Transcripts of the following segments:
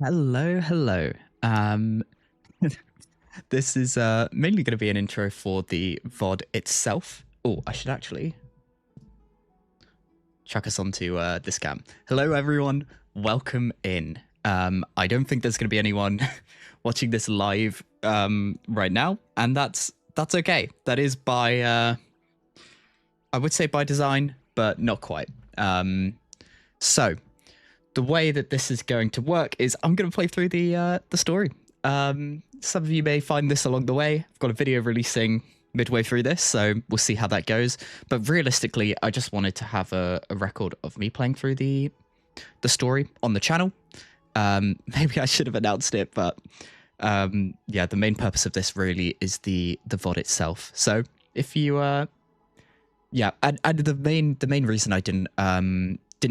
Hello, hello. This is mainly going to be an intro for the VOD itself. Oh, I should actually chuck us onto this cam. Hello, everyone. Welcome in. I don't think there's going to be anyone watching this live right now, and that's okay. That is by I would say by design, but not quite. So the way that this is going to work is I'm going to play through the story. Some of you may find this along the way. I've got a video releasing midway through this, so we'll see how that goes. But realistically, I just wanted to have a record of me playing through the story on the channel. Maybe I should have announced it, but yeah, the main purpose of this really is the VOD itself. So if you yeah, and the main reason I didn't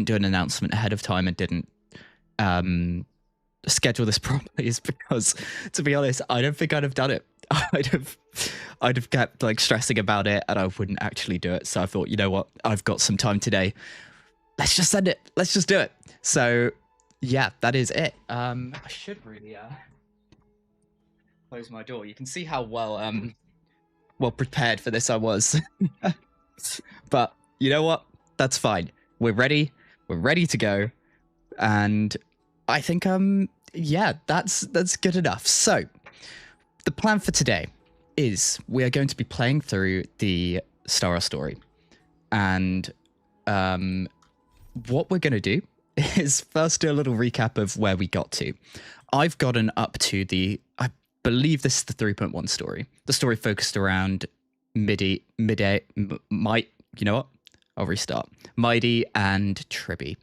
do an announcement ahead of time and didn't schedule this properly is because, to be honest, I don't think I'd have done it. I'd have kept like stressing about it, and I wouldn't actually do it. So I thought, you know what, I've got some time today. Let's just send it. Let's just do it. So yeah, that is it. I should really close my door. You can see how well prepared for this I was. But you know what? That's fine. We're ready. We're ready to go. And I think yeah, that's good enough. So the plan for today is we are going to be playing through the Star Wars story. And what we're going to do is first do a little recap of where we got to. I've gotten up to I believe this is the 3.1 story. The story focused around you know what? I'll restart. Mighty and Tribby.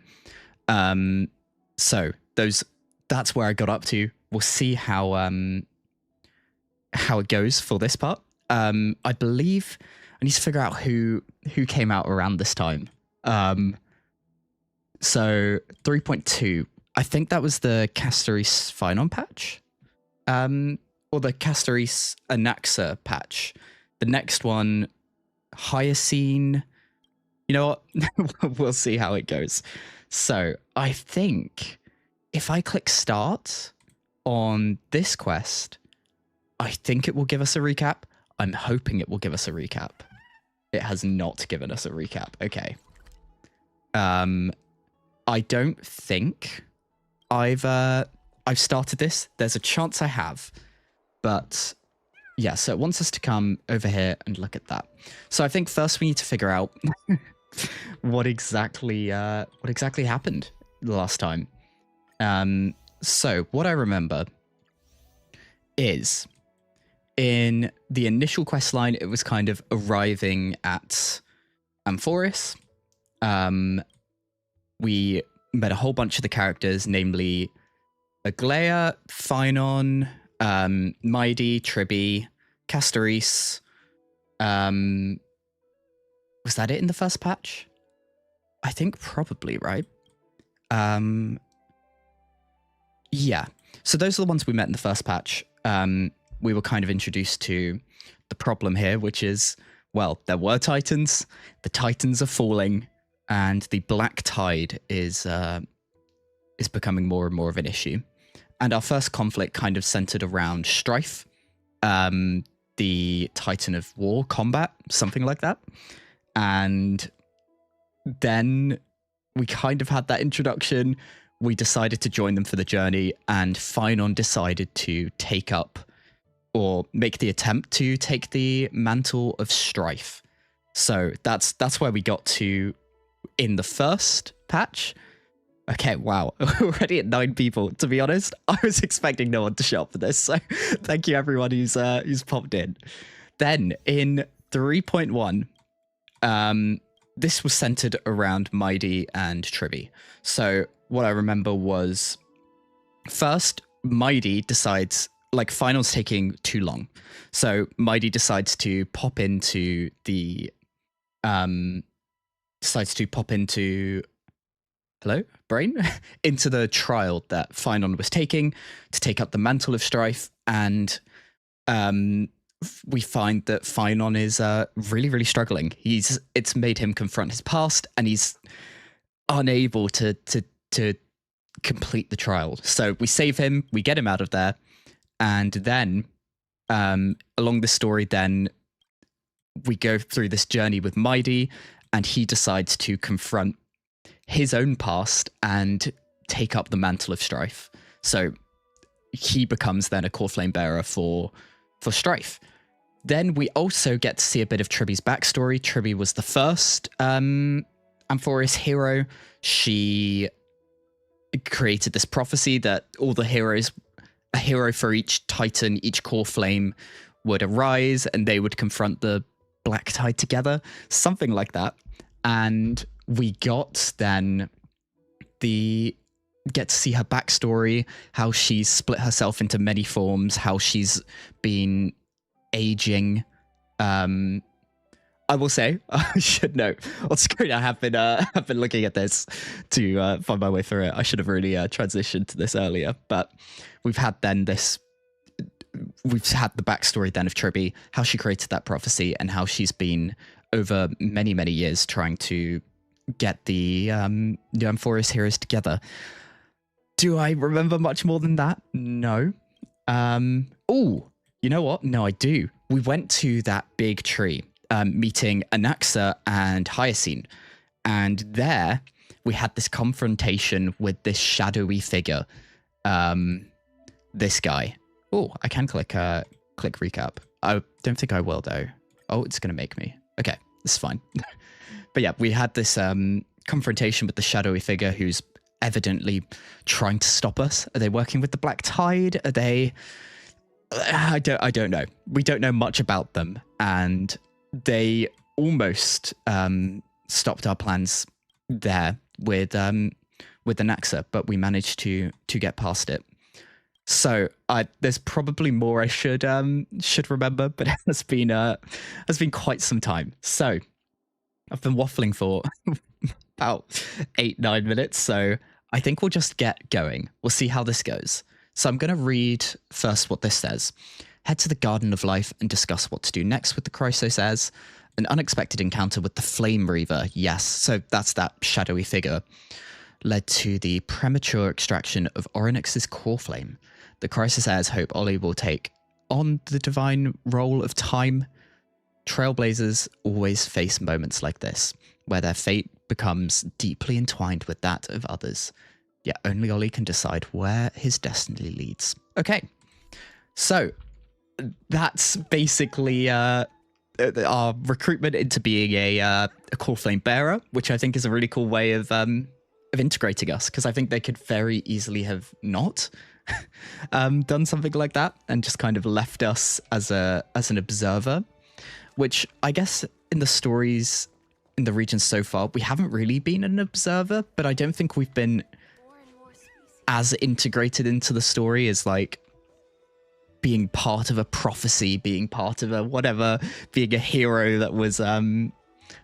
So that's where I got up to. We'll see how it goes for this part. I believe I need to figure out who came out around this time. So 3.2. I think that was the Castoris Phynon patch. Or the Castoris Anaxa patch. The next one, Hyacine. You know what? We'll see how it goes. So I think if I click start on this quest, I think it will give us a recap. I'm hoping it will give us a recap. It has not given us a recap. Okay. I don't think I've started this. There's a chance I have, but yeah, so it wants us to come over here and look at that. So I think first we need to figure out what exactly happened the last time. So what I remember is in the initial quest line, it was kind of arriving at Amphoreus. We met a whole bunch of the characters, namely Aglaya, Phynon, Mighty, Tribby, Castoris. Was that it in the first patch? I think probably, right? Yeah. So those are the ones we met in the first patch. We were kind of introduced to the problem here, which is, well, there were Titans. The Titans are falling, and the Black Tide is becoming more and more of an issue. And our first conflict kind of centered around Strife, the Titan of War combat, something like that. And then we kind of had that introduction. We decided to join them for the journey, and Phynon decided to take up or make the attempt to take the mantle of Strife. So that's where we got to in the first patch. Okay, wow. Already at 9 people. To be honest, I was expecting no one to show up for this. So thank you everyone who's popped in. Then in 3.1, this was centered around Mighty and Tribby. So what I remember was first Mighty decides, like, Final's taking too long. So Mighty decides to pop into the hello, brain? into the trial that Phynon was taking to take up the mantle of Strife, and we find that Phynon is really, really struggling. It's made him confront his past, and he's unable to complete the trial. So we save him, we get him out of there, and then along the story, then we go through this journey with Mighty, and he decides to confront his own past and take up the mantle of Strife. So he becomes then a core flame bearer for Strife. Then we also get to see a bit of Tribby's backstory. Tribby was the first Amphoreus hero. She created this prophecy that all the heroes, a hero for each titan, each core flame would arise and they would confront the Black Tide together, something like that. And we got then get to see her backstory, how she's split herself into many forms, how she's been aging. I will say, I should note on screen, I've been looking at this to find my way through it. I should have really transitioned to this earlier, but we've had the backstory then of Tribby, how she created that prophecy and how she's been over many, many years trying to get the Amphoreus heroes together. Do I remember much more than that? No. Oh, you know what? No, I do. We went to that big tree, meeting Anaxa and Hyacine. And there we had this confrontation with this shadowy figure. This guy. Oh, I can click recap. I don't think I will though. Oh, it's going to make me. Okay, this is fine. But yeah, we had this confrontation with the shadowy figure who's evidently trying to stop us. Are they working with the Black Tide? Are they... I don't know. We don't know much about them, and they almost stopped our plans there with Anaxa, but we managed to get past it. So there's probably more I should remember, but it has been quite some time. So I've been waffling for about 8-9 minutes, so I think we'll just get going. We'll see how this goes. So I'm going to read first what this says. Head to the Garden of Life and discuss what to do next with the Chrysos as an unexpected encounter with the Flame Reaver. Yes, so that's that shadowy figure. Led to the premature extraction of Orynyx's core flame. The Chrysos heirs hope Ollie will take on the divine role of time. Trailblazers always face moments like this, where their fate becomes deeply entwined with that of others. Yet only Ollie can decide where his destiny leads. Okay, so that's basically our recruitment into being a core flame bearer, which I think is a really cool way of integrating us, because I think they could very easily have not done something like that and just kind of left us as an observer, which I guess in the stories in the region so far, we haven't really been an observer, but I don't think we've been as integrated into the story as like being part of a prophecy, being part of a whatever, being a hero that was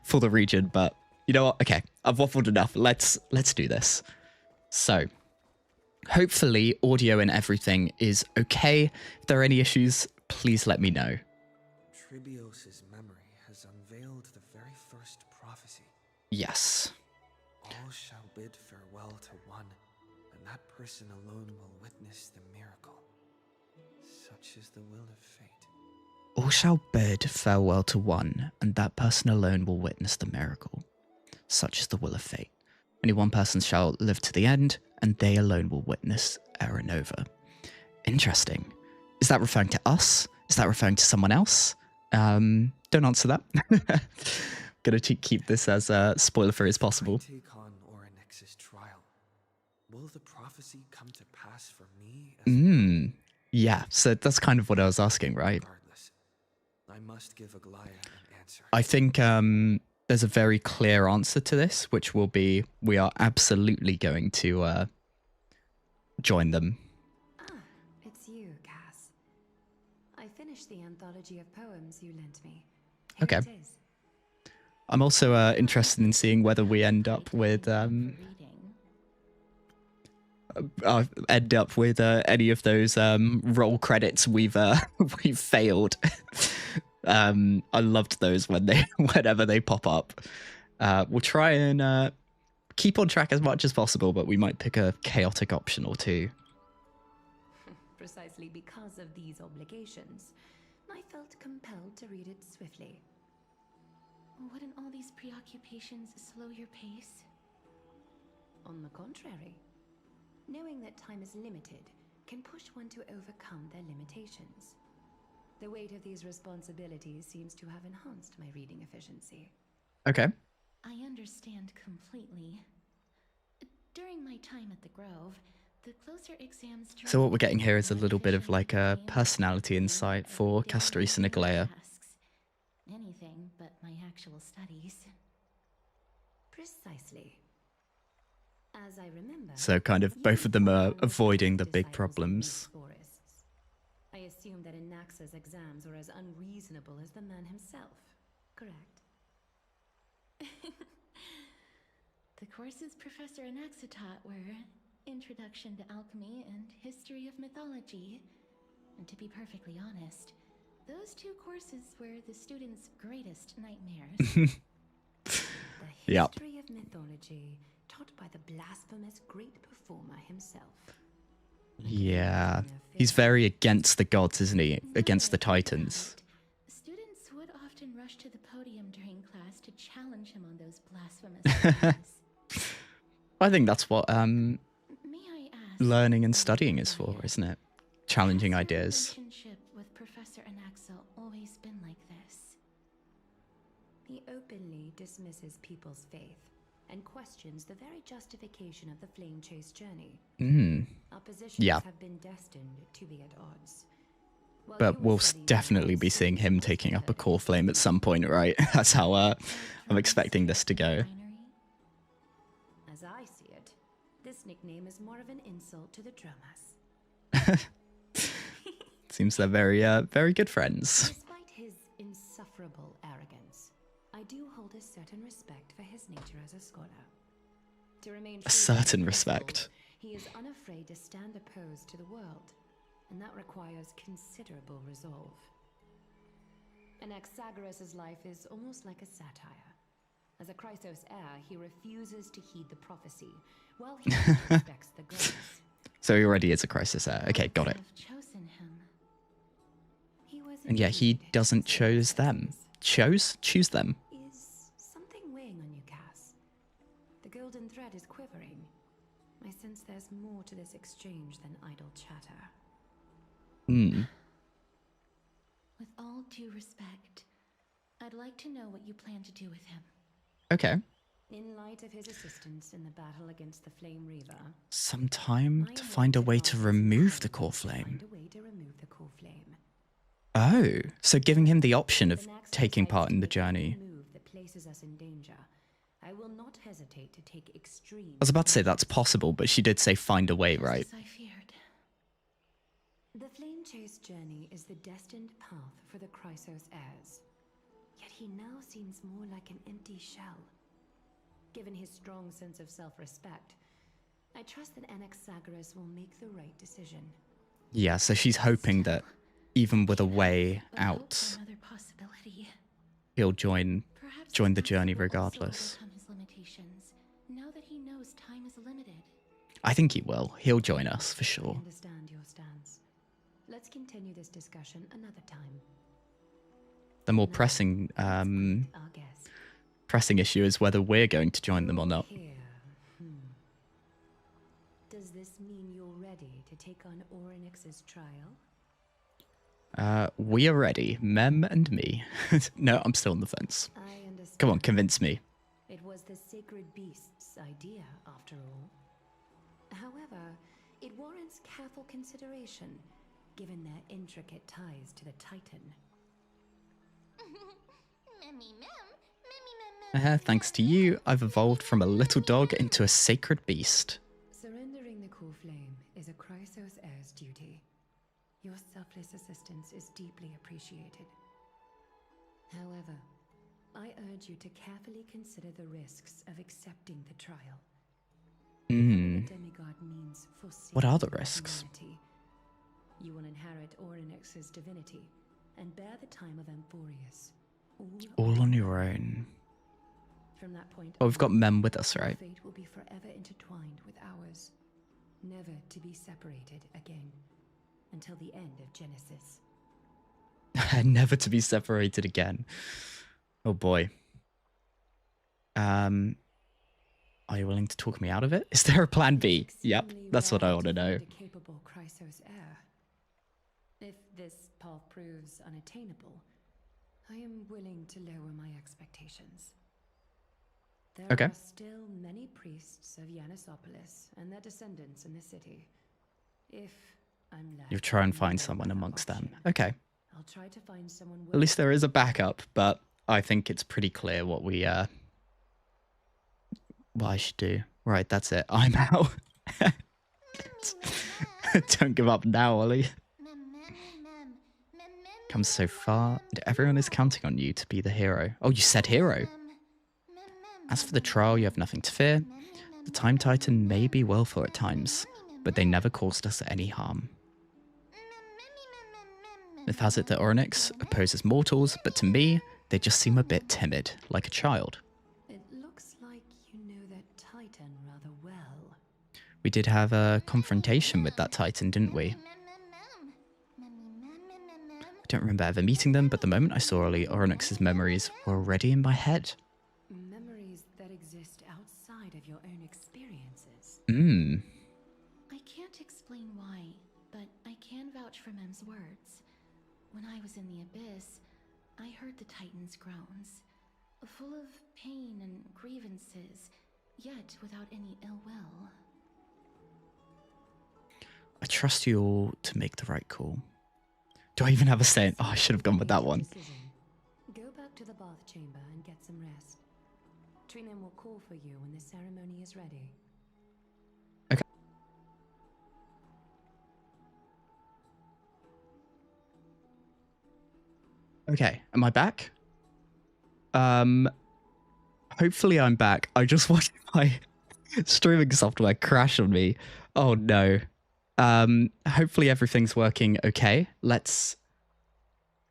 for the region. But you know what? Okay, I've waffled enough. Let's do this. So hopefully audio and everything is okay. If there are any issues, please let me know. Tribios' memory has unveiled the very first prophecy. Yes. All shall bid farewell to one, and that person alone will witness the miracle. Such is the will of fate. All shall bid farewell to one, and that person alone will witness the miracle. Such is the will of fate. Only one person shall live to the end, and they alone will witness Era Nova. Interesting. Is that referring to us? Is that referring to someone else? Don't answer that. Gonna keep this as spoiler-free as possible. Take on Orynyx's trial. Will the prophecy come to pass for me? Yeah, so that's kind of what I was asking, right? Regardless, I must give Aglaya an answer. I think there's a very clear answer to this, which will be we are absolutely going to join them. Ah, it's you, Cass. I finished the anthology of poems you lent me. Here Okay. it is. I'm also interested in seeing whether we end up with Reading. any of those roll credits we've failed. I loved those whenever they pop up. We'll try and keep on track as much as possible, but we might pick a chaotic option or two. Precisely because of these obligations, I felt compelled to read it swiftly. Wouldn't all these preoccupations slow your pace? On the contrary, knowing that time is limited can push one to overcome their limitations. The weight of these responsibilities seems to have enhanced my reading efficiency. Okay. I understand completely. During my time at the Grove, the closer exams turned So what we're getting here is a more little bit of efficient like a became, personality insight for they were Casterisa making Nicolea. tasks. Anything but my actual studies. Precisely. As I remember, So kind of you both of them were are one of the avoiding the first big disciples of problems. these forests. I assume that Anaxa's exams were as unreasonable as the man himself, correct? The courses Professor Anaxa taught were Introduction to Alchemy and History of Mythology. And to be perfectly honest, those two courses were the students' greatest nightmares. The Yep. history of mythology taught by the blasphemous great performer himself. Yeah. He's very against the gods, isn't he? Now Against the that I think Titans. about it, students would often rush to the podium during class to challenge him on those blasphemous ideas. I think that's what May I ask, learning and studying is for, Vanaer, isn't it? Challenging has your ideas. relationship with Professor Anaxa always been like this? He openly dismisses people's faith and questions the very justification of the flame chase journey. Our positions Yeah. have been destined to be at odds. While But you we'll will study definitely be Vanaer's seeing him source taking up a method, core flame at some point, right? That's how I'm expecting this to go. Binary? as I see it, this nickname is more of an insult to the Dromas. Seems they're very good friends. Despite his insufferable arrogance, I do hold a certain respect for his nature as a scholar. To remain true to certain his respect. principles, he is unafraid to stand opposed to the world, and that requires considerable resolve. Anaxagoras' life is almost like a satire. As a Chrysos heir, he refuses to heed the prophecy, while he respects the gods. So he already is a crisis heir. Okay, got it. Have chosen him. He was And yet he indeed doesn't so choose them. Choose them. Is something weighing on you, Cass? The golden thread is quivering. I sense there's more to this exchange than idle chatter. Hmm. With all due respect, I'd like to know what you plan to do with him. Okay. In light of his assistance in the battle against the Flame Reaver, Some time my to find a way to advice remove is the core to flame. Find a way to remove the core flame. Oh, so giving him the option of If Anax taking decides part to in the make any journey. move that places us in danger, I will not hesitate to take extreme. I was about to say that's possible, but she did say find a way, Just right? as I feared. The Flame Chase journey is the destined path for the Chrysos heirs. Yet he now seems more like an empty shell. Given his strong sense of self-respect, I trust that Anaxagoras will make the right decision. Yeah, so she's hoping that even with a way But hope out, for another possibility. he'll join Perhaps the Anaxa journey will also regardless. overcome his limitations, now that he knows time is limited. I think he will. He'll join us for I sure. understand your stance. Let's continue this discussion another time. The more Now, pressing let's greet our guest. pressing issue is whether we're going to join them or not. Here. Does this mean you're ready to take on Orynyx's trial? We are ready, Mem and me. No, I'm still on the fence. I understand. Come on, convince me. It was the sacred beast's idea, after all. However, it warrants careful consideration, given their intricate ties to the Titan. Thanks to you, I've evolved from a little dog into a sacred beast. Surrendering the core flame is a Chrysos heir's duty. Your selfless assistance is deeply appreciated. However, I urge you to carefully consider the risks of accepting the trial. Becoming a demigod means forsaking What are the your risks? humanity. You will inherit Orynyx's divinity and bear the time of Amphoreus. All on your own. From that point Oh, we've got on, Mem with us, your right? fate will be forever intertwined with ours, never to be separated again, until the end of Genesis. Never to be separated again. Oh boy. Are you willing to talk me out of it? Is there a plan B? It's Yep, extremely that's what I rare want to know. find a capable Chrysos heir. If this path proves unattainable, I am willing to lower my expectations. There Okay. are still many priests of Yanissopolis and their descendants in the city. If I'm left You'll try and with find no someone other amongst them. option, Okay. I'll try to find someone At least willing there is to a backup, but I think it's pretty clear what I should do. Right, that's it. I'm out. Don't give up now, Ollie. Come so far, and everyone is counting on you to be the hero. Oh, you said hero. As for the trial, you have nothing to fear. The Time Titan may be willful at times, but they never caused us any harm. Myth has it that Onyx opposes mortals, but to me, they just seem a bit timid, like a child. It looks like you know that Titan rather well. We did have a confrontation with that Titan, didn't we? I don't remember ever meeting them, but the moment I saw Ollie, Onyx's memories were already in my head. Memories that exist outside of your own experiences. I can't explain why, but I can vouch for Mem's words. When I was in the Abyss, I heard the Titan's groans, full of pain and grievances, yet without any ill will. I trust you all to make the right call. Do I even have a saying? Oh, I should have gone with that one. Decision. Go back to the bath chamber and get some rest. Trinem will call for you when the ceremony is ready. Okay. Okay, am I back? Hopefully I'm back. I just watched my streaming software crash on me. Oh no. Hopefully everything's working okay. Let's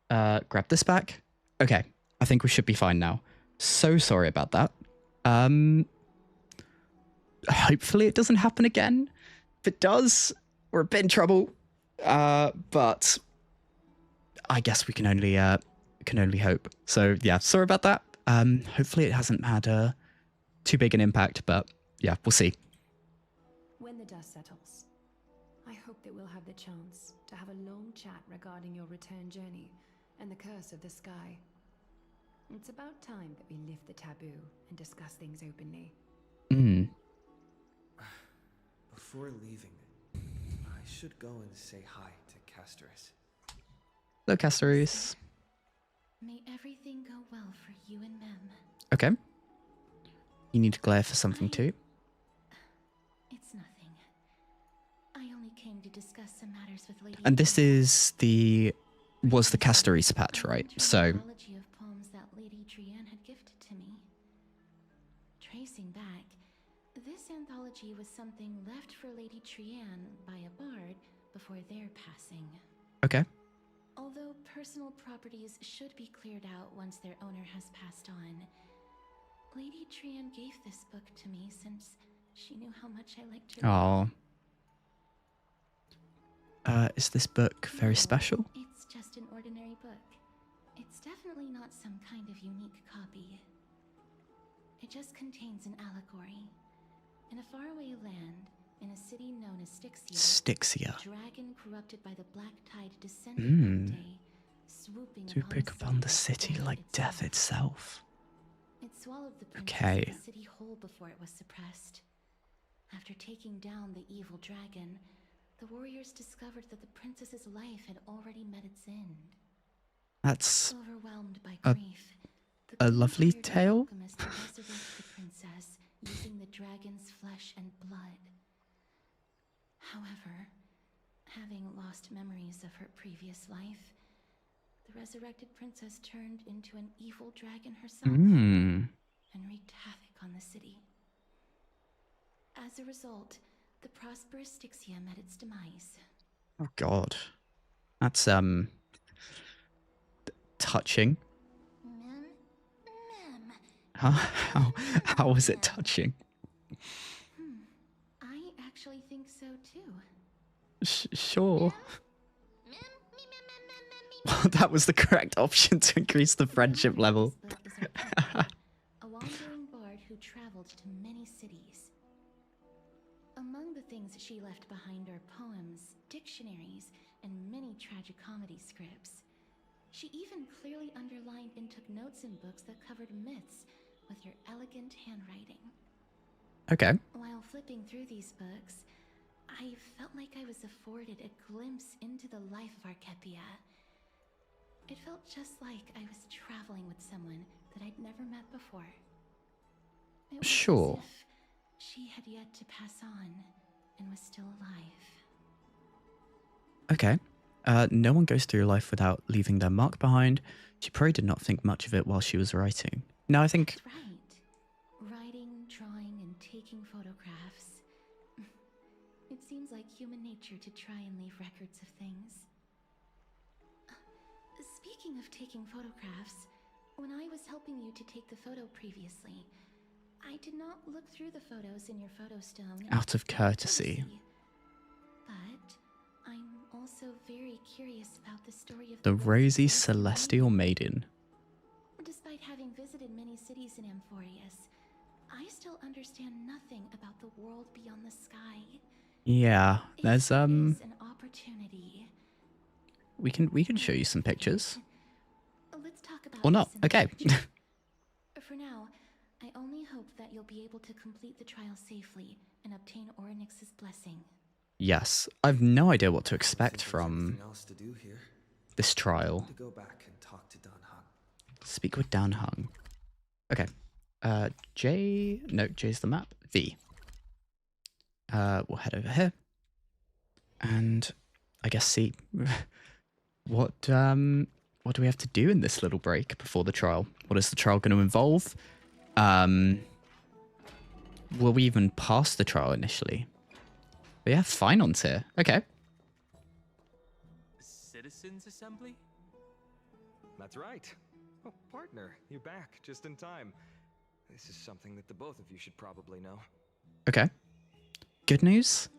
grab this back. Okay, I think we should be fine now. So sorry about that. Hopefully it doesn't happen again. If it does, we're a bit in trouble. But I guess we can only hope. So yeah, sorry about that. Hopefully it hasn't had too big an impact, but yeah, we'll see. When the dust settles, I hope that we'll have the chance to have a long chat regarding your return journey and the curse of the sky. It's about time that we lift the taboo and discuss things openly. Before leaving, I should go and say hi to Castorus. Hello, Castorus. May everything go well for you and Mem. Okay. You need to glare for something too. It's nothing. I only came to discuss some matters with Lady. And this is was the Castorus patch, right? So Anthology of poems that Lady Trianne had gifted to me. Tracing back, this anthology was something left for Lady Trianne by a bard before their passing. okay. Although personal properties should be cleared out once their owner has passed on, Lady Trianne gave this book to me since she knew how much I liked to read. Oh. Is this book very special? It's just an ordinary book. It's definitely not some kind of unique copy. It just contains an allegory. In a faraway land, in a city known as Styxia, a dragon corrupted by the black tide descended one day, swooping upon the city like death itself. It swallowed the princess Okay. of the city whole before it was suppressed. After taking down the evil dragon, the warriors discovered that the princess's life had already met its end. That's Overwhelmed by a- grief, the a queen lovely hired an tale. alchemist to resurrect the princess using the dragon's flesh and blood. However, having lost memories of her previous life, the resurrected princess turned into an evil dragon herself and wreaked havoc on the city. As a result, the prosperous Styxia met its demise. Oh god. That's touching. Mem? Huh? How was it touching? I actually think so too. Sure. Well, that was the correct option to increase the friendship level. This book is our Peppia, a wandering bard who traveled to many cities. Among the things she left behind are poems, dictionaries, and many tragicomedy scripts. She even clearly underlined and took notes in books that covered myths with her elegant handwriting. Okay. While flipping through these books, I felt like I was afforded a glimpse into the life of Archepia. It felt just like I was traveling with someone that I'd never met before. It was Sure. as if she had yet to pass on and was still alive. Okay. No one goes through life without leaving their mark behind. She probably did not think much of it while she was writing. No, I think... That's right. Writing, drawing, and taking photographs. It seems like human nature to try and leave records of things. Speaking of taking photographs, when I was helping you to take the photo previously, I did not look through the photos in your photo stone Out of courtesy. But I'm also very curious about the story of The rosy Ravagers and celestial maiden. Despite having visited many cities in Amphoreus, I still understand nothing about the world beyond the sky. Yeah, there's If there is an opportunity. we can show you some pictures. Let's talk about Or not. this in the Okay. future. For now, I only hope that you'll be able to complete the trial safely and obtain Orynyx's blessing. Yes, I've no idea what to expect There's from anything else to do here. this trial. To go back and talk to Dan Hung. Speak with Dan Hung. Okay. J. No, J's the map. V. We'll head over here. And I guess see what do we have to do in this little break before the trial? What is the trial going to involve? Will we even pass the trial initially? But yeah, Finon's here. Okay. Citizens Assembly? That's right. Oh, partner, you're back just in time. This is something that the both of you should probably know. Okay. Good news?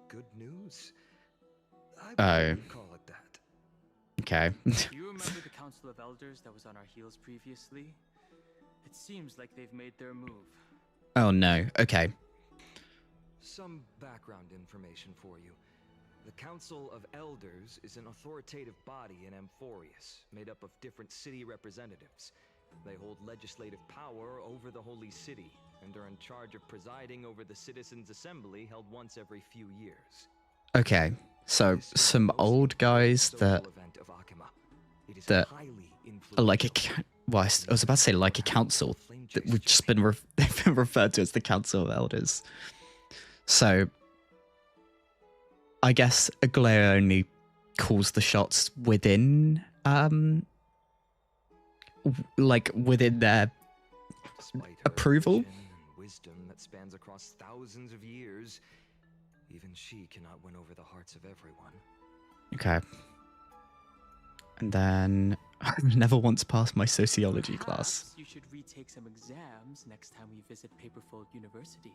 Good news? I Oh. wouldn't call it that. Okay. Do you remember the Council of Elders that was on our heels previously? It seems like they've made their move. Oh no. Okay. Some background information for you. The Council of Elders is an authoritative body in Amphoreus, made up of different city representatives. They hold legislative power over the Holy City, and are in charge of presiding over the Citizens' Assembly held once every few years. Okay. So This is some the most old guys social that event of Akima. It is that highly are like a influential. well, I was about to say like a council that we've just been they've been referred to as the Council of Elders. So I guess Aglaya only calls the shots within like within their Despite her approval? vision and wisdom that spans across thousands of years, even she cannot win over the hearts of everyone. Okay. And then I've never once passed my sociology class. Perhaps you should retake some exams next time we visit Paperfold University.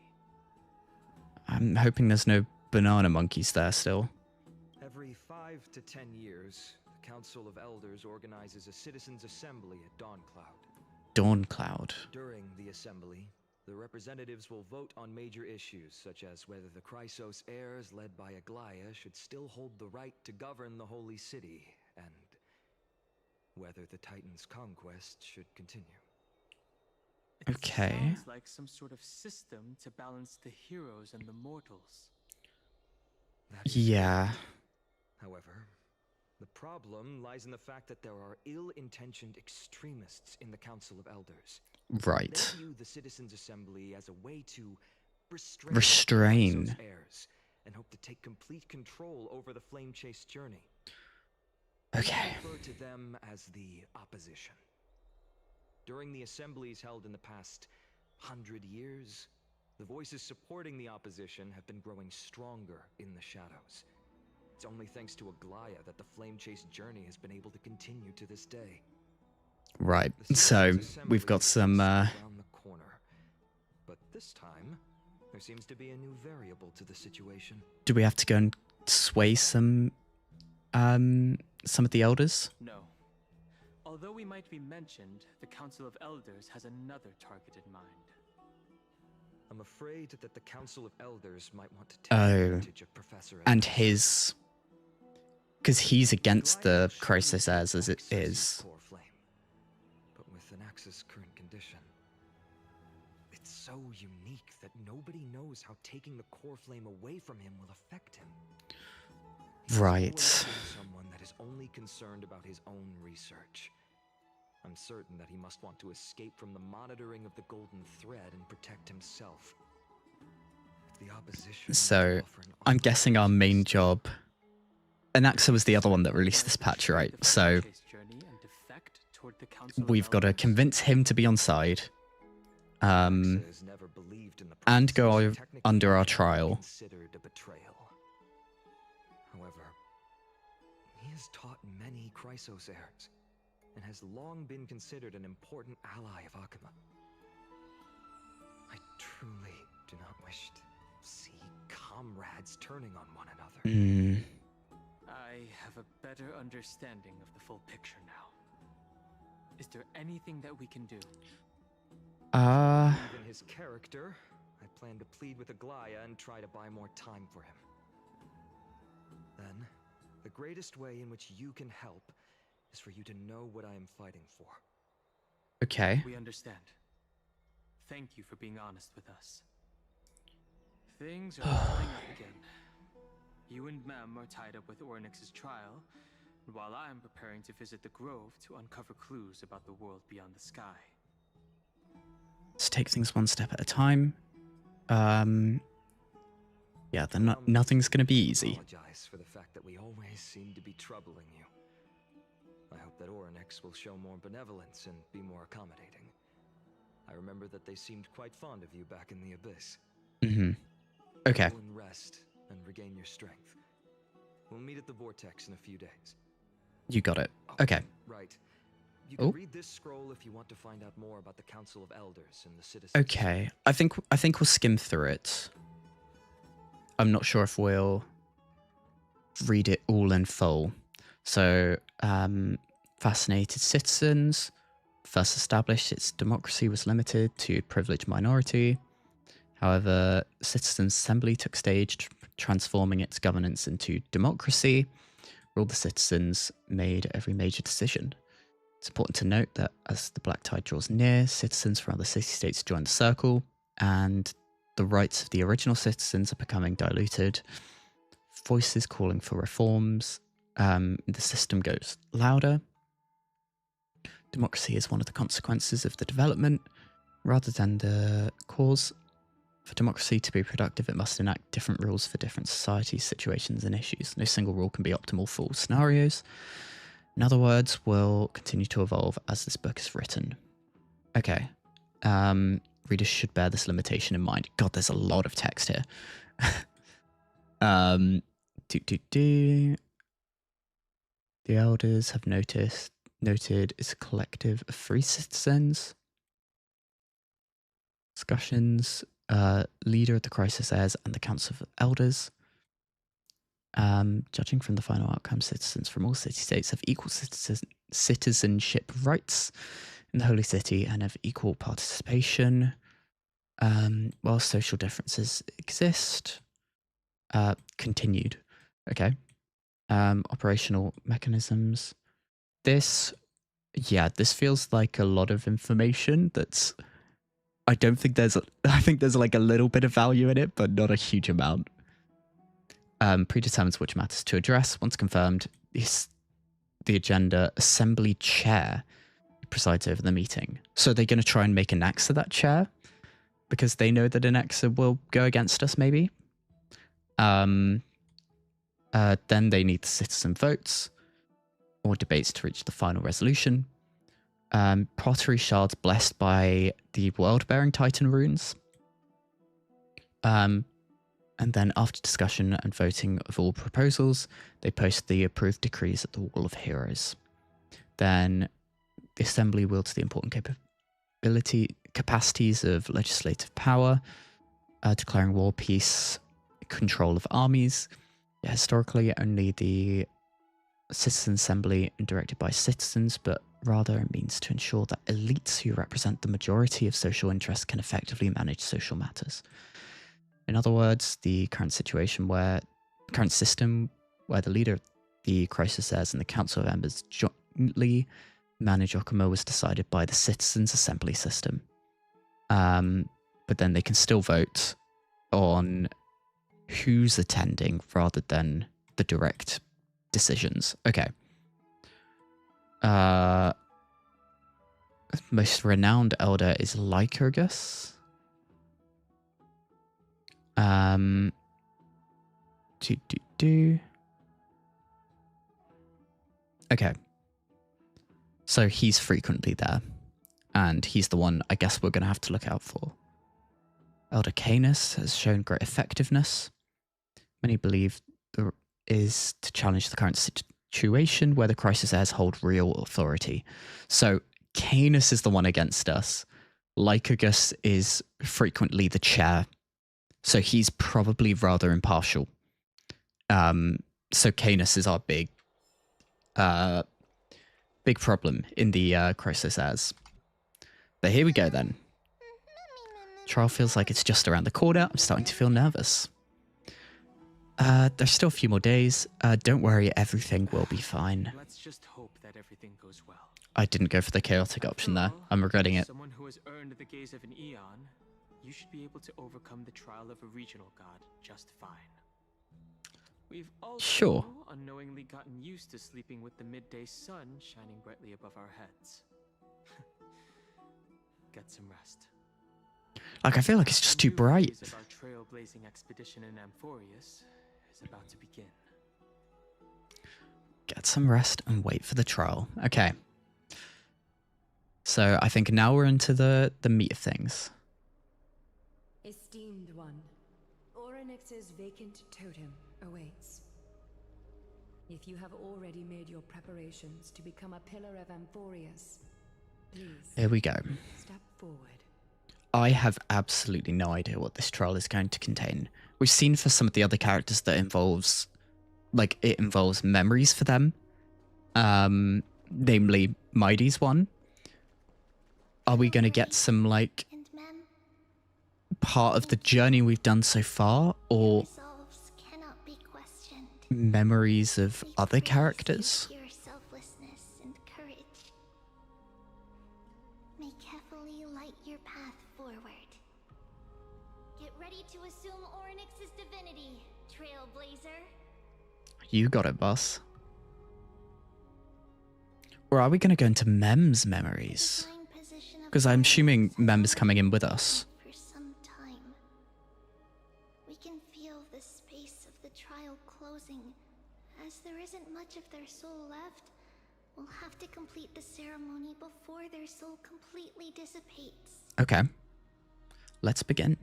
I'm hoping there's no banana monkeys there still. Every 5 to 10 years, the Council of Elders organizes a citizens' assembly at Dawncloud. Dawncloud. During the assembly, the representatives will vote on major issues such as whether the Chrysos heirs led by Aglaya should still hold the right to govern the Holy City, and whether the Titan's conquest should continue. It Okay. sounds like some sort of system to balance the heroes and the mortals. That is Yeah. correct. However, the problem lies in the fact that there are ill-intentioned extremists in the Council of Elders. Right. They view the Citizens' Assembly as a way to Restrain. the Chrysos heirs and hope to take complete control over the Flame Chase journey. Okay. We refer to them as the opposition. During the assemblies held in the past 100 years, the voices supporting the opposition have been growing stronger in the shadows. It's only thanks to Aglaya that the Flame Chase journey has been able to continue to this day. Right. The So citizens' we've got assembly some. is around the corner. But this time, there seems to be a new variable to the situation. Do we have to go and sway some of the elders? No. Although we might be mentioned, the Council of Elders has another target in mind. I'm afraid that the Council of Elders might want to take Oh, advantage of Professor and X. his, because he's against Do I the actually crisis need as it access to is. Core Flame? But with an Axe's current condition, it's so unique that nobody knows how taking the Core Flame away from him will affect him. He's Right. always been someone that is only concerned about his own research. I'm certain that he must want to escape from the monitoring of the Golden Thread and protect himself. If the opposition So, offer an I'm guessing our main opportunity- job. Anaxa was the other one that released this patch, right? So we've got to convince him to be on side, Axa has never believed in the and go process, technically under our it might be trial. considered a betrayal. However, he has taught many Chrysos heirs and has long been considered an important ally of Akuma. I truly do not wish to see comrades turning on one another. I have a better understanding of the full picture now. Is there anything that we can do? Even his character, I plan to plead with Aglaya and try to buy more time for him. Then, the greatest way in which you can help is for you to know what I am fighting for. Okay. We understand. Thank you for being honest with us. Things are lining up again. You and Mem are tied up with Ornyx's trial, while I am preparing to visit the Grove to uncover clues about the world beyond the sky. Let's take things one step at a time. Yeah, then nothing's gonna be easy. Apologize for the fact that we always seem to be troubling you. I hope that Ornyx will show more benevolence and be more accommodating. I remember that they seemed quite fond of you back in the Abyss. Okay. Go and rest and regain your strength. We'll meet at the Vortex in a few days. You got it. Oh, Okay. Right. You can Oh. read this scroll if you want to find out more about the Council of Elders and the citizens. Okay. I think we'll skim through it. I'm not sure if we'll read it all in full. So, fascinated citizens. First established, its democracy was limited to privileged minority. However, Citizens' Assembly took stage, transforming its governance into democracy. All the citizens made every major decision. It's important to note that as the Black Tide draws near, citizens from other city-states join the circle, and the rights of the original citizens are becoming diluted. Voices calling for reforms. The system goes louder. Democracy is one of the consequences of the development, rather than the cause. For democracy to be productive, it must enact different rules for different societies, situations, and issues. No single rule can be optimal for all scenarios. In other words, will continue to evolve as this book is written. Okay. Readers should bear this limitation in mind. God, there's a lot of text here. The elders have noted is a collective of free citizens. Discussions, leader of the crisis heirs and the Council of Elders. Judging from the final outcome, citizens from all city-states have equal citizenship rights in the Holy City and have equal participation. While social differences exist, continued. Okay. Operational mechanisms. This feels like a lot of information that's... I think there's like a little bit of value in it, but not a huge amount. Predetermines which matters to address. Once confirmed, the agenda assembly chair presides over the meeting. So they're going to try and make an Axa that chair because they know that an Axa will go against us, maybe. Then they need the citizen votes or debates to reach the final resolution. Pottery shards blessed by the world-bearing Titan runes. And then after discussion and voting of all proposals, they post the approved decrees at the Wall of Heroes. Then The Assembly wields the important capacities of legislative power, declaring war, peace, control of armies. Yeah, historically, only the Citizen Assembly directed by citizens, but rather a means to ensure that elites who represent the majority of social interests can effectively manage social matters. In other words, the current system where the leader of the crisis heirs and the Council of Embers jointly manage Okuma was decided by the Citizens Assembly system. But then they can still vote on who's attending rather than the direct decisions. Okay. Most renowned elder is Lycurgus. Okay. So he's frequently there. And he's the one I guess we're going to have to look out for. Elder Canis has shown great effectiveness. Many believe there is to challenge the current situation where the crisis heirs hold real authority. So Canis is the one against us. Lycurgus is frequently the chair. So he's probably rather impartial. So Canis is our big problem in the crisis heirs. But here we go then. Trial feels like it's just around the corner. I'm starting to feel nervous. There's still a few more days. Don't worry, everything will be fine. Let's just hope that everything goes well. I didn't go for the chaotic option there. I'm regretting it. Someone who has earned the gaze of an eon, you should be able to overcome the trial of a regional god just fine. We've also unknowingly gotten used to sleeping with the midday sun shining brightly above our heads. Get some rest. Like, I feel like it's just too bright. Our trailblazing expedition in Amphoreus is about to begin. Get some rest and wait for the trial. Okay. So I think now we're into the meat of things. Esteemed one, Orynyx's vacant totem awaits. If you have already made your preparations to become a pillar of Amphoreus, please Here we go. step forward. I have absolutely no idea what this trial is going to contain. We've seen for some of the other characters that involves memories for them. Namely, Mighty's one. Are we going to get some, like, part of the journey we've done so far, or memories of other characters? Your selflessness and courage may carefully light your path forward. Get ready to assume Orynyx's divinity, Trailblazer. You got it, boss. Or are we going to go into Mem's memories? Because I'm assuming Mem is coming in with us. For some time, we can feel the space of the trial closing. As there isn't much of their soul left, we'll have to complete the ceremony before their soul completely dissipates. Okay. Let's begin.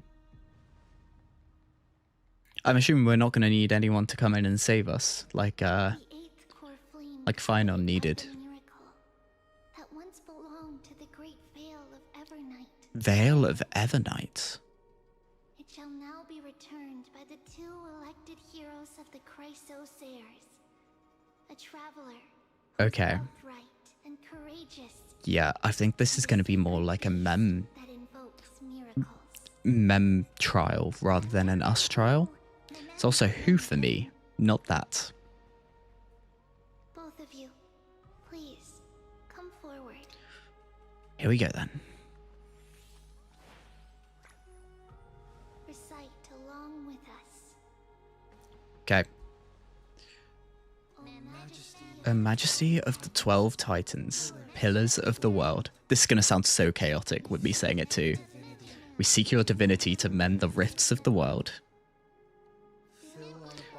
I'm assuming we're not going to need anyone to come in and save us, like Phynon needed. That once belonged to the great Veil of Evernight. Veil of Evernight? It shall now be returned by the two elected heroes of the Chrysos heirs. A traveler. Okay. Upright and courageous. Yeah, I think this is going to be more like a Mem That invokes miracles. Mem trial rather than an us trial. It's also who for me, not that. Both of you, please, come forward. Here we go then. Recite along with us. Okay. O Majesty, A Majesty of the 12 Titans, Pillars of the World. This is going to sound so chaotic with me saying it too. We seek your divinity to mend the rifts of the world.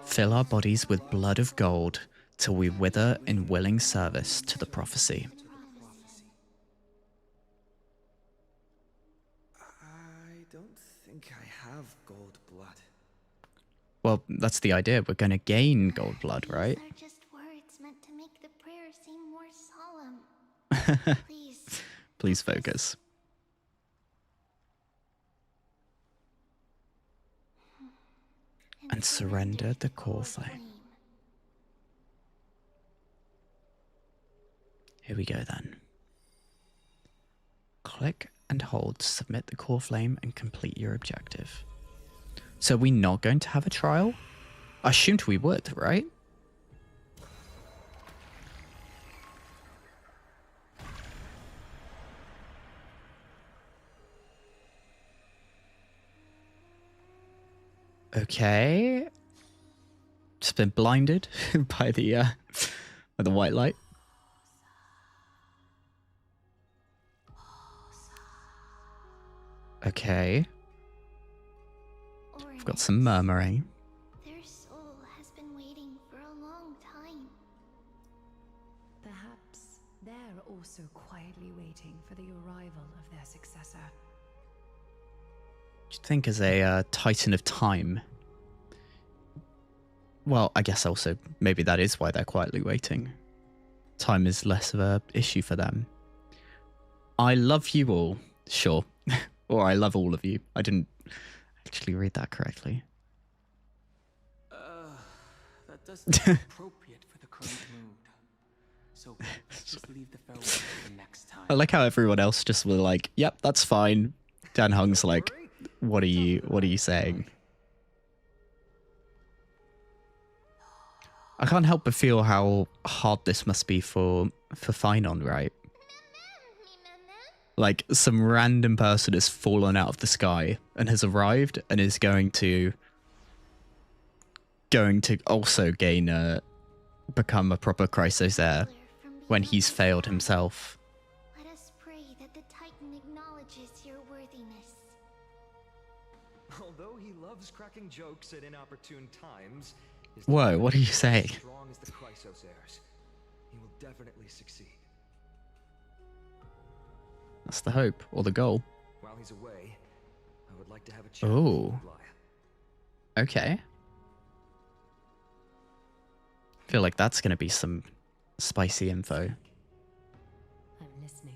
Fill our bodies with blood of gold till we wither in willing service to the prophecy. I don't think I have gold blood. Well, that's the idea. We're going to gain gold blood, right? These are just words meant to make the prayer seem more solemn. Please Please focus. And surrender the core flame. Here we go then. Click and hold to submit the core flame and complete your objective. So are we not going to have a trial? I assumed we would, right? Okay. Just been blinded by the white light. Okay. I've got some murmuring. Their soul has been waiting for a long time. Perhaps they're also quietly waiting for the arrival of their successor. Do you think as a titan of time? Well, I guess also maybe that is why they're quietly waiting. Time is less of a issue for them. I love you all, sure. Or I love all of you. I didn't actually read that correctly. That doesn't seem appropriate for the current mood. So let's just leave the farewell for the next time. I like how everyone else just were like, "Yep, that's fine." Dan Hung's like, "What are you saying?" I can't help but feel how hard this must be for Finon, right? Like, some random person has fallen out of the sky and has arrived and is going to also become a proper Chrysos heir when he's failed himself. Let us pray that the Titan acknowledges your worthiness. Although he loves cracking jokes at inopportune times, his Whoa, what are you saying? as strong as the Chrysos heirs. He will definitely succeed. That's the hope, or the goal. While he's away, I would like to have a chat Oh. with Lord Ravagers. Okay. Feel like that's going to be some spicy info. I'm listening.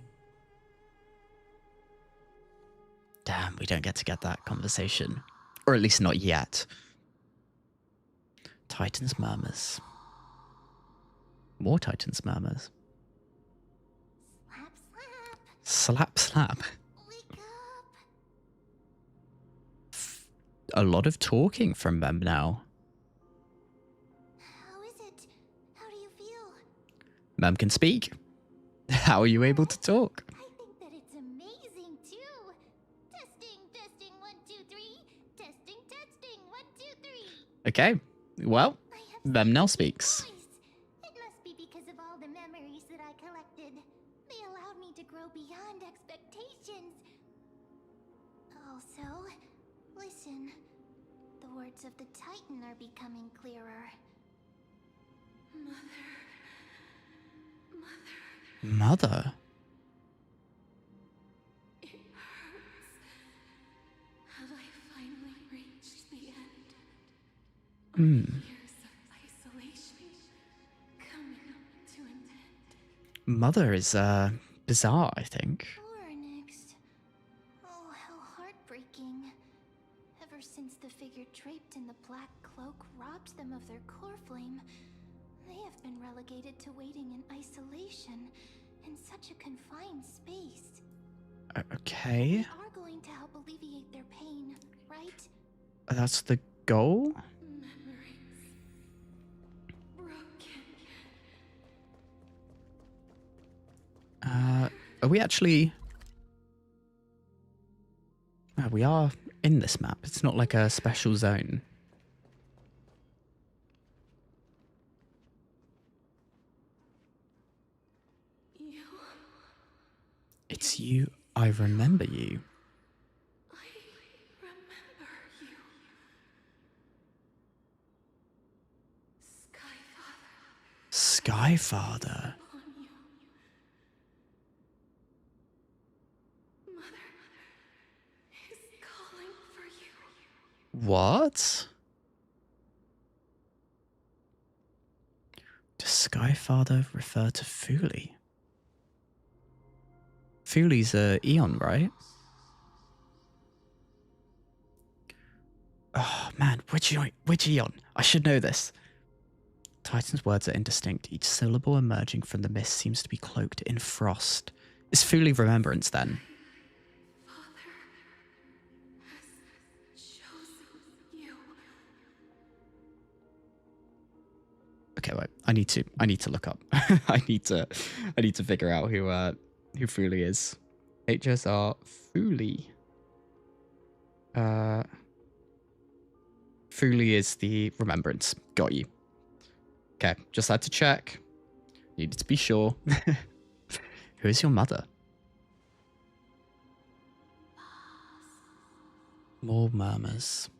Damn, we don't get to get that conversation. Or at least not yet. Titan's murmurs. More Titan's murmurs. Slap, slap. Slap, slap. Wake up. A lot of talking from them now. How is it? How do you feel? Mem can speak. How are you able to talk? I think that it's amazing too. Testing, testing, 1, 2, 3. Testing, testing, 1, 2, 3. Okay, well, I have Mem now such a speaks. voice. It must be because of all the memories that I collected. They allowed me to grow beyond expectations. Also, listen. The words of the Titan are becoming clearer. Mother? Have I finally reached the end? Hmm. Years of isolation coming to an end. Mother is, bizarre, I think. Next. Oh, how heartbreaking. Ever since the figure draped in the black cloak robbed them of their core flame, they have been relegated to waiting in isolation in such a confined space. Okay, We are going to help alleviate their pain, right? that's the goal? Memories broken. Are we actually... We are in this map. It's not like a special zone. You. It's you. I remember you. I remember you. Skyfather. On you. Mother is calling for you. What? Does Skyfather refer to Fuli? Fuli's a Eon, right? Oh man, which Eon? I should know this. Titan's words are indistinct. Each syllable emerging from the mist seems to be cloaked in frost. Is Fuli remembrance then? Okay, wait. I need to look up. I need to figure out who Fuli is. HSR Fuli. Fuli is the remembrance. Got you. Okay, just had to check. Needed to be sure. Who is your mother? More murmurs.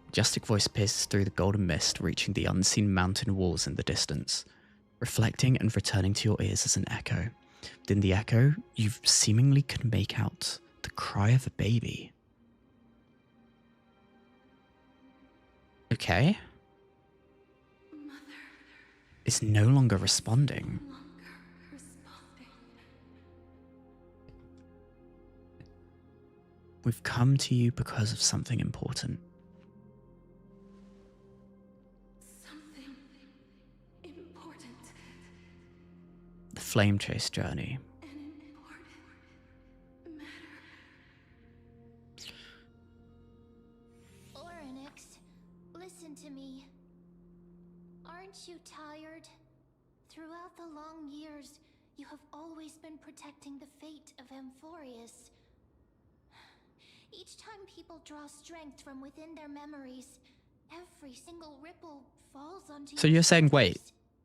Majestic voice pierces through the golden mist, reaching the unseen mountain walls in the distance, reflecting and returning to your ears as an echo. Within the echo, you seemingly can make out the cry of a baby. Okay. Mother Is no longer responding. no longer responding. We've come to you because of something important. Something important. The Flame Chase journey. An important matter. Orynyx, listen to me. Aren't you tired? Throughout the long years, you have always been protecting the fate of Amphoreus. Each time people draw strength from within their memories, every single ripple falls onto So your you're saying, wait,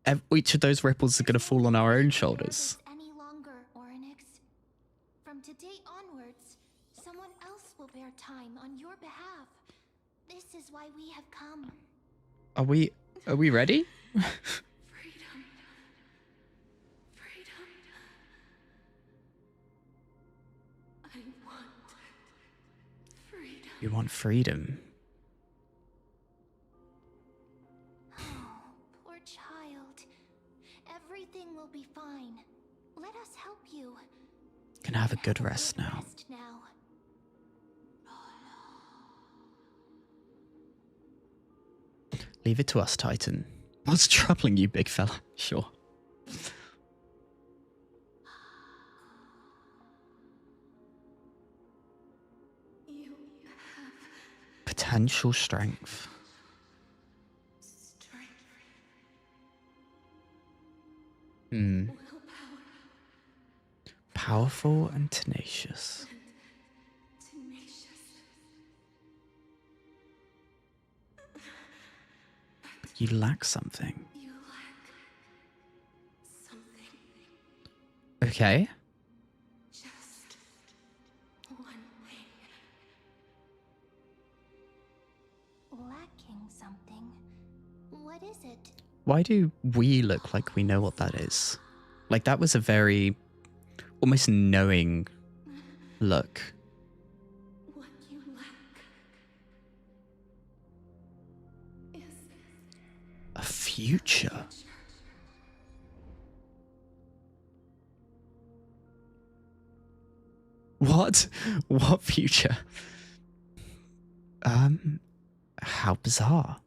shoulders. each of those ripples are going to fall on our own Bear shoulders? this any longer, Orynyx. From today onwards, someone else will bear time on your behalf. This is why we have come. Are we ready? Freedom. Freedom. I want freedom. You want freedom. Oh, poor child. Everything will be fine. Let us help you. Can have a good rest now. Rest now. Leave it to us, Titan. What's troubling you, big fella? Sure. You have Potential strength. strength. Hmm. Willpower. Powerful and tenacious. Tenacious. But you lack something. You lack something. Okay. Just one thing. Lacking something. What is it? Why do we look like we know what that is? Like, that was a very almost knowing look. What you lack is A future. What? What future? How bizarre.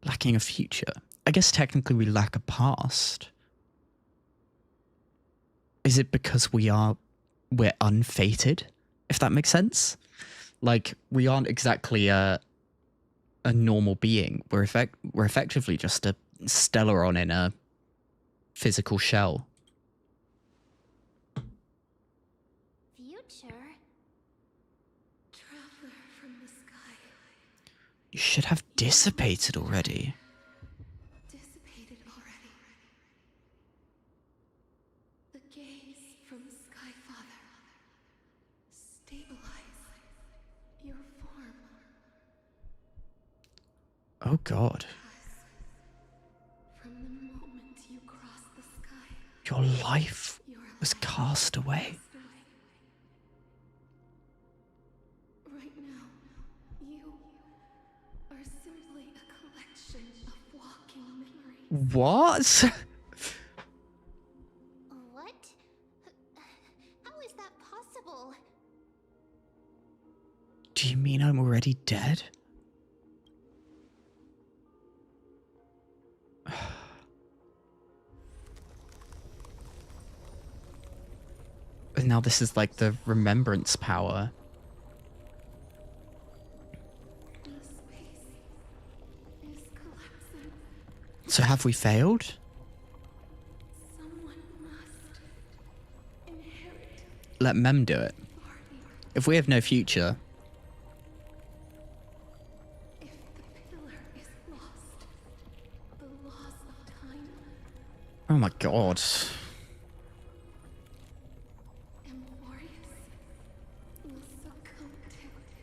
Lacking a future. I guess technically we lack a past. Is it because we're unfated? If that makes sense? Like, we aren't exactly a normal being. We're effectively just a Stellaron in a physical shell. Future? traveler from the sky. You should have dissipated already. Dissipated already. The gaze from the Sky Father. Stabilize your form. Oh god. From the moment you cross the sky, Your life your was cast away. passed away. Right now, you are simply a collection of walking memories. What? Do you mean I'm already dead? And now this is like the remembrance power. So have we failed? Let Mem do it. If we have no future. If the pillar is lost, the loss of time. Oh my god. Amphoreus will succumb to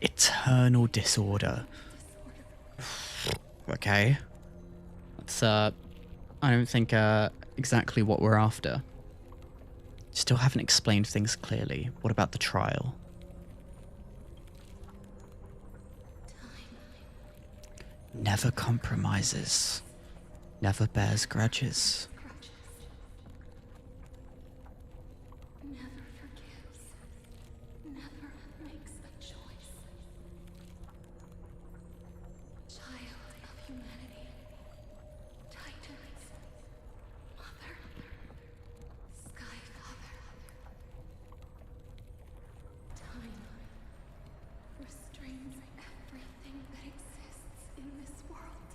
Eternal disorder. Okay. That's I don't think exactly what we're after. Still haven't explained things clearly. What about the trial? Never compromises. Never bears grudges. never forgives, never makes a choice. Child of humanity, Titans, Mother, Sky Father. Time restrains everything that exists in this world.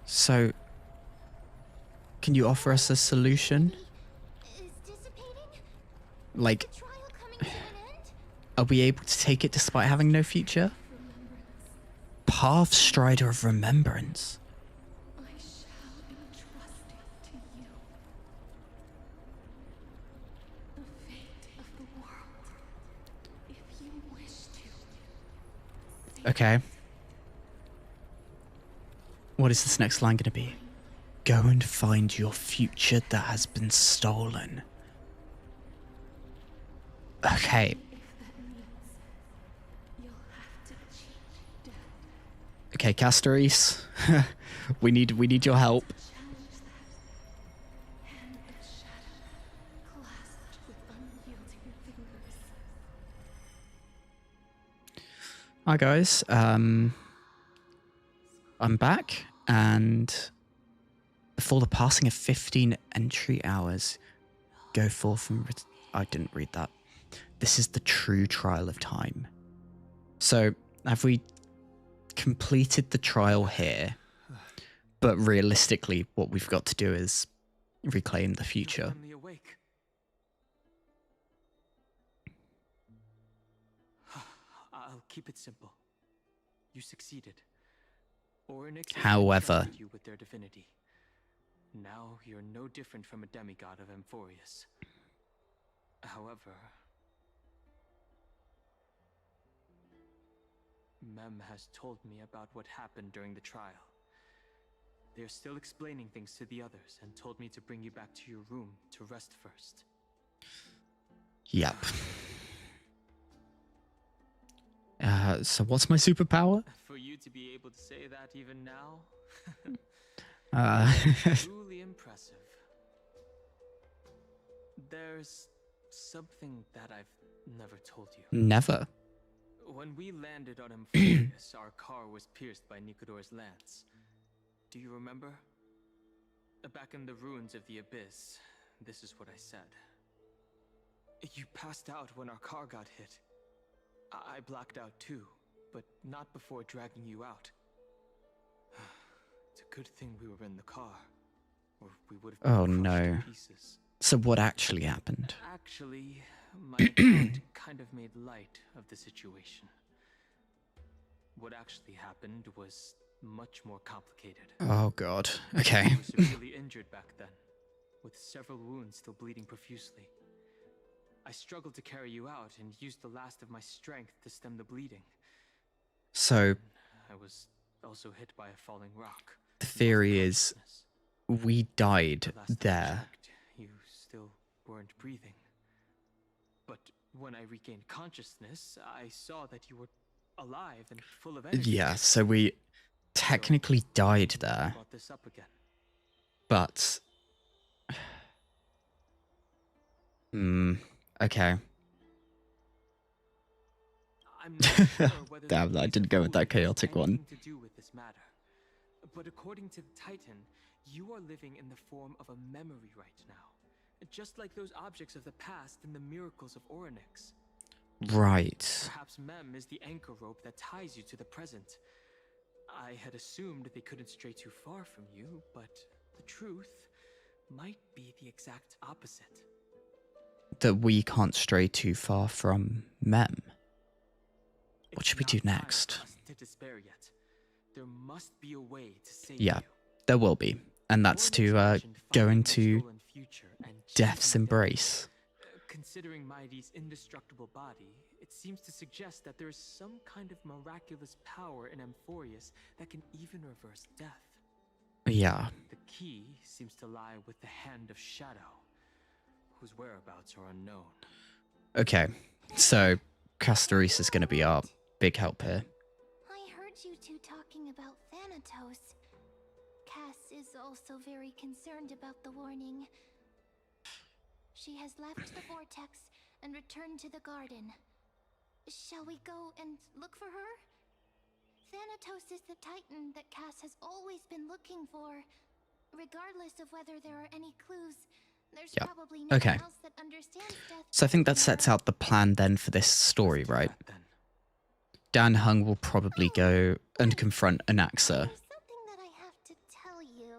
So, can you offer us a solution? Is dissipating? Like, Trial coming to an end? are we able to take it despite having no future? Pathstrider of Remembrance. I shall entrust it to you. The fate of the world. If you wish to. Okay. What is this next line going to be? Go and find your future that has been stolen. Okay. You'll have to cheat death. Okay, Castoris. we need your help. Challenge that. Hand of shadow, clasped with unyielding fingers. Hi guys. I'm back, and before the passing of 15 entry hours, go forth and I didn't read that. This is the true trial of time. So, have we completed the trial here? But realistically, what we've got to do is reclaim the future. Finally awake. I'll keep it simple. You succeeded. Ornyx However, entrusted you with their divinity. Now you're no different from a demigod of Amphoreus. However, Mem has told me about what happened during the trial. They're still explaining things to the others and told me to bring you back to your room to rest first. Yep. So what's my superpower? For you to be able to say that even now? Truly impressive. There's something that I've never told you. Never. When we landed on Amphoreus, our car was pierced by Nicodor's lance. Do you remember? Back in the ruins of the Abyss, this is what I said. You passed out when our car got hit. I blacked out too, but not before dragging you out. It's a good thing we were in the car, or we would have been crushed to pieces. So what actually happened? Actually, my account kind of made light of the situation. What actually happened was much more complicated. Oh god. Okay. I was severely injured back then, with several wounds still bleeding profusely. I struggled to carry you out and used the last of my strength to stem the bleeding. So I was also hit by a falling rock. the theory is we died Last time I there. checked, you still weren't breathing. But when I regained consciousness, I saw that you were alive and full of energy. Yeah, so we technically died I there, brought this up again. but okay. I'm not sure whether Damn, the I Blaze didn't of go with that Fooling has chaotic one. anything to do with this matter. But according to the Titan, you are living in the form of a memory right now. Just like those objects of the past and the miracles of Orynyx. Right. Perhaps Mem is the anchor rope that ties you to the present. I had assumed they couldn't stray too far from you, but the truth might be the exact opposite. That we can't stray too far from Mem. What It's should we do not time next? for us to despair yet. There must be a way to save Yeah, you. there will be. And that's to go into Death's embrace. Considering Mighty's indestructible body, it seems to suggest that there is some kind of miraculous power in Amphoreus that can even reverse death. Yeah. The key seems to lie with the Hand of Shadow, whose whereabouts are unknown. Okay, so Castoris is going to be our big help here. I heard you two talking about Thanatos. Cass is also very concerned about the warning. She has left the vortex and returned to the garden. Shall we go and look for her? Thanatos is the Titan that Cass has always been looking for. Regardless of whether there are any clues, there's probably no one else that understands death. So I think that sets out the plan then for this story, right? Dan Hung will probably go and confront Anaxa. There's something that I have to tell you.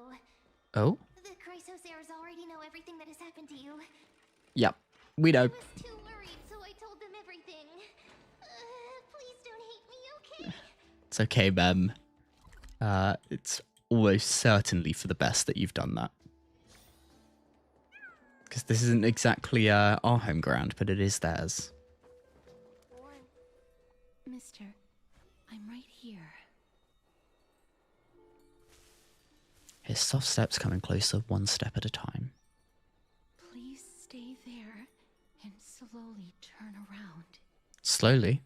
Oh? The Chrysosairs already know everything that has happened to you. Yep, we know. I was too worried, so I told them everything. Please don't hate me, okay? It's okay, Mem. It's almost certainly for the best that you've done that. Because this isn't exactly our home ground, but it is theirs. Mister, I'm right here. His soft steps coming closer, one step at a time. Please stay there and slowly turn around. Slowly.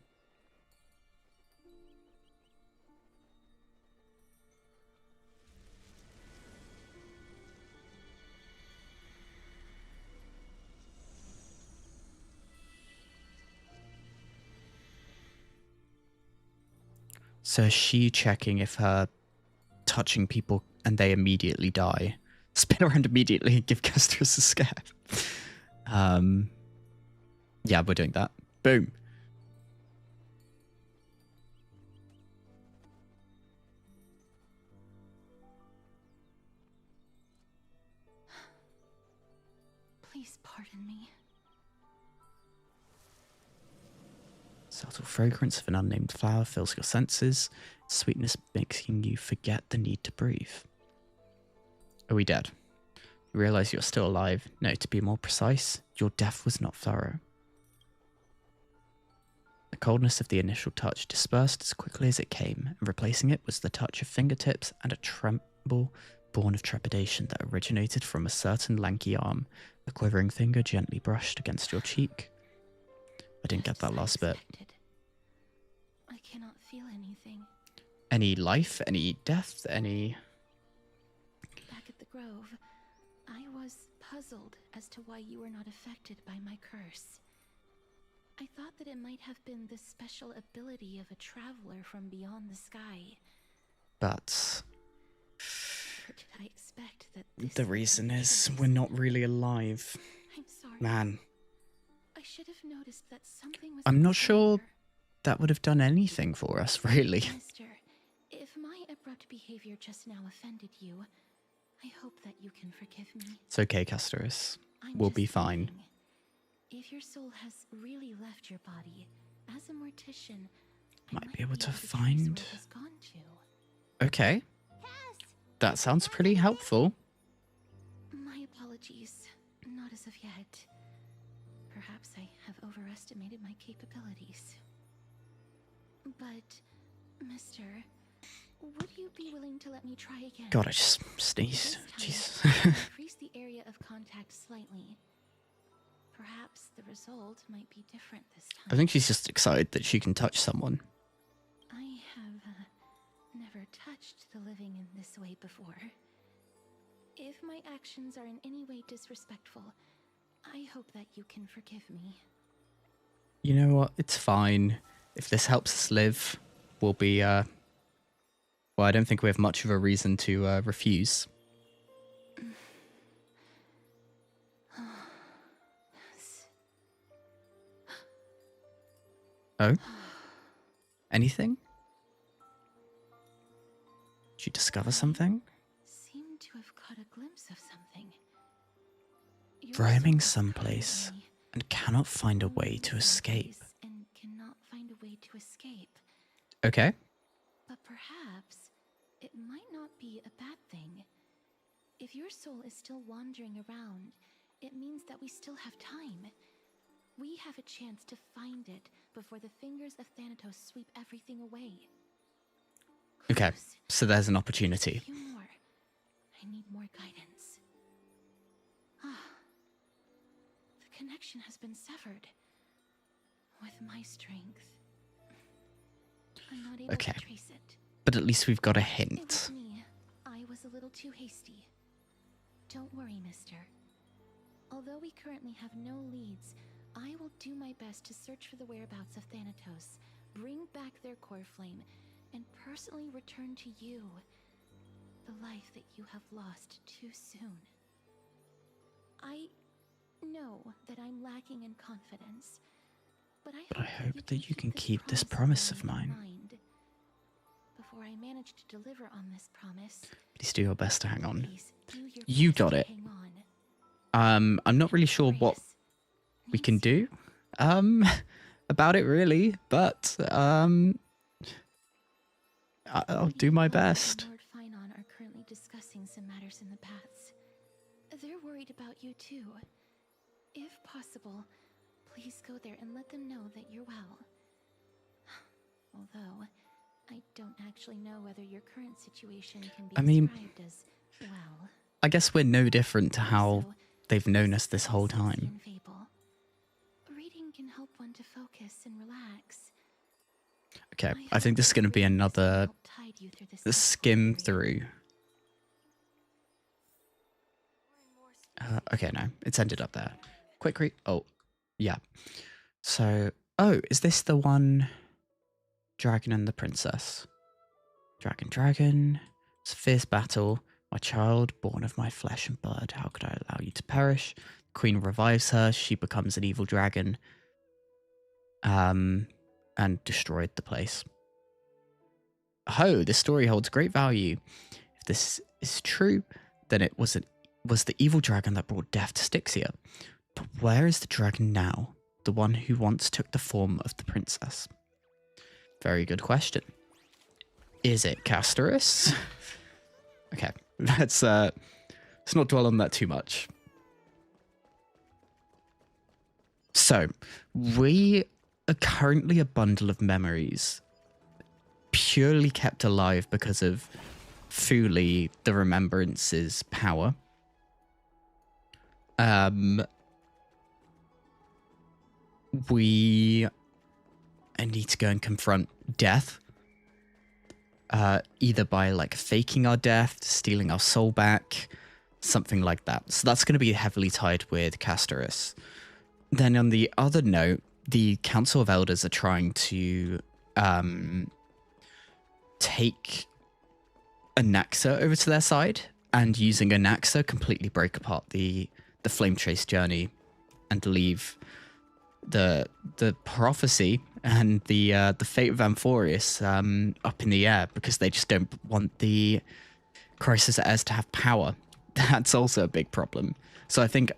So is she checking if her touching people and they immediately die? Spin around immediately and give Castoris a scare. Yeah, we're doing that. Boom. Please pardon me. Subtle fragrance of an unnamed flower fills your senses. Sweetness making you forget the need to breathe. Are we dead? You realize you're still alive. No, to be more precise, your death was not thorough. The coldness of the initial touch dispersed as quickly as it came, and replacing it was the touch of fingertips and a tremble born of trepidation that originated from a certain lanky arm. A quivering finger gently brushed against your cheek. I didn't get that last bit. I cannot feel anything. Any life? Any death? Any... Back at the grove, I was puzzled as to why you were not affected by my curse. I thought that it might have been the special ability of a traveler from beyond the sky. But... Or did I expect that this the reason is we're not really alive. I'm sorry. Man. I should have noticed that something was... I'm not sure that would have done anything for us, really. Mister, if my abrupt behavior just now offended you, I hope that you can forgive me. It's okay, Castoris. We'll be fine. Thinking, if your soul has really left your body, as a mortician, I Might be able to trace find... where it has gone to. Okay. That sounds pretty helpful. My apologies. Not as of yet. Perhaps I have overestimated my capabilities. But, mister, would you be willing to let me try again? God, I just sneezed. This Jeez. time, increase the area of contact slightly. Perhaps the result might be different this time. I think she's just excited that she can touch someone. I have never touched the living in this way before. If my actions are in any way disrespectful, I hope that you can forgive me. You know what? It's fine. If this helps us live, we'll be, well, I don't think we have much of a reason to refuse. Oh? Anything? Did you discover something? Seem to have caught a glimpse of something. Your Roaming soul is someplace calling me. and cannot find a way Roaming to escape. someplace and cannot find a way to escape. Okay. But perhaps it might not be a bad thing. If your soul is still wandering around, it means that we still have time. We have a chance to find it before the fingers of Thanatos sweep everything away. Okay, Clues. so there's an A opportunity. few more. I need more guidance. The connection has been severed. With my strength, I'm not able Okay. to trace it. But at least we've got a It was hint. me. I was a little too hasty. Don't worry, mister. Although we currently have no leads, I will do my best to search for the whereabouts of Thanatos, bring back their core flame, and personally return to you the life that you have lost too soon. I know that I'm lacking in confidence, but I hope that you can keep this promise of mine. Before I manage to deliver on this promise, Please do your best to hang on. please do your You best got to it. hang on. I'm not really sure what Amphoreus we can needs do about it really, but I'll do my best. Lord Finon are currently discussing some matters in the paths. They're worried about you too. If possible, please go there and let them know that you're well. Although, I don't actually know whether your current situation can be I mean, described as well. I guess we're no different to how Also, they've known us this this is whole a time. Celestian fable. Reading can help one to focus and relax. Okay, I think this is going to be another skim through. through. Okay, no, it's ended up there. Quick read. Oh, yeah. So, oh, is this the one? Dragon and the Princess. Dragon. It's a fierce battle. My child, born of my flesh and blood. How could I allow you to perish? The queen revives her. She becomes an evil dragon. And destroyed the place. Oh, this story holds great value. If this is true, then it was the evil dragon that brought death to Styxia. But where is the dragon now? The one who once took the form of the princess? Very good question. Is it Castorus? Okay, let's not dwell on that too much. So, we are currently a bundle of memories purely kept alive because of Fuli, the Remembrance's power. We need to go and confront death. Either by like faking our death, stealing our soul back, something like that. So that's going to be heavily tied with Castorus. Then on the other note, the Council of Elders are trying to take Anaxa over to their side, and using Anaxa completely break apart the Flame Trace journey and leave the prophecy and the fate of Amphoreus up in the air, because they just don't want the Crisis heirs to have power. That's also a big problem. So I think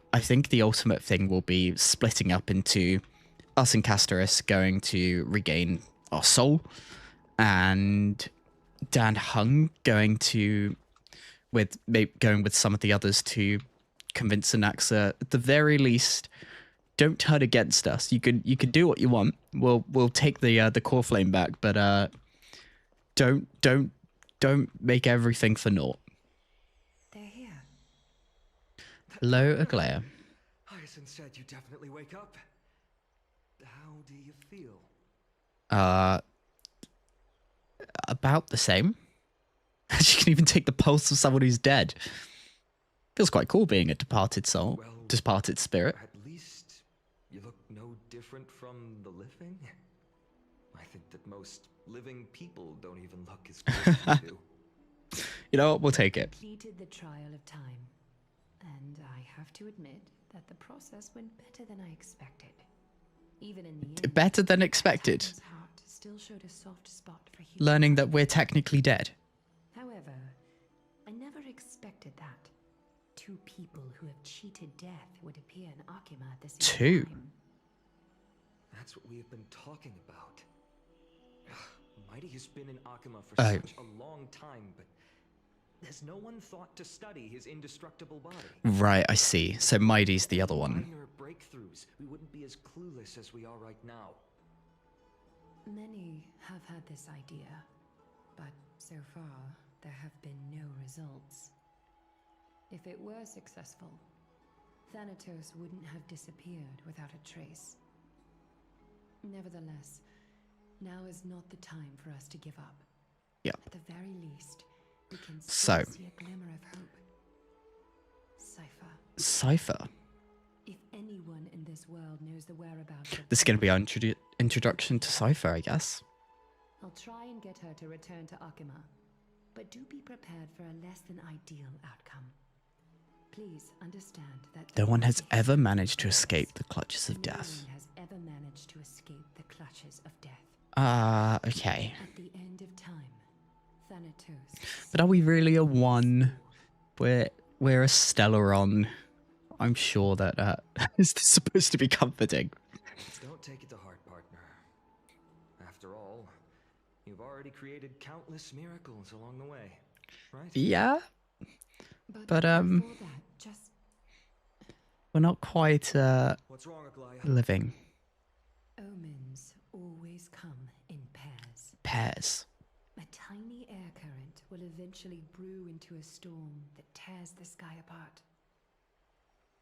the ultimate thing will be splitting up into us and Castorus going to regain our soul, and Dan Hung going with some of the others to convince Anaxa, at the very least, don't turn against us. You can do what you want. We'll take the core flame back, but don't make everything for naught. They're here. Hello, Aglaya. Hyacinth said you definitely wake up. How do you feel? About the same. She can even take the pulse of someone who's dead. Feels quite cool being a departed soul, Well, departed spirit. At least you look no different from the living. I think that most living people don't even look as good as you do. You know what? We'll take it. Completed the trial of time, and I have to admit that the process went better than I expected. Even in the end, Better than expected. Titan's heart still showed a soft spot for humanity. Learning that we're technically dead. However, I never expected that. Two people who have cheated death would appear in Akima at the same Two? time. That's what we have been talking about. Mighty has been in Akima for Oh. such a long time, but has no one thought to study his indestructible body? Right, I see. So Mighty's the other one. Minor breakthroughs, we wouldn't be as clueless as we are right now. Many have had this idea, but so far there have been no results. If it were successful, Thanatos wouldn't have disappeared without a trace. Nevertheless, now is not the time for us to give up. Yep. At the very least, we can So. still see a glimmer of hope. Cypher. Cypher. If anyone in this world knows the whereabouts of This is going to be our introduction to Cypher, I guess. I'll try and get her to return to Akima, but do be prepared for a less than ideal outcome. Please understand that No one has ever managed to escape the clutches of no death. one has ever managed to escape the clutches of death. Okay. At the end of time, Thanatos. But are we really a one? We're a Stellaron. I'm sure that is this supposed to be comforting. Don't take it to heart, partner. After all, you've already created countless miracles along the way, right? Yeah, but before that, just we're not quite What's wrong, Aglaya? living. omens always come in pairs. Pairs. A tiny air current will eventually brew into a storm that tears the sky apart.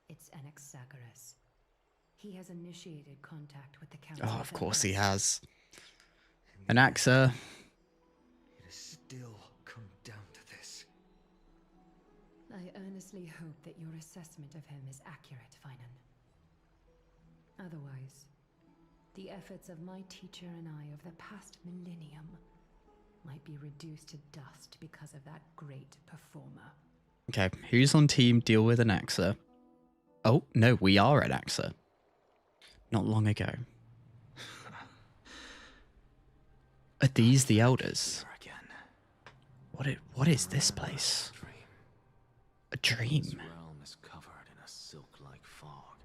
It's Anaxagoras. He has initiated contact with the Council. Oh, of course he Elders. has. Anaxa. It has still come down to this. I earnestly hope that your assessment of him is accurate, Finan. Otherwise, the efforts of my teacher and I of the past millennium might be reduced to dust because of that great performer. Okay, who's on team deal with Anaxa? Oh, no, we are Anaxa. Not long ago. Are these the Elders? What is this place? A dream. This realm is covered in a silk-like fog,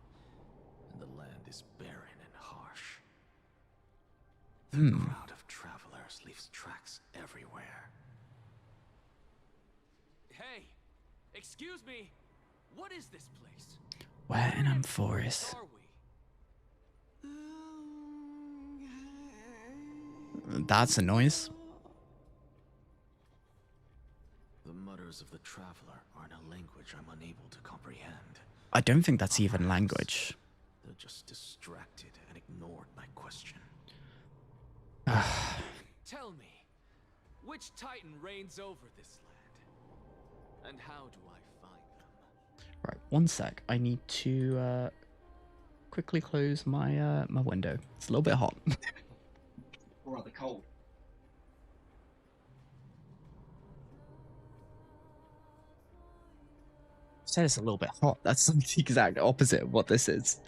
and the land is barren and harsh. The crowd of travelers leaves tracks everywhere. Hey, excuse me. What is this place? Where in Amphoreus? Are we? That's a noise. The mutters of the traveler are in a language I'm unable to comprehend. I don't think that's even language. They're just distracted and ignored my question. Tell me, which Titan reigns over this land? And how do I find them? Right, one sec. I need to quickly close my my window. It's a little bit hot. Rather cold. Said it's a little bit hot. That's the exact opposite of what this is.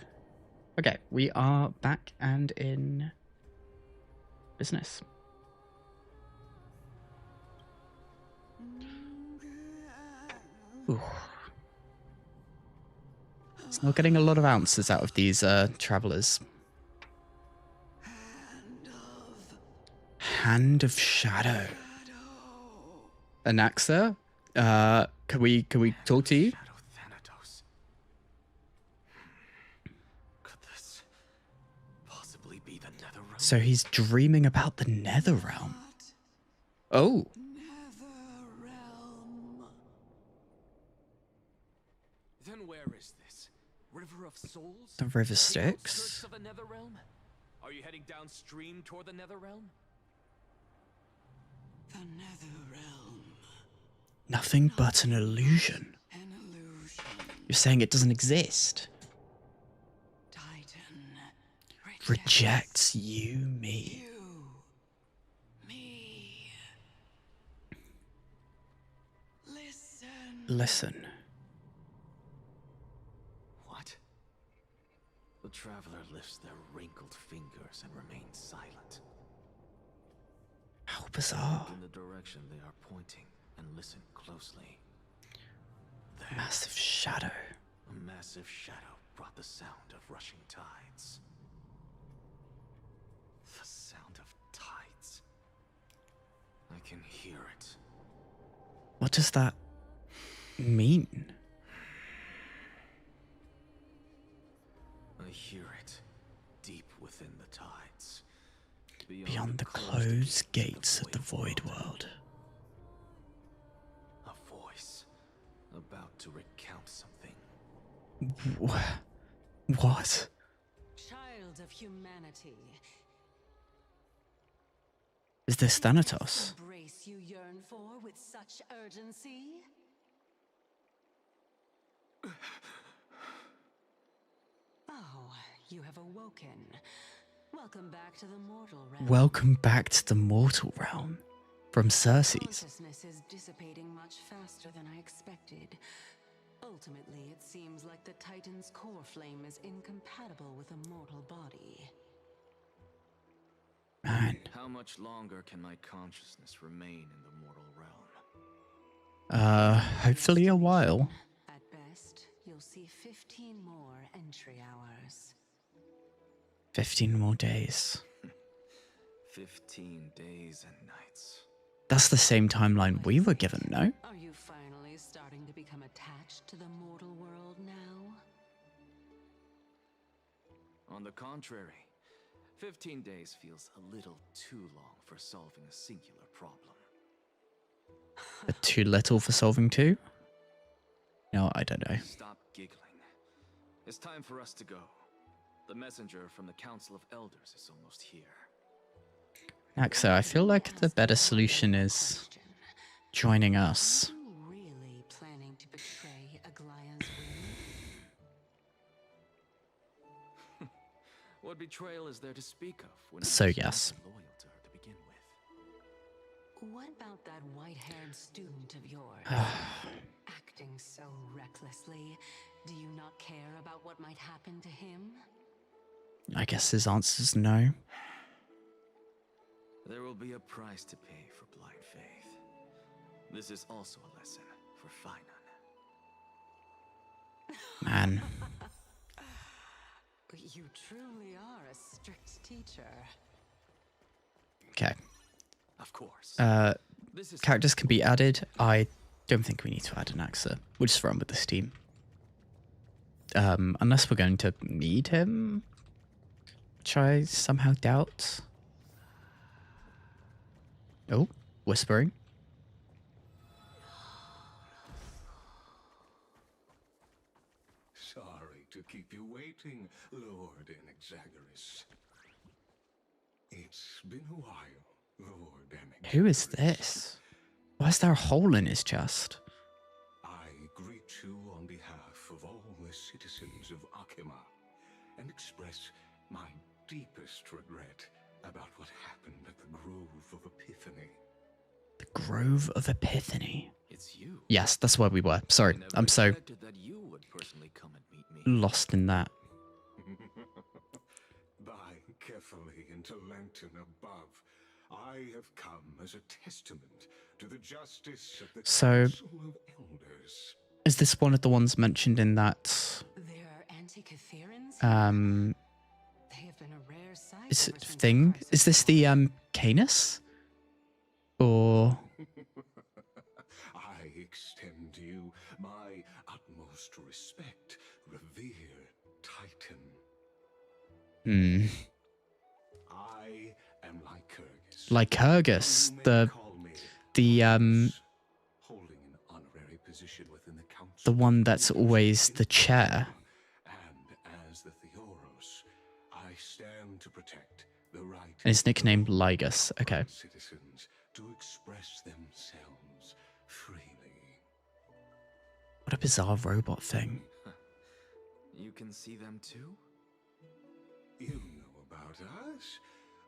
Okay, we are back and in business. Ooh. It's not getting a lot of ounces out of these travelers. Hand of Shadow. Anaxa? Can we talk to you? Shadow Thanatos. Could this possibly be the Netherrealm? So he's dreaming about the Netherrealm. Oh. Then where is this? River of Souls? The River The Styx? outskirts of the Netherrealm? Are you heading downstream toward the Netherrealm? The Netherrealm. Nothing but an illusion. An illusion. You're saying it doesn't exist. Titan Rejects you, me. you. listen. What? The traveler lifts their wrinkled fingers and remains silent. How bizarre. Look in the direction they are pointing and listen closely. There, Massive shadow. a massive shadow brought the sound of rushing tides. The sound of tides. I can hear it. What does that mean? I hear it deep within the tides. Beyond the closed gates of the void world. A voice about to recount something. What? Child of humanity. Is this Thanatos? Embrace you yearn for with such urgency? Oh, you have awoken. Welcome back to the mortal realm. Welcome back to the mortal realm. From Cersei's. Consciousness is dissipating much faster than I expected. Ultimately, it seems like the Titan's core flame is incompatible with a mortal body. Man. How much longer can my consciousness remain in the mortal realm? Hopefully a while. At best, you'll see 15 more entry hours. 15 more days. 15 days and nights. That's the same timeline we were given, no? Are you finally starting to become attached to the mortal world now? On the contrary, 15 days feels a little too long for solving a singular problem. But too little for solving two? No, I don't know. Stop giggling. It's time for us to go. The messenger from the Council of Elders is almost here. Axo, I feel like the better solution is joining us. Are you really planning to betray Aglaya's will? What betrayal is there to speak of when So, I was yes. loyal to her to begin with? What about that white-haired student of yours? Acting so recklessly, do you not care about what might happen to him? I guess his answer's no. There will be a price to pay for blind faith. This is also a lesson for Finan. Man. You truly are a strict teacher. Okay. Of course. This is Characters can be added. I don't think we need to add an Axa. We'll just run with this team. Unless we're going to need him. Which I somehow doubt. Oh, whispering. Sorry to keep you waiting, Lord Ravagers. It's been a while, Lord Ravagers. Who is this? Why is there a hole in his chest? I greet you on behalf of all the citizens of Akima and express my deepest regret about what happened at the Grove of Epiphany. The Grove of Epiphany. It's you. Yes, that's where we were. Sorry, I'm so Expected that you would personally come and meet me. lost in that. By carefully into Lantern above, I have come as a testament to the justice of the So- Council of Elders. Is this one of the ones mentioned in that There are Antikytherans? They have been a rare sight is ever it since the thing? crisis Is this the began. Canis? Or I extend to you my utmost respect, revered Titan. I am Lycurgus. Lycurgus, You may the call me holding an honorary position within the council. the one that's always the chair. And as the Theoros, I stand to protect the right And his nickname Lygus. Okay. of citizens to express themselves freely. What a bizarre robot thing. You can see them too? You know about us.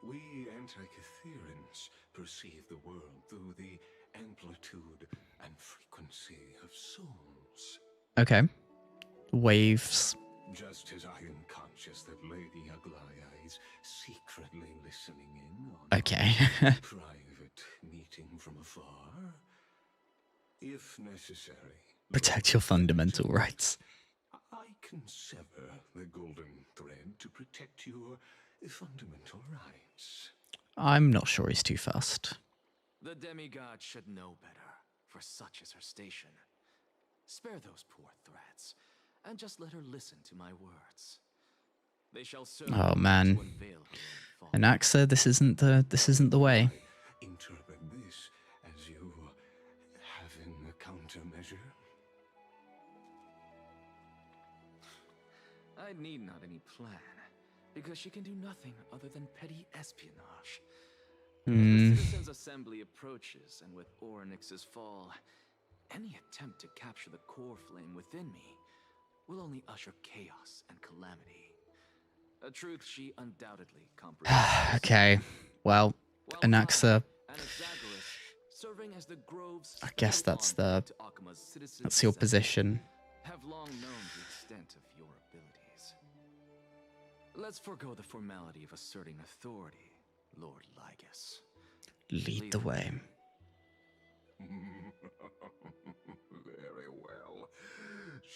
We Antikytherans perceive the world through the amplitude and frequency of soul Okay. Waves. Just as I am conscious that Lady Aglaya is secretly listening in on Okay. our private meeting from afar, if necessary, Protect your fundamental rights. I can sever the golden thread to protect your fundamental rights. I'm not sure he's too fast. The demigod should know better, for such is her station. Spare those poor threats, and just let her listen to my words. They shall serve Oh to man. unveil her own fault. Anaxa, this isn't the way. I interpret this as you having a countermeasure. I need not any plan, because she can do nothing other than petty espionage. As the Citizens' Assembly approaches, and with Orynyx's fall, any attempt to capture the core flame within me will only usher chaos and calamity. A truth she undoubtedly comprehends. Okay. Well, Anaxa, serving as the grove's I guess that's the to Akima's citizens' that's your assembly, position. have long known the extent of your abilities. Let's forego the formality of asserting authority, Lord Ravagers. Lead the way. Very well.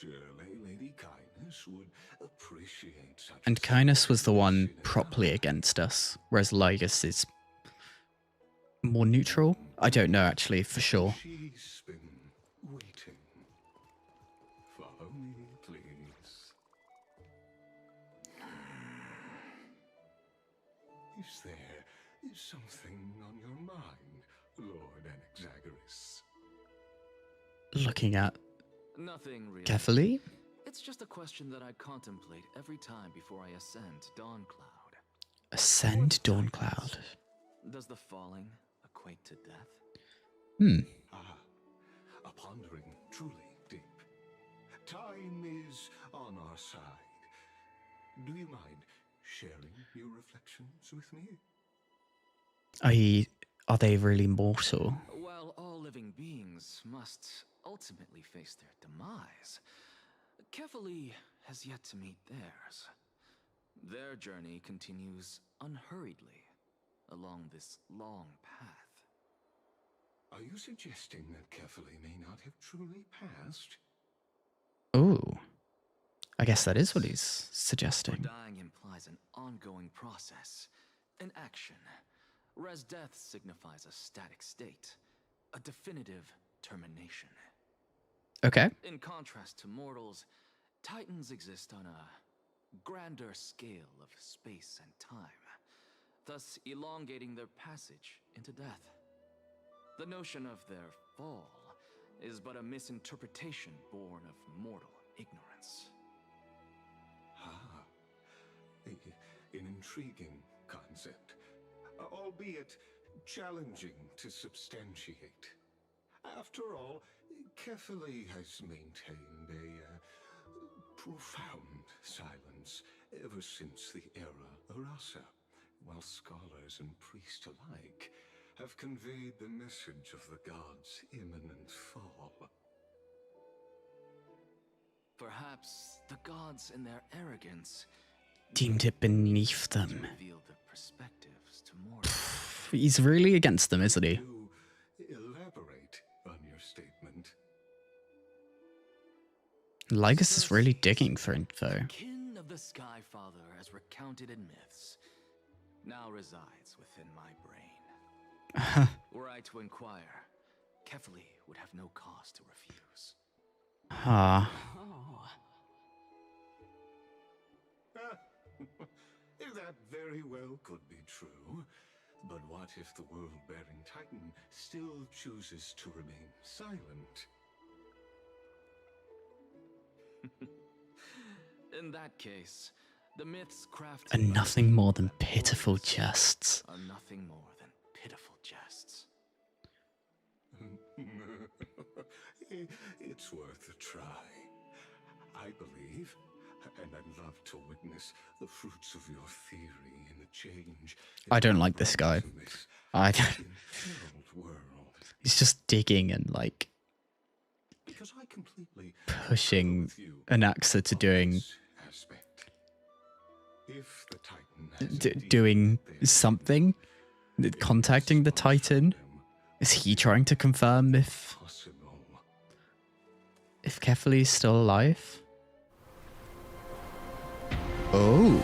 Surely Lady Kindness would appreciate such. And Kindness was the one properly against us, whereas Lygus is more neutral. I don't know actually for sure. She's been waiting. Follow me, please. Is there something on your mind, Lord Ravagers? Looking at Nothing really. carefully. It's just a question that I contemplate every time before I ascend to Dawncloud. Ascend Dawncloud. Does the falling equate to death? Ah, a pondering truly deep. Time is on our side. Do you mind sharing your reflections with me? Are they really mortal? While all living beings must ultimately face their demise, Kefali has yet to meet theirs. Their journey continues unhurriedly along this long path. Are you suggesting that Kefali may not have truly passed? Oh, I guess that is what he's For suggesting. dying implies an ongoing process, an action, whereas death signifies a static state, a definitive termination. Okay. In contrast to mortals, Titans exist on a grander scale of space and time, thus elongating their passage into death. The notion of their fall is but a misinterpretation born of mortal ignorance. Ah, an intriguing concept, albeit challenging to substantiate. After all, Kefali has maintained a profound silence ever since the era Arasa, while scholars and priests alike have conveyed the message of the gods' imminent fall. Perhaps the gods in their arrogance Deemed it beneath them. reveal the perspectives to mortals. He's really against them, isn't he? To elaborate on your statement. Lygus is really digging for info. Kin of the Sky Father, as recounted in myths, now resides within my brain. Were I to inquire, Kefali would have no cause to refuse. Ah. That very well could be true. But what if the world-bearing Titan still chooses to remain silent? In that case, the myths crafted And by nothing more than and pitiful warriors jests. are nothing more than pitiful jests. It's worth a try. I believe, and I'd love to witness the fruits of your theory in the change. I don't like this guy. He's just digging and like because I completely pushing with you Anaxa to on doing this aspect. If the Titan has indeed doing been something, contacting the Titan. Is he trying to confirm if possible, Kefali is still alive? Oh.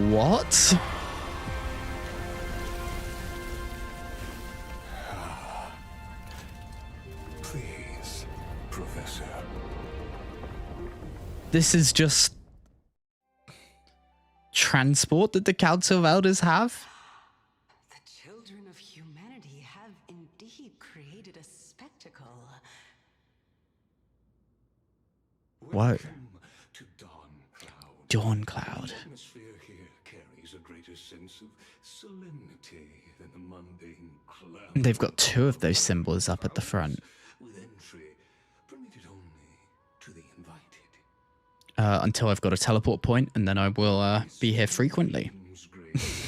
What? please, Professor. This is just transport that the Council of Elders have? The children of humanity have indeed created a spectacle. Whoa. Welcome to Dawn Cloud. Dawn Cloud. The atmosphere here carries a greater sense of solemnity than the mundane cloud. They've got two of those symbols up at the front. With entry permitted only to the invited. Until I've got a teleport point, and then I will be here frequently.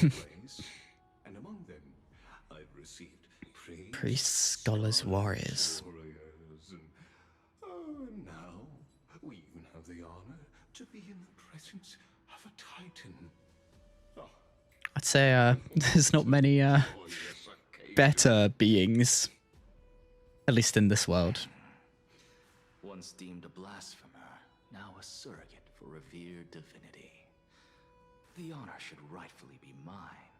And among them, I've received Priests, scholars, warriors. and now we even have the honor to be in the presence of a Titan. I'd say there's not many better beings, at least in this world. Once deemed a blasphemer, now a surrogate for revered divinity. The honor should rightfully be mine,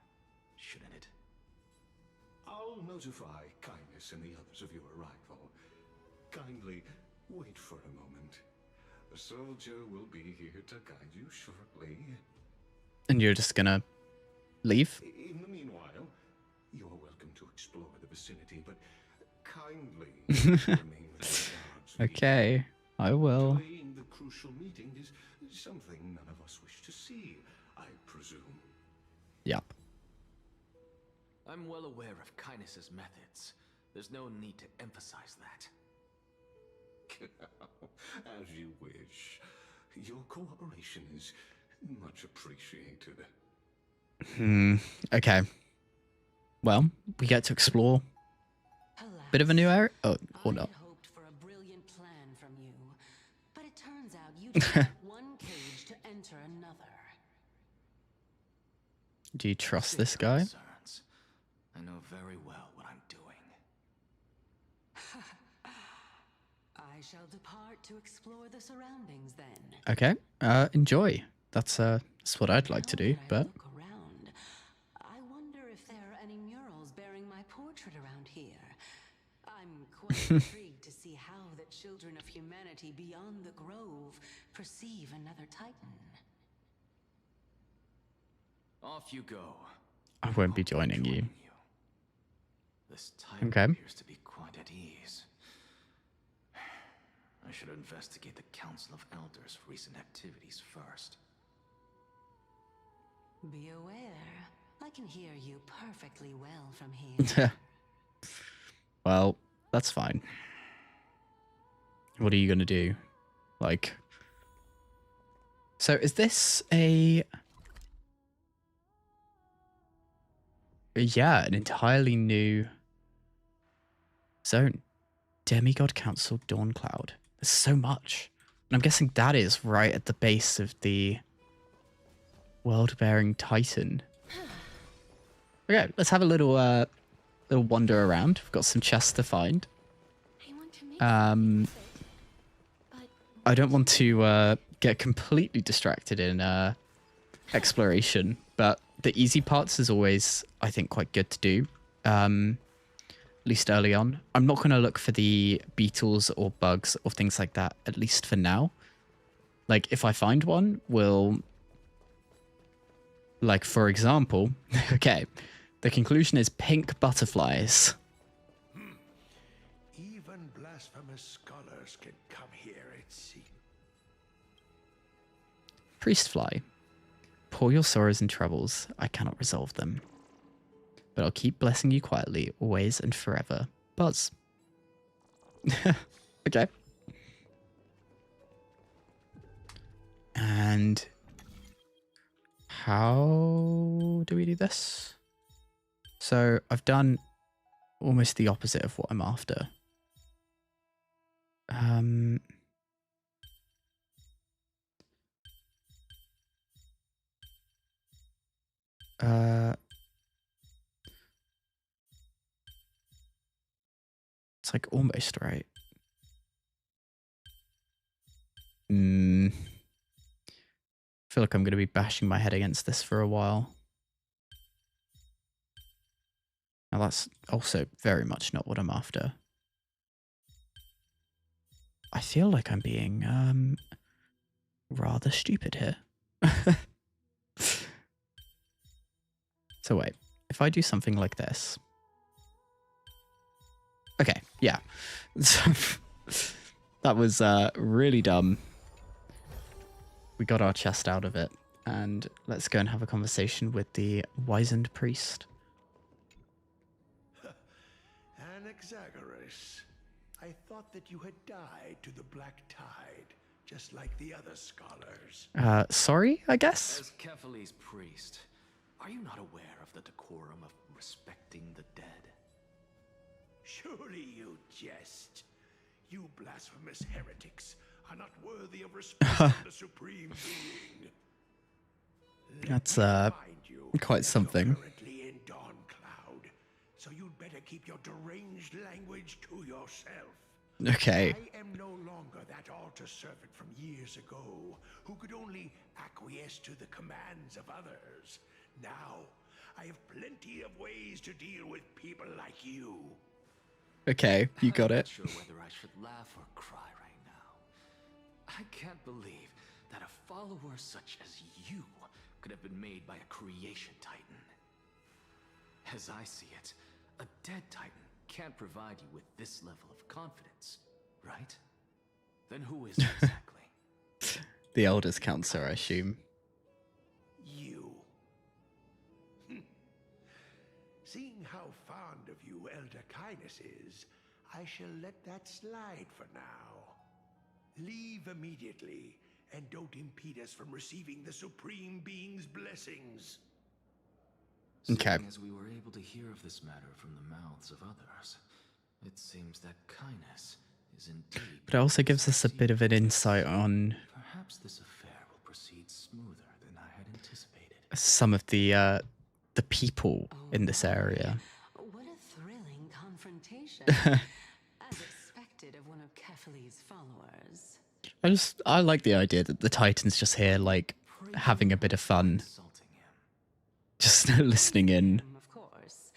shouldn't it? I'll notify Kindness and the others of your arrival. Kindly wait for a moment. A soldier will be here to guide you shortly. And you're just gonna leave? In the meanwhile, you're welcome to explore the vicinity, but kindly remain with the guards. Okay, I will. Delaying the crucial meeting is something none of us wish to see, I presume. Yep. I'm well aware of Kindness's methods. There's no need to emphasize that. As you wish. Your cooperation is much appreciated. Okay. Well, we get to explore a bit of a new area. Oh, or not. I hoped for a brilliant plan from you, but it turns out you just have one cage to enter another. Do you trust this guy? Concerns. I know very well what I'm doing. I shall depart to explore the surroundings then. Okay. Enjoy. That's what I'd like to do, but Look around. I wonder if there are any murals bearing my portrait around here. I'm quite intrigued to see how the children of humanity beyond the grove perceive another Titan. Off you go. I won't be joining you. This Titan Okay. appears to be quite at ease. I should investigate the Council of Elders' recent activities first. Be aware, I can hear you perfectly well from here. Well, that's fine. What are you gonna do? Like, so is this a... Yeah, an entirely new zone. Demigod Council Dawn Cloud. There's so much. And I'm guessing that is right at the base of the world-bearing Titan. Okay, let's have a little little wander around. We've got some chests to find. I want to make but I don't want to get completely distracted in exploration, but the easy parts is always, I think, quite good to do. At least early on. I'm not going to look for the beetles or bugs or things like that, at least for now. Like, if I find one, we'll... Like, for example... Okay, the conclusion is pink butterflies. Even blasphemous scholars can come here, it seems. Priestfly. Pour your sorrows and troubles. I cannot resolve them. But I'll keep blessing you quietly, always and forever. Buzz. Okay. And how do we do this? So I've done almost the opposite of what I'm after. It's like almost right. I feel like I'm going to be bashing my head against this for a while. Now that's also very much not what I'm after. I feel like I'm being rather stupid here. So wait, if I do something like this. Okay, yeah. That was really dumb. We got our chest out of it, and let's go and have a conversation with the wizened priest. Anaxagoras, I thought that you had died to the Black Tide, just like the other scholars. Sorry, I guess? As Kephales's priest, are you not aware of the decorum of respecting the dead? Surely you jest. You blasphemous heretics are not worthy of respect from the Supreme Being. That's quite something. Currently in Dawn Cloud, so you'd better keep your deranged language to yourself. Okay. I am no longer that altar servant from years ago who could only acquiesce to the commands of others. Now, I have plenty of ways to deal with people like you. Okay, you got I'm it. not sure whether I should laugh or cry right now. I can't believe that a follower such as you could have been made by a creation titan. As I see it, a dead titan can't provide you with this level of confidence, right? Then who is it exactly? The eldest counselor, I assume. You. Seeing how fond of you Elder Kindness is, I shall let that slide for now. Leave immediately, and don't impede us from receiving the Supreme Being's blessings. Okay. Seeing as we were able to hear of this matter from the mouths of others, it seems that kindness is indeed... But it also gives us a bit of an insight on Perhaps this affair will proceed smoother than I had anticipated. some of the people in this area. What a thrilling confrontation. As expected of one of Kephales's followers. I like the idea that the Titan's just here, like, having a bit of fun. Just listening in. Of course.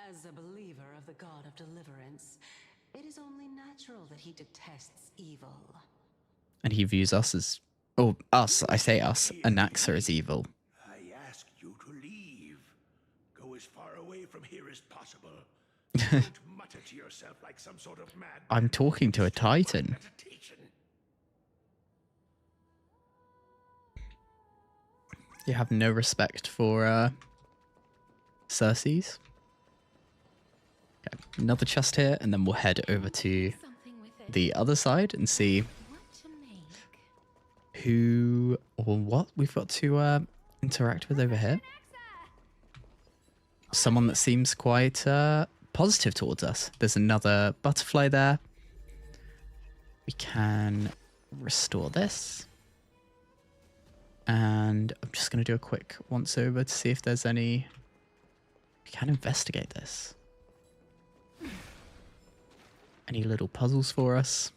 As a believer of the god of deliverance, it is only natural that he detests evil. And he views us as... Oh, us. I say us. Anaxa as evil. I ask you to leave. Go as far away from here as possible. Don't mutter to yourself like some sort of mad... I'm talking to a Titan. You have no respect for Circe's. Okay, another chest here, and then we'll head over to the other side and see who or what we've got to interact with over here. Someone that seems quite positive towards us. There's another butterfly there. We can restore this. And I'm just going to do a quick once over to see if there's any... We can investigate this. Any little puzzles for us?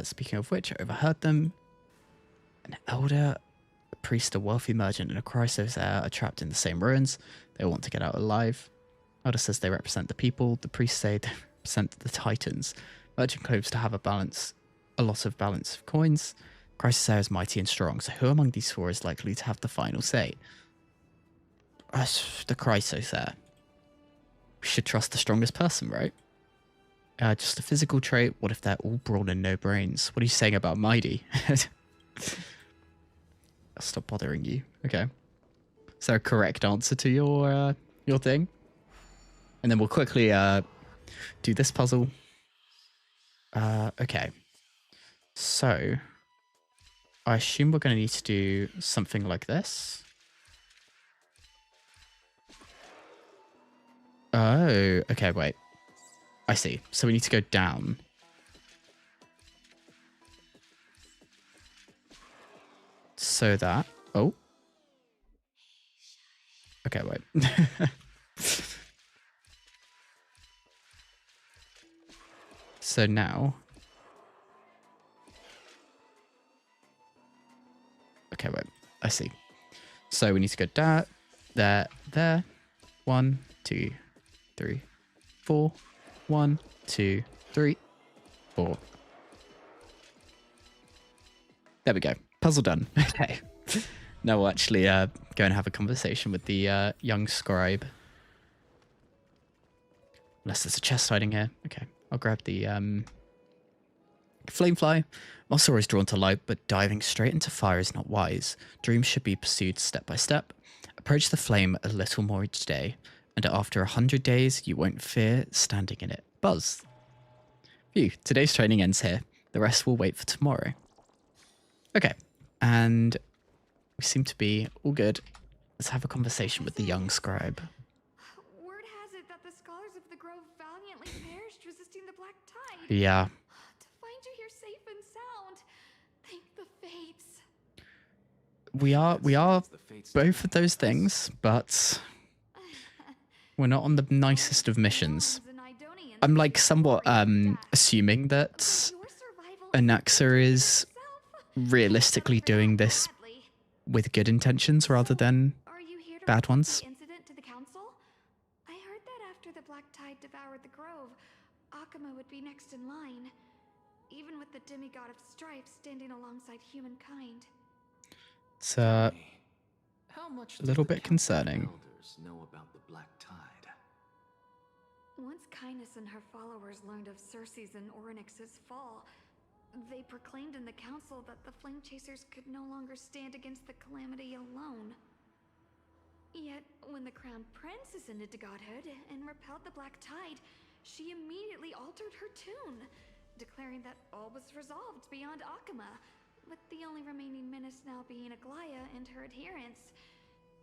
Speaking of which, I overheard them. An elder, a priest, a wealthy merchant, and a Chrysos heir are trapped in the same ruins. They want to get out alive. Elder says they represent the people. The priests say they represent the Titans. Merchant claims to have a lot of balance of coins. Chrysos heir is mighty and strong, so who among these four is likely to have the final say? The Chrysos heir. We should trust the strongest person, right? Just a physical trait. What if they're all brawn and no brains? What are you saying about mighty? I'll stop bothering you. Okay. Is there a correct answer to your thing? And then we'll quickly do this puzzle. Okay. So... I assume we're going to need to do something like this. Oh, okay, wait. I see. So we need to go down. So that... Oh. Okay, wait. So now... Okay, wait. I see. So we need to go down, there. 1, 2, 3, 4. 1, 2, 3, 4. There we go. Puzzle done. Okay. Now we'll actually go and have a conversation with the young scribe. Unless there's a chest hiding here. Okay. I'll grab the Flamefly. Mossor is drawn to light, but diving straight into fire is not wise. Dreams should be pursued step by step. Approach the flame a little more each day, and after 100 days, you won't fear standing in it. Buzz. Phew, today's training ends here. The rest will wait for tomorrow. Okay, and we seem to be all good. Let's have a conversation with the young scribe. Word has it that the scholars of the Grove valiantly perished resisting the Black Tide. Yeah. To find you here safe and sound, thank the fates. We are both of those things, but we're not on the nicest of missions. I'm like somewhat assuming that Anaxa is realistically doing this with good intentions rather than bad ones. Incident to the council? I heard that after the Black Tide devoured the Grove, Akuma would be next in line, even with the demigod of strife standing alongside humankind. It's a How much little bit concerning. Know about the Black Tide? Once Kindness and her followers learned of Circe's and Orynyx's fall, they proclaimed in the council that the Flame Chasers could no longer stand against the calamity alone. Yet, when the Crown Prince ascended to godhood and repelled the Black Tide, she immediately altered her tune, declaring that all was resolved beyond Akuma, with the only remaining menace now being Aglaya and her adherents.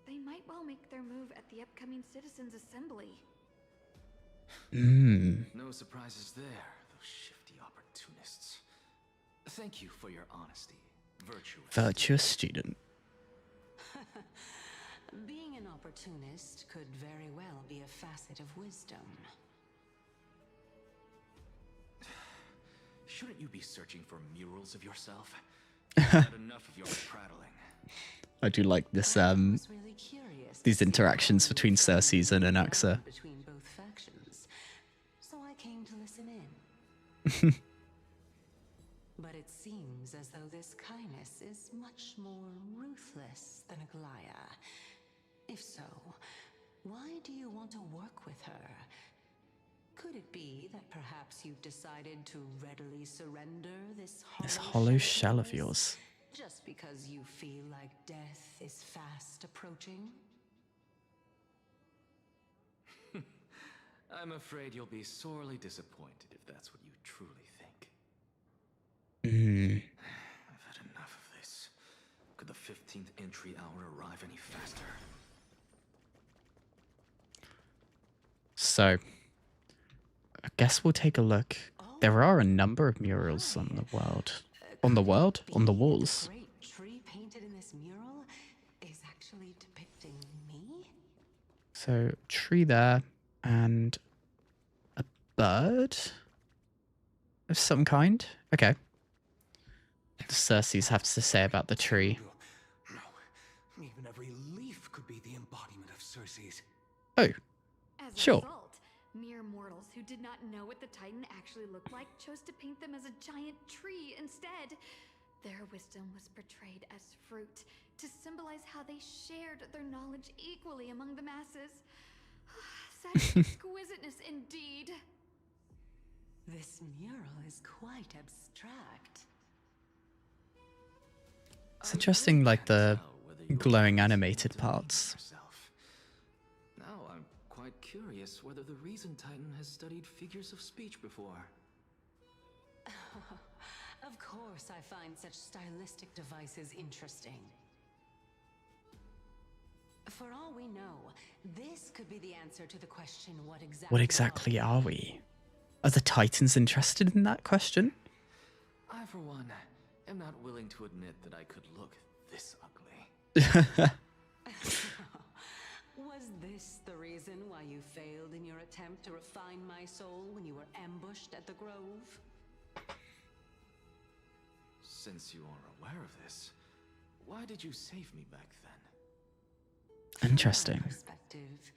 They might well make their move at the upcoming Citizens' Assembly. No surprises there, those shifty opportunists. Thank you for your honesty, virtuous student. Being an opportunist could very well be a facet of wisdom. Shouldn't you be searching for murals of yourself? Had enough of your prattling. I do like this these interactions between Circes and Anaxa. Between both factions, so I came to listen in. But it seems as though this kindness is much more ruthless than Aglaya. If so, why do you want to work with her? Could it be that perhaps you've decided to readily surrender this hollow shell of yours? Just because you feel like death is fast approaching? I'm afraid you'll be sorely disappointed if that's what you truly think. I've had enough of this. Could the 15th entry hour arrive any faster? So, I guess we'll take a look. There are a number of murals on the world. On the walls. The great tree painted in this mural is actually depicting me? So, tree there, and a bird of some kind. Okay. What does Circes have to say about the tree? No, even every leaf could be the embodiment of Circe's. Oh, As a sure. result, mere mortals who did not know what the Titan actually looked like chose to paint them as a giant tree instead. Their wisdom was portrayed as fruit to symbolize how they shared their knowledge equally among the masses. Such exquisiteness indeed. This mural is quite abstract. It's interesting, like the glowing animated parts. Now I'm quite curious whether the Reason Titan has studied figures of speech before. Of course I find such stylistic devices interesting. For all we know, this could be the answer to the question, what exactly are we? Are the Titans interested in that question? I, for one, am not willing to admit that I could look this ugly. Was this the reason why you failed in your attempt to refine my soul when you were ambushed at the Grove? Since you are aware of this, why did you save me back then? Interesting. From my perspective,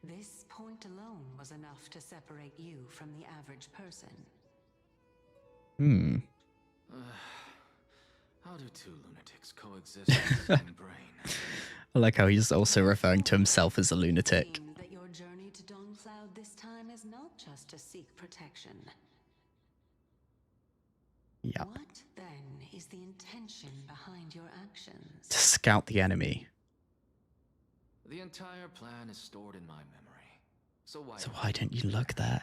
this point alone was enough to separate you from the average person. How do two lunatics coexist in the same brain? I like how he's also referring to himself as a lunatic. Seems that your journey to Dawnfloud this time is not just to seek protection. Yep. What then is the intention behind your actions? To scout the enemy. The entire plan is stored in my memory. So why don't you look there?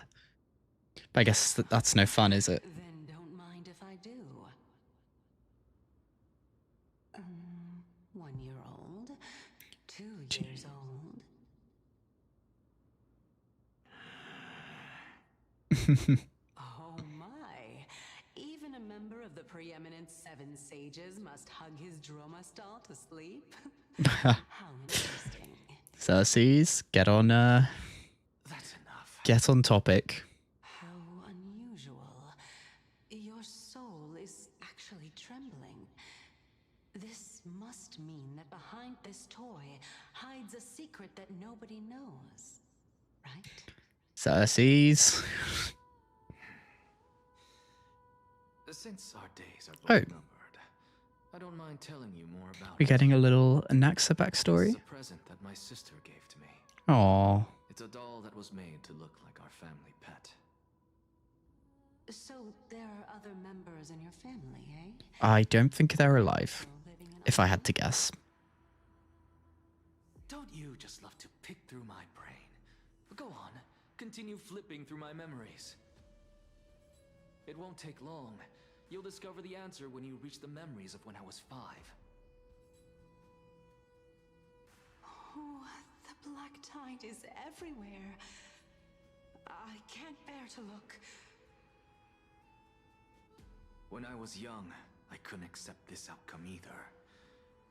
But I guess that's no fun, is it? Then don't mind if I do. 1 year old, 2 years old. Oh my! Even a member of the preeminent 7 sages must hug his Dromastal to sleep. How interesting. Xerxes, get on That's enough. get on topic. How unusual. Your soul is actually trembling. This must mean that behind this toy hides a secret that nobody knows, right? Xerxes. Since our days are both Oh. numbered, I don't mind telling you more about We're it. getting a little Anaxa backstory. It's a present that my sister gave to me. Aww. It's a doll that was made to look like our family pet. So there are other members in your family, eh? I don't think they're alive, Living in if I had to guess. Don't you just love to pick through my brain? Go on, continue flipping through my memories. It won't take long. You'll discover the answer when you reach the memories of when I was 5. Oh, the black tide is everywhere. I can't bear to look. When I was young, I couldn't accept this outcome either.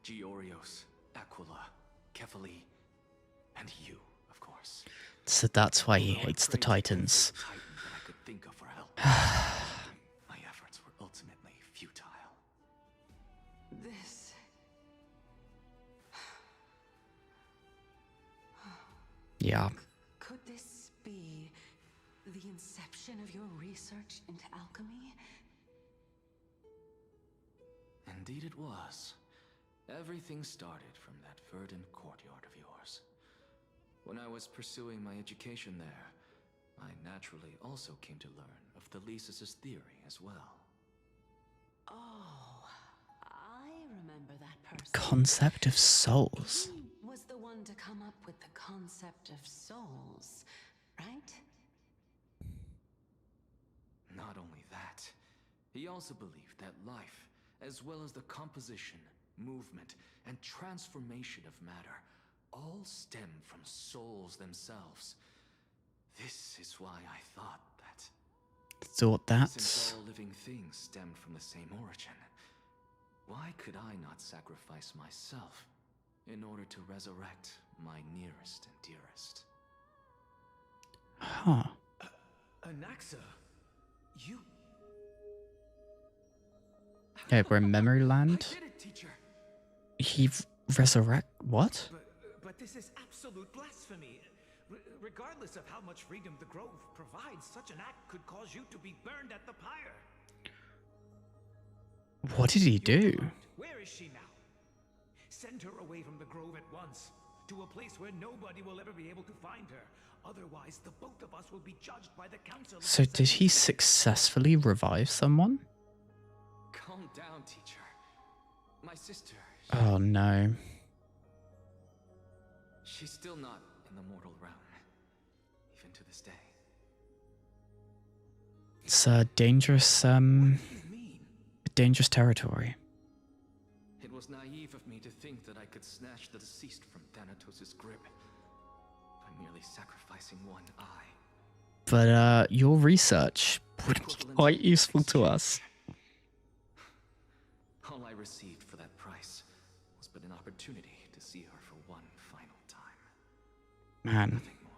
Georios, Aquila, Kefali, and you, of course. So that's why he Although I hates the prayed to every Titans. Titan that I could think of for help. My efforts were ultimately futile. This... Yeah. Could this be the inception of your research into alchemy? Indeed it was. Everything started from that verdant courtyard of yours. When I was pursuing my education there, I naturally also came to learn of the Thesis' theory as well. Oh, I remember that person. Concept of souls. He was the one to come up with the concept of souls, right? Not only that, he also believed that life, as well as the composition, movement, and transformation of matter, all stem from souls themselves. This is why I thought that, since all living things stemmed from the same origin, why could I not sacrifice myself in order to resurrect my nearest and dearest? Huh. Anaxa, you... Yeah, we're in Memory Land. I did it, teacher. He resurrect what? But this is absolute blasphemy. Regardless of how much freedom the Grove provides, such an act could cause you to be burned at the pyre. What did he do? Where is she now? Send her away from the Grove at once, to a place where nobody will ever be able to find her. Otherwise, the both of us will be judged by the council. So did he successfully revive someone? Calm down, teacher. My sister... Oh no. She's still not in the mortal realm, even to this day. It's a dangerous, dangerous territory. It was naive of me to think that I could snatch the deceased from Thanatos' grip by merely sacrificing one eye. But your research would be quite useful to us. All I received for that price was but an opportunity to see her for one final time. Man. Nothing more.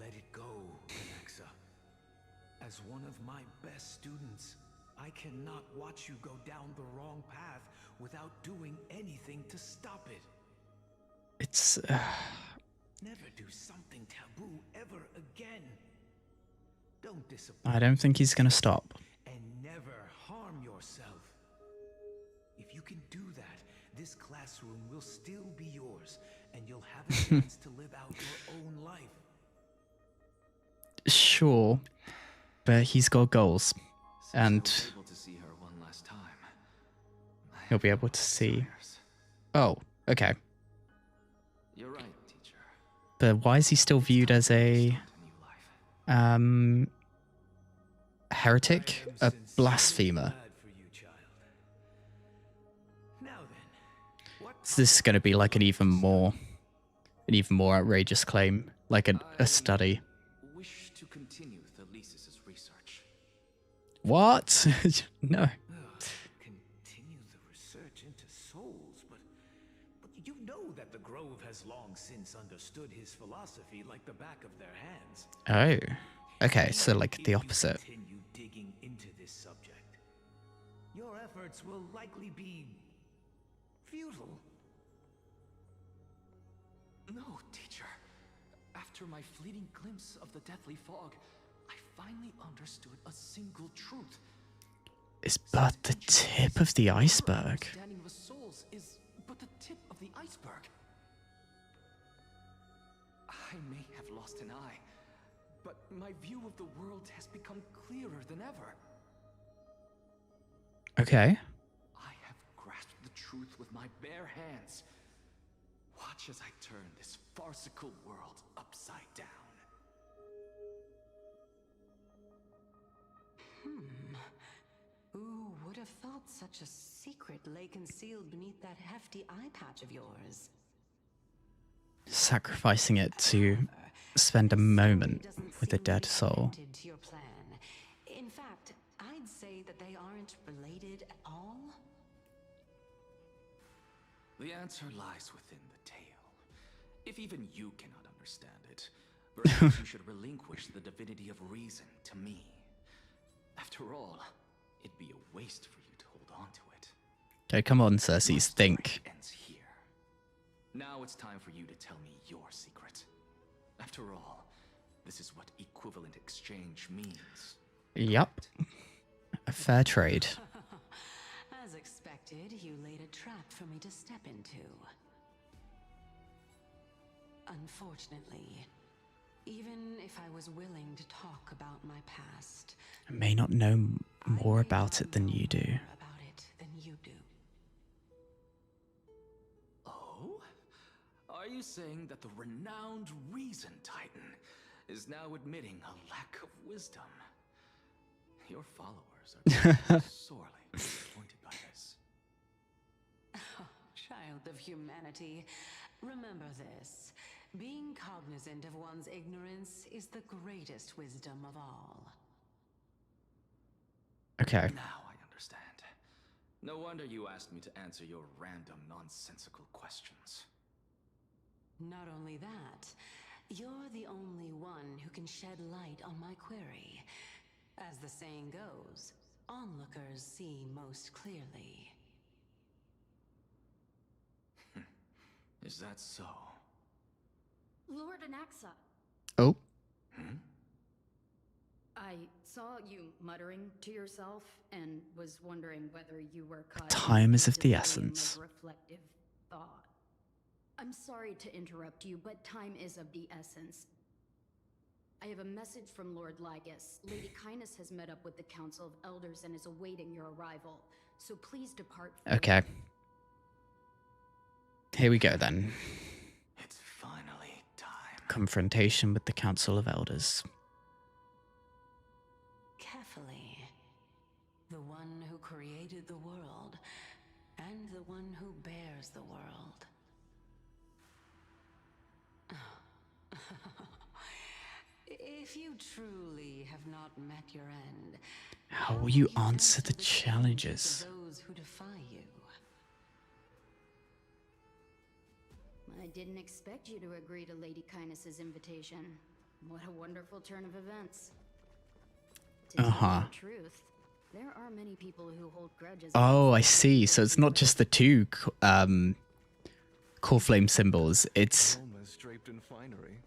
Let it go, Alexa. As one of my best students, I cannot watch you go down the wrong path without doing anything to stop it. It's Never do something taboo ever again. Don't disappoint. I don't think he's gonna stop. And never harm yourself. If you can do that, this classroom will still be yours, and you'll have a chance to live out your own life. Sure, but he's got goals, and Able to see her one last time. he'll be able to see. Oh, okay. You're right, teacher. But why is he still viewed as a heretic, a blasphemer? So this is going to be like an even more outrageous claim, like a study. Wish to continue Thalesis' research. What? No. Continue the research into souls, but you know that the Grove has long since understood his philosophy like the back of their hands. Oh. Okay, so like the opposite. Continue digging into this subject. Your efforts will likely be futile. No, teacher. After my fleeting glimpse of the deathly fog, I finally understood a single truth. It's but the tip of the iceberg. Understanding of the souls is but the tip of the iceberg. I may have lost an eye, but my view of the world has become clearer than ever. Okay. I have grasped the truth with my bare hands. Watch as I turn this farcical world upside down. Who would have thought such a secret lay concealed beneath that hefty eye patch of yours? Sacrificing it to spend a moment with a dead soul. To your plan. In fact, I'd say that they aren't related at all. The answer lies within the tale. If even you cannot understand it, perhaps you should relinquish the divinity of reason to me. After all, it'd be a waste for you to hold on to it. Okay, come on, Cersei, think. Ends here. Now it's time for you to tell me your secret. After all, this is what equivalent exchange means. Yup. A fair trade. As expected, you laid a trap for me to step into. Unfortunately, even if I was willing to talk about my past, I may not know more about it than you do. About it than you do. Oh? Are you saying that the renowned Reason Titan is now admitting a lack of wisdom? Your followers are sorely disappointed by this. Child of humanity, remember this. Being cognizant of one's ignorance is the greatest wisdom of all. Okay. Now I understand. No wonder you asked me to answer your random, nonsensical questions. Not only that, you're the only one who can shed light on my query. As the saying goes, onlookers see most clearly. Is that so? Lord Anaxa, Oh. I saw you muttering to yourself and was wondering whether you were caught Time is of the in a essence. reflective thought. I'm sorry to interrupt you, but time is of the essence. I have a message from Lord Ravagers. Lady Kindness has met up with the Council of Elders and is awaiting your arrival. So please depart. Okay. Here we go then. It's finally. Confrontation with the Council of Elders. spares the world. If you truly have not met your end, How will you answer the challenges? those who defy you? I didn't expect you to agree to Lady Kindness's invitation. What a wonderful turn of events. To tell you the truth, there are many people who hold grudges. Oh, I see. So it's not just the two core flame symbols. It's Almost draped in finery.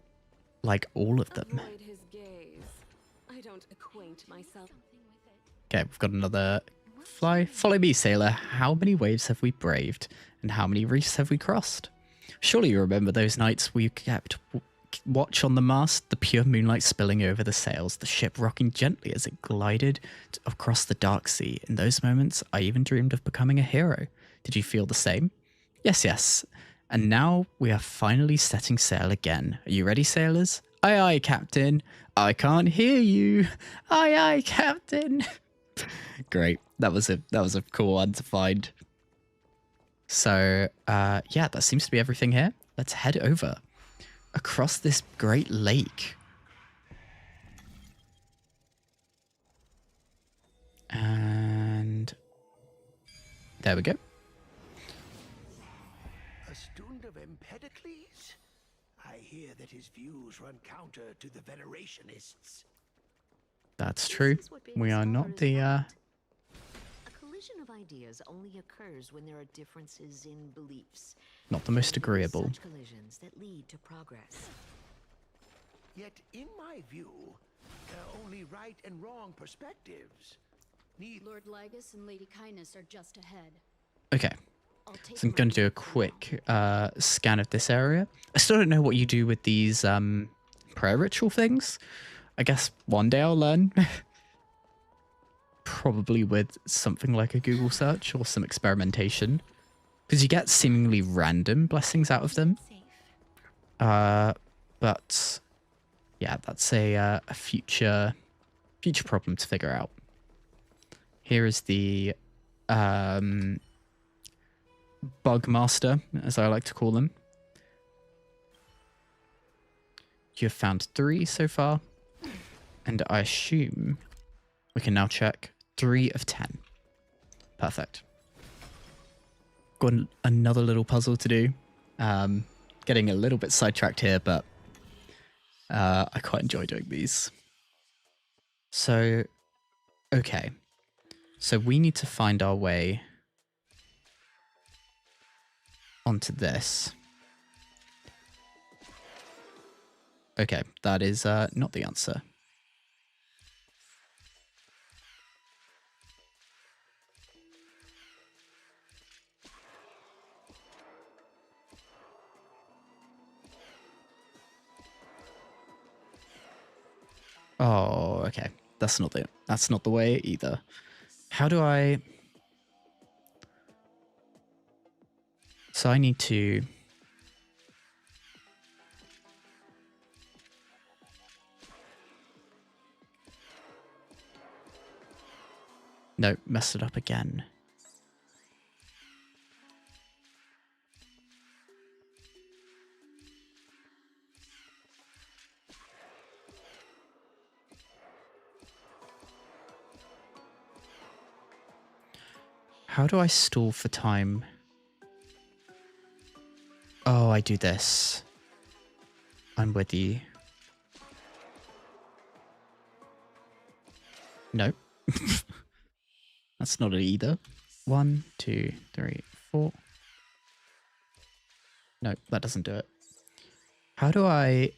like all of them. Avoid his gaze. I don't acquaint myself. Okay, we've got another fly. Follow me, sailor. How many waves have we braved, and how many reefs have we crossed? Surely you remember those nights we kept watch on the mast, the pure moonlight spilling over the sails, the ship rocking gently as it glided across the dark sea. In those moments, I even dreamed of becoming a hero. Did you feel the same? Yes, yes. And now we are finally setting sail again. Are you ready, sailors? Aye, aye, Captain. I can't hear you. Aye, aye, Captain. Great. That was a cool one to find. So, yeah, that seems to be everything here. Let's head over across this great lake. And there we go. A student of Empedocles? I hear that his views run counter to the Venerationists. That's true. We are not the A collision of ideas only occurs when there are differences in beliefs. not the most agreeable. Such collisions that lead to progress. Yet, in my view, there are only right and wrong perspectives. Lord Lagus and Lady Kindness are just ahead. Okay. So I'm going to do a quick scan of this area. I still don't know what you do with these prayer ritual things. I guess one day I'll learn. Probably with something like a Google search or some experimentation. Because you get seemingly random blessings out of them. But yeah, that's a future problem to figure out. Here is the Bug Master, as I like to call them. You have found 3 so far. And I assume we can now check 3 of 10. Perfect. Got another little puzzle to do. Getting a little bit sidetracked here, but I quite enjoy doing these. So, okay. So we need to find our way onto this. Okay, that is not the answer. Oh, okay. That's not the way either. How do I... So I need to... No, messed it up again. How do I stall for time? Oh, I do this. I'm with you. No. That's not it either. 1, 2, 3, 4. No, that doesn't do it. How do I...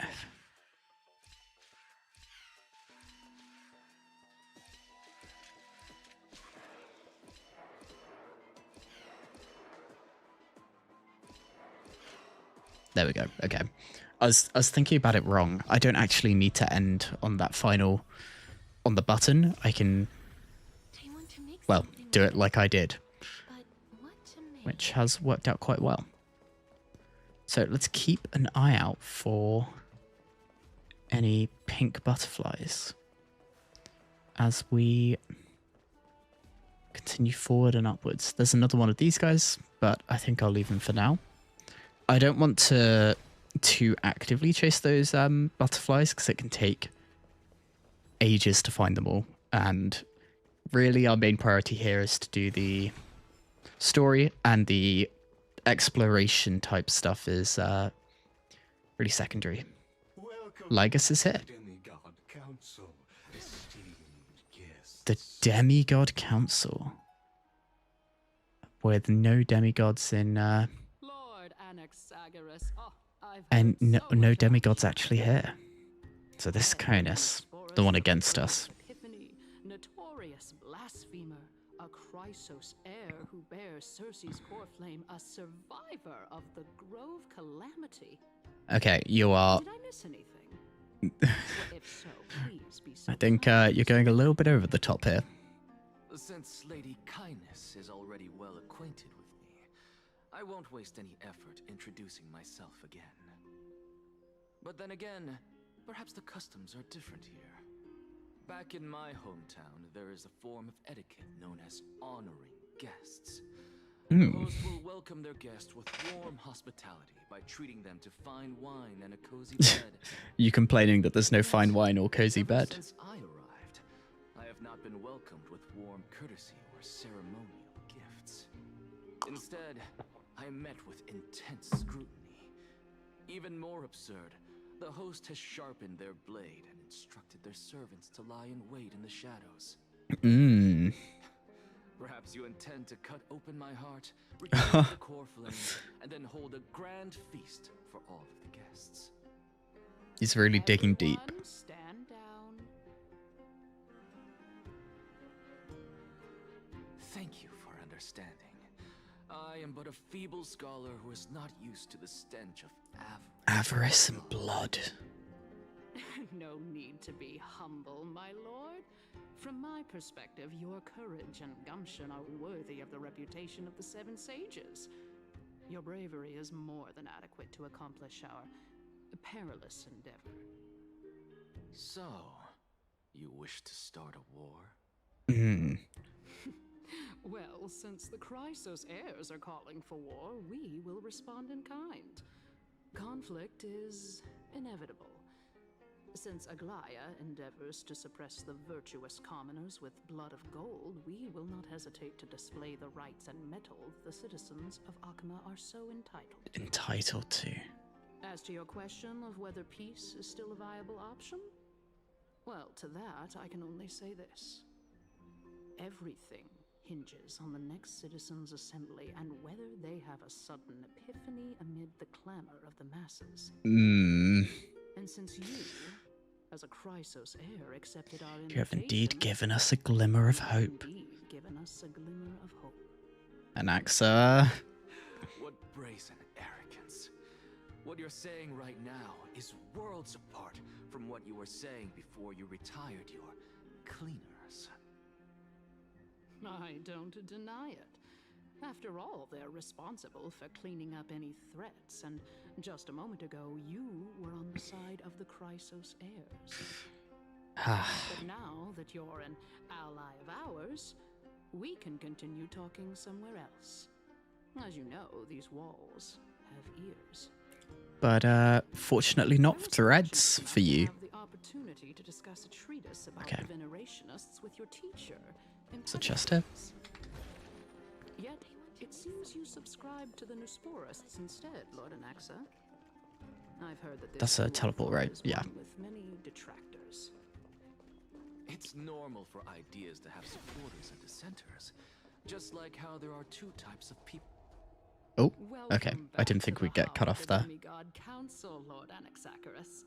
There we go. Okay. I was thinking about it wrong. I don't actually need to end on that final... on the button. I can... well, do it like I did. Which has worked out quite well. So let's keep an eye out for any pink butterflies as we Continue forward and upwards. There's another one of these guys, but I think I'll leave them for now. I don't want to actively chase those butterflies because it can take ages to find them all. And really our main priority here is to do the story, and the exploration type stuff is really secondary. Lygus is here. The Demigod Council. With no demigods in... Lord Ravagers. Oh, and no demigods actually here. So this Conus, the one against us. Epiphany, notorious blasphemer, a Chrysos heir who bears Circe's core flame, a survivor of the Grove calamity. Okay, you are... Did I miss anything? If so, please be so I think you're going a little bit over the top here. Since Lady Kindness is already well acquainted with me, I won't waste any effort introducing myself again. But then again, perhaps the customs are different here. Back in my hometown, there is a form of etiquette known as honoring guests. The host will welcome their guest with warm hospitality by treating them to fine wine and a cozy bed. You complaining that there's no fine wine or cozy bed? Since I arrived, I have not been welcomed with warm courtesy or ceremonial gifts. Instead, I am met with intense scrutiny. Even more absurd, the host has sharpened their blade and instructed their servants to lie in wait in the shadows. Perhaps you intend to cut open my heart, retrieve the core flame, and then hold a grand feast for all of the guests. He's really digging deep. Stand down. Thank you for understanding. I am but a feeble scholar who is not used to the stench of Avarice and blood. No need to be humble, my lord. From my perspective, your courage and gumption are worthy of the reputation of the Seven Sages. Your bravery is more than adequate to accomplish our perilous endeavor. So, you wish to start a war? Well, since the Chrysos heirs are calling for war, we will respond in kind. Conflict is inevitable. Since Aglaya endeavors to suppress the virtuous commoners with blood of gold, we will not hesitate to display the rights and mettle the citizens of Akima are so entitled. Entitled to. As to your question of whether peace is still a viable option, well, to that I can only say this. Everything hinges on the next citizens' assembly and whether they have a sudden epiphany amid the clamor of the masses. And since you, as a Chrysos heir, accepted our invitation, You have indeed given us a glimmer of hope. Given us a glimmer of hope. Anaxa. What brazen arrogance. What you're saying right now is worlds apart from what you were saying before you retired your cleaners. I don't deny it. After all, they're responsible for cleaning up any threats, and just a moment ago, you were on the side of the Chrysos heirs. But now that you're an ally of ours, we can continue talking somewhere else. As you know, these walls have ears. But fortunately not threads for you. Have the opportunity to discuss a treatise about the venerationists with your teacher. It's a chest here. Yet, it seems you subscribe to the Nusporists instead, Lord Anaxa. I've heard that That's a teleport, right? Yeah. With many detractors. It's normal for ideas to have supporters and dissenters, just like how there are two types of people. Oh, okay. I didn't think we'd get cut off there. Demigod Council, Lord Anaxagoras.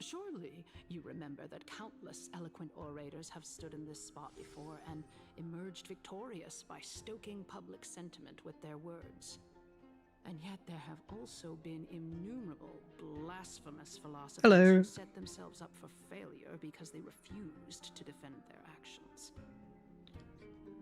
Surely you remember that countless eloquent orators have stood in this spot before and emerged victorious by stoking public sentiment with their words. And yet there have also been innumerable blasphemous philosophers who set themselves up for failure because they refused to defend their actions.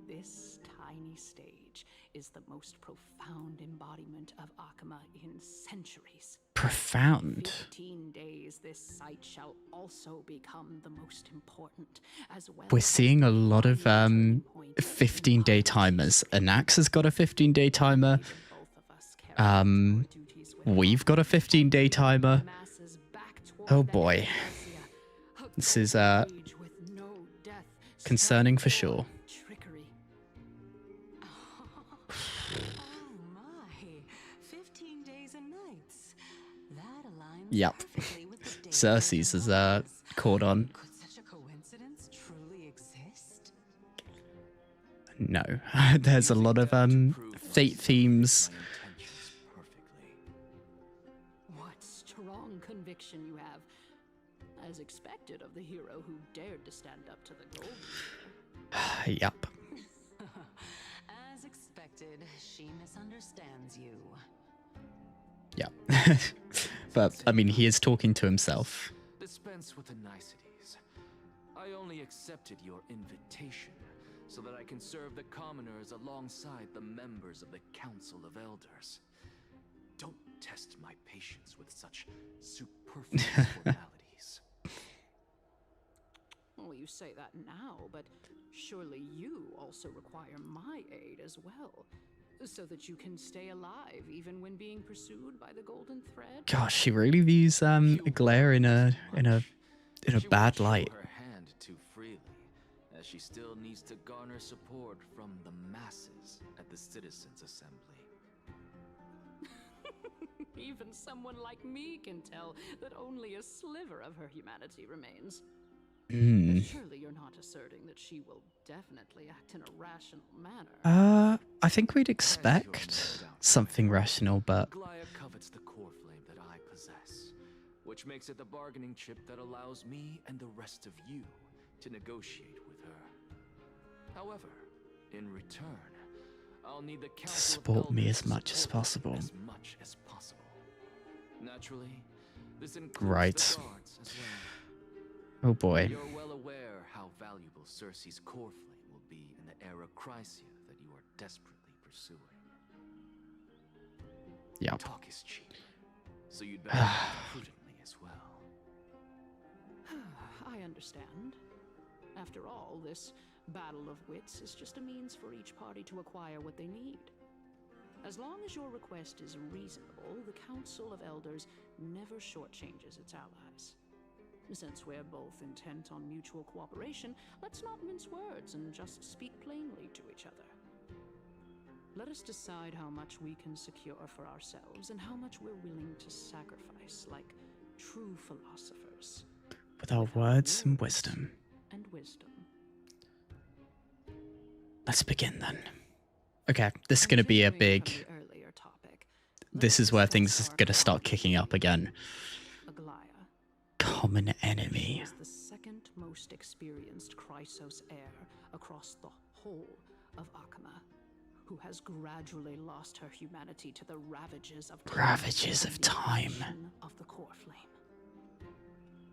This tiny stage is the most profound embodiment of Akima in centuries. profound. 15 days, this site shall also become the most important, as well. We're seeing a lot of 15-day timers. Anax has got a 15-day timer. We've got a 15-day timer. Oh boy. This is concerning for sure. Yep. Cersei's is caught on. Could such a coincidence truly exist? No. There's a lot of fate themes. What strong conviction you have. As expected of the hero who dared to stand up to the golden. Yep. As expected, she misunderstands you. Yeah. But, I mean, he is talking to himself. Dispense with the niceties. I only accepted your invitation so that I can serve the commoners alongside the members of the Council of Elders. Don't test my patience with such superfluous formalities. Well, you say that now, but surely you also require my aid as well, so that you can stay alive even when being pursued by the golden thread. Gosh, she really views Glare in a bad light. Her hand too freely, as she still needs to garner support from the masses at the Citizens' Assembly. Even someone like me can tell that only a sliver of her humanity remains. Surely you're not asserting that she will definitely act in a rational manner. I think we'd expect something rational, but Glaya covets the core flame that I possess, which makes it the bargaining chip that allows me and the rest of you to negotiate with her. However, in return, I'll need the Council support me as much as possible. Naturally, this includes Right. the guards as well. Oh boy. You're well aware how valuable Cersei's core flame will be in the era Chrysia that you are desperately pursuing. Yep. Talk is cheap, so you'd better act prudently as well. I understand. After all, this battle of wits is just a means for each party to acquire what they need. As long as your request is reasonable, the Council of Elders never shortchanges its allies. Since we're both intent on mutual cooperation, let's not mince words and just speak plainly to each other. Let us decide how much we can secure for ourselves and how much we're willing to sacrifice, like true philosophers. With our words and wisdom. And wisdom. Let's begin then. Okay, this is going to be a big... This is where things are going to start kicking up again. Common enemy. Is the second most experienced Chrysos heir across the whole of Akama, who has gradually lost her humanity to the ravages of time. Ravages of time. Of the core flame.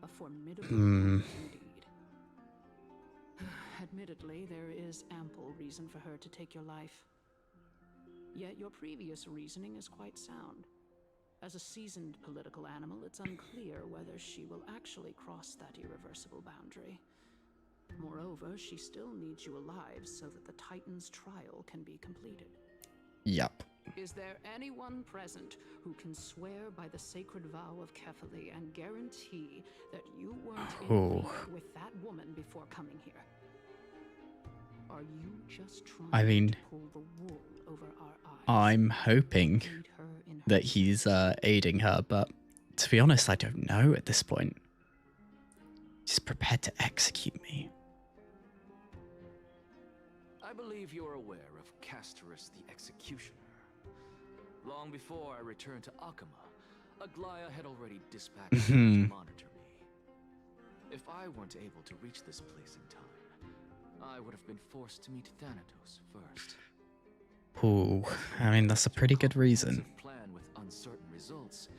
A formidable indeed. Admittedly, there is ample reason for her to take your life. Yet your previous reasoning is quite sound. As a seasoned political animal, it's unclear whether she will actually cross that irreversible boundary. Moreover, she still needs you alive so that the Titan's trial can be completed. Yep. Is there anyone present who can swear by the sacred vow of Kefali and guarantee that you weren't in league with that woman before coming here? Are you just trying to pull the wool over our eyes? I'm hoping that he's aiding her, but to be honest, I don't know at this point. He's prepared to execute me. I believe you're aware of Castorus the Executioner. Long before I returned to Akama, Aglaya had already dispatched to monitor me. If I weren't able to reach this place in time, I would have been forced to meet Thanatos first. Ooh, I mean, that's a pretty good reason. Plan with uncertain results.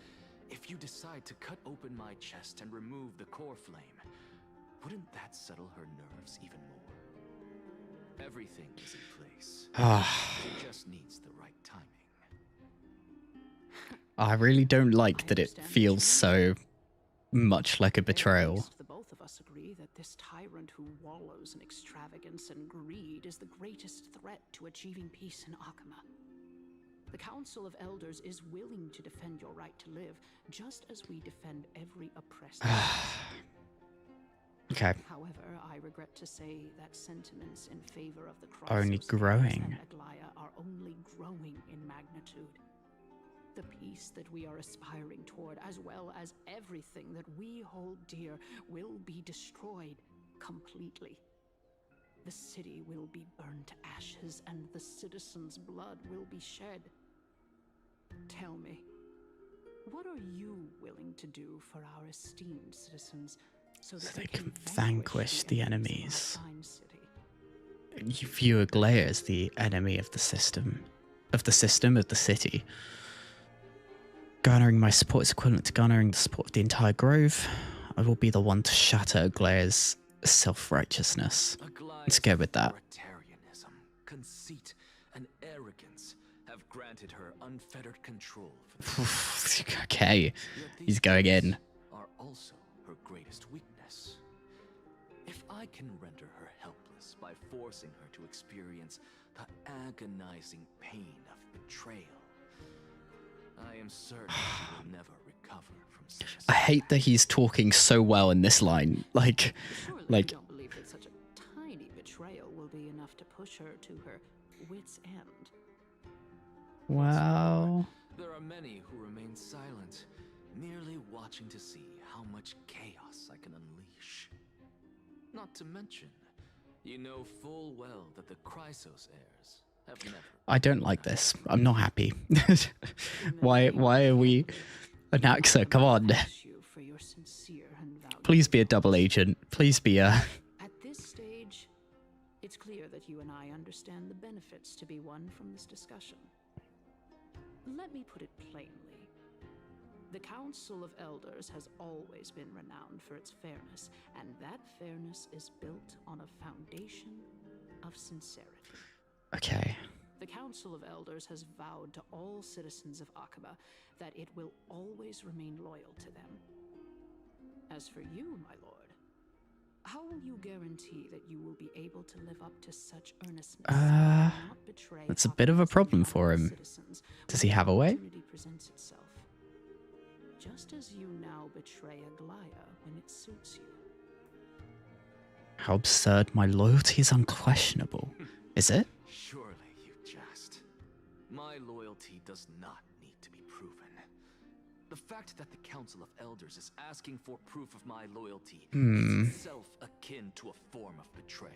If you decide to cut open my chest and remove the core flame, wouldn't that settle her nerves even more? Everything is in place. She just needs the right timing. I really don't like that it feels so much like a betrayal. The both of us agree that this tyrant who wallows in extravagance and greed is the greatest threat to achieving peace in Akama. The Council of Elders is willing to defend your right to live, just as we defend every oppressed. Okay. However, I regret to say that sentiments in favor of the Only growing. and Aglaya are only growing in magnitude. The peace that we are aspiring toward, as well as everything that we hold dear, will be destroyed completely. The city will be burned to ashes, and the citizens' blood will be shed. Tell me, what are you willing to do for our esteemed citizens so that they can vanquish the enemies? You view Aglaya as the enemy of the system. Of the city. Garnering my support is equivalent to garnering the support of the entire Grove. I will be the one to shatter Aglaya's self-righteousness. Let's go with that. Authoritarianism, conceit, and arrogance have granted her unfettered control. Okay, he's going in. Are also her greatest weakness. If I can render her helpless by forcing her to experience the agonizing pain of betrayal, I am certain she will never recover from such a... I hate that he's talking so well in this line. Like. You don't believe that such a tiny betrayal will be enough to push her to her wit's end. Wow. There are many who remain silent, merely watching to see how much chaos I can unleash. Not to mention, you know full well that the Chrysos heirs have never... I don't like this. I'm not happy. Why are we... Anaxa, come on. Please be a double agent. Please be a... At this stage, it's clear that you and I understand the benefits to be won from this discussion. Let me put it plainly. The Council of Elders has always been renowned for its fairness, and that fairness is built on a foundation of sincerity. Okay. The Council of Elders has vowed to all citizens of Akaba that it will always remain loyal to them. As for you, my lord, how will you guarantee that you will be able to live up to such earnestness and not betray That's a bit of a problem for him. Does he have a way? Presents itself, just as you now betray Aglaya when it suits you. How absurd. My loyalty is unquestionable. Is it? Surely you jest. My loyalty does not need to be proven. The fact that the Council of Elders is asking for proof of my loyalty is itself akin to a form of betrayal.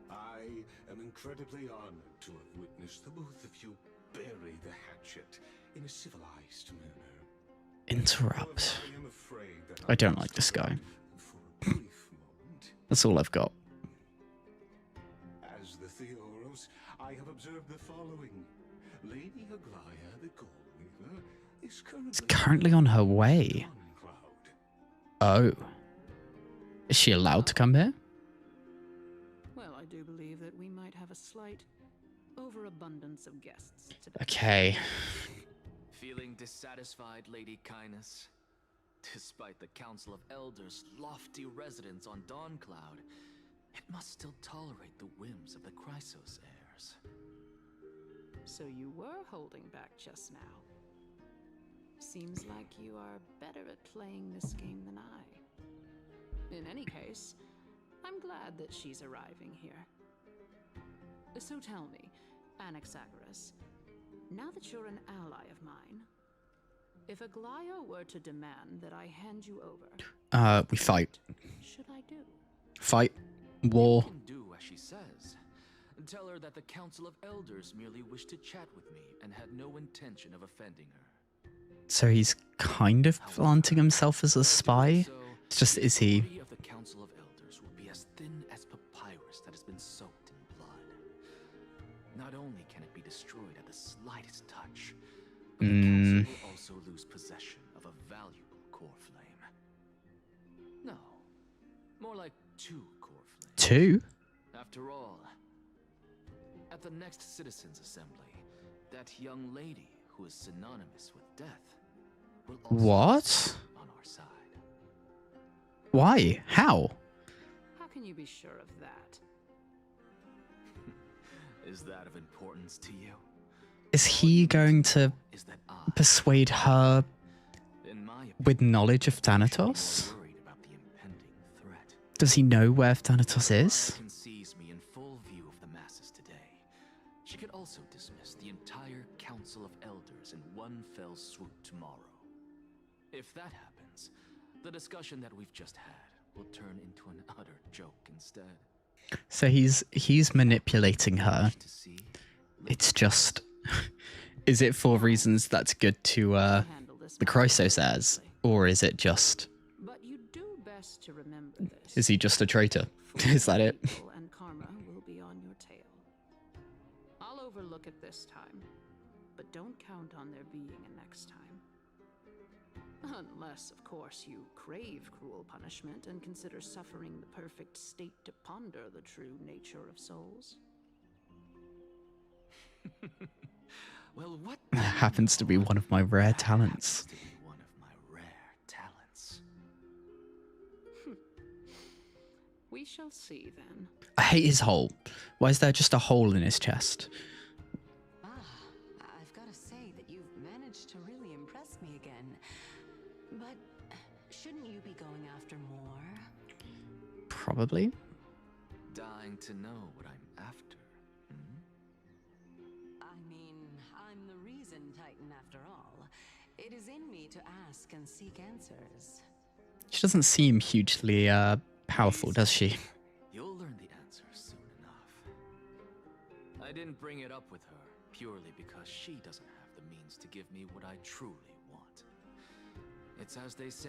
I am incredibly honored to have witnessed the both of you bury the hatchet in a civilized manner. Interrupt. I don't like this guy. That's all I've got. As the Theoros, I have observed the following. Lady Aglaya, the Goldweaver, is currently on her way. Oh. Is she allowed to come here? Well, I do believe that we might have a slight overabundance of guests today. Okay. Feeling dissatisfied, Lady Kindness? Despite the Council of Elders' lofty residence on Dawncloud, it must still tolerate the whims of the Chrysos heirs. So you were holding back just now. Seems like you are better at playing this game than I. In any case, I'm glad that she's arriving here. So tell me, Anaxagoras, now that you're an ally of mine, if Aglaya were to demand that I hand you over, we fight. What should I do? Fight. War. You can do as she says. Tell her that the Council of Elders merely wished to chat with me and had no intention of offending her. So he's kind of planting himself as a spy? It's just, is he... The body of the Council of Elders will be as thin as papyrus that has been soaked in blood. Not only can it be destroyed at the slightest touch, but the Council will also lose possession of a valuable core flame. No, more like 2 core flames. 2? After all, at the next Citizens' Assembly, that young lady who is synonymous with death will also What? be on our side. Why? How? How can you be sure of that? Is that of importance to you? Is he going to persuade her with knowledge of Thanatos? Does he know where Thanatos is? Sees me in full view of the masses today. She could also dismiss the entire Council of Elders in one fell swoop tomorrow. If that happens, the discussion that we've just had will turn into an utter joke instead. So he's manipulating her. It's just, is it for reasons that's good to the Chrysos heirs, or is it just? But you do best to remember this. Is he just a traitor? Is that it? And karma will be on your tail. I'll overlook it this time, but don't count on there being a next time. Unless, of course, you crave cruel punishment and consider suffering the perfect state to ponder the true nature of souls. Well, what happens to be one of my rare talents. One of my rare talents. We shall see then. I hate his hole. Why is there just a hole in his chest? I've got to say that you've managed to really impress me again. But shouldn't you be going after more? Probably. Dying to know what I'm after. I mean, I'm the reason Titan after all. It is in me to ask and seek answers. She doesn't seem hugely powerful, does she? You'll learn the answers soon enough. I didn't bring it up with her purely because she doesn't have the means to give me what I truly want. It's as they say,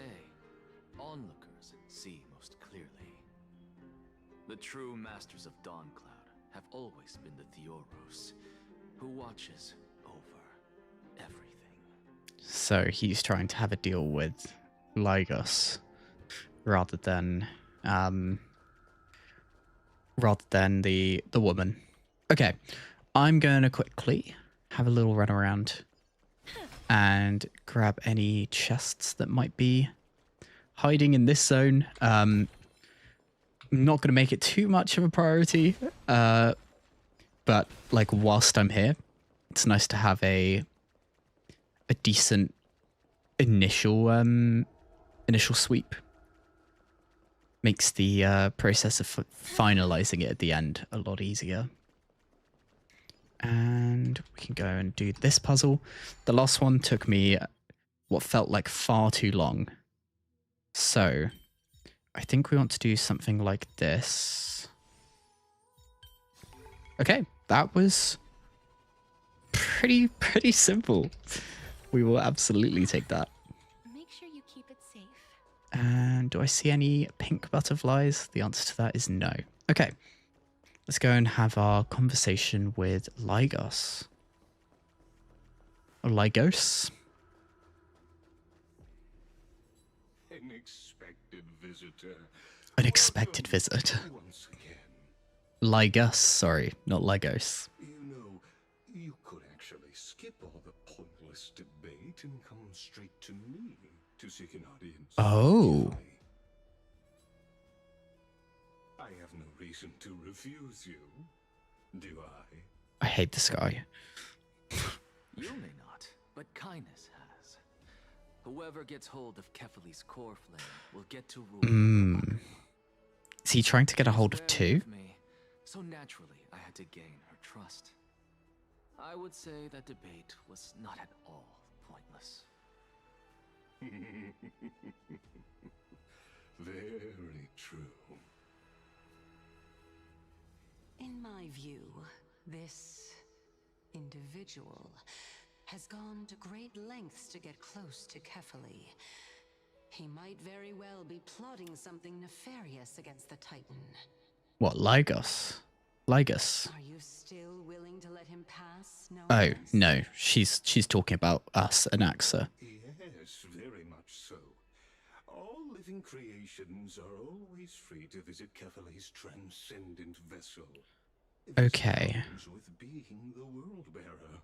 onlookers see most clearly. The true masters of Dawncloud have always been the Theoros, who watches over everything. So he's trying to have a deal with Lygos rather than the woman. Okay, I'm going to quickly have a little run around and grab any chests that might be hiding in this zone. I'm not going to make it too much of a priority, but like whilst I'm here, it's nice to have a decent initial sweep. Makes the process of finalizing it at the end a lot easier. And we can go and do this puzzle. The last one took me what felt like far too long. So I think we want to do something like this. Okay, that was pretty simple. We will absolutely take that. Make sure you keep it safe. And do I see any pink butterflies? The answer to that is no. Okay, let's go and have our conversation with Lygos. Or Lygos? Unexpected visitor. Unexpected visitor. Once again. Lygos, sorry, not Lygos. You know, you could actually skip all the pointless debate and come straight to me to seek an audience. Oh. I have no reason to refuse you, do I? I hate this guy. You may not, but Kindness has. Whoever gets hold of Kefali's core flame will get to rule. Is he trying to get a hold of two? So naturally, I had to gain her trust. I would say that debate was not at all pointless. Very true. In my view, this individual has gone to great lengths to get close to Kefali. He might very well be plotting something nefarious against the Titan. What, Lygos? Lygos. Are you still willing to let him pass? No. Oh, no. She's talking about us, Anaxa. Yes, very much so. All living creations are always free to visit Kefali's transcendent vessel. Okay. With being the world bearer.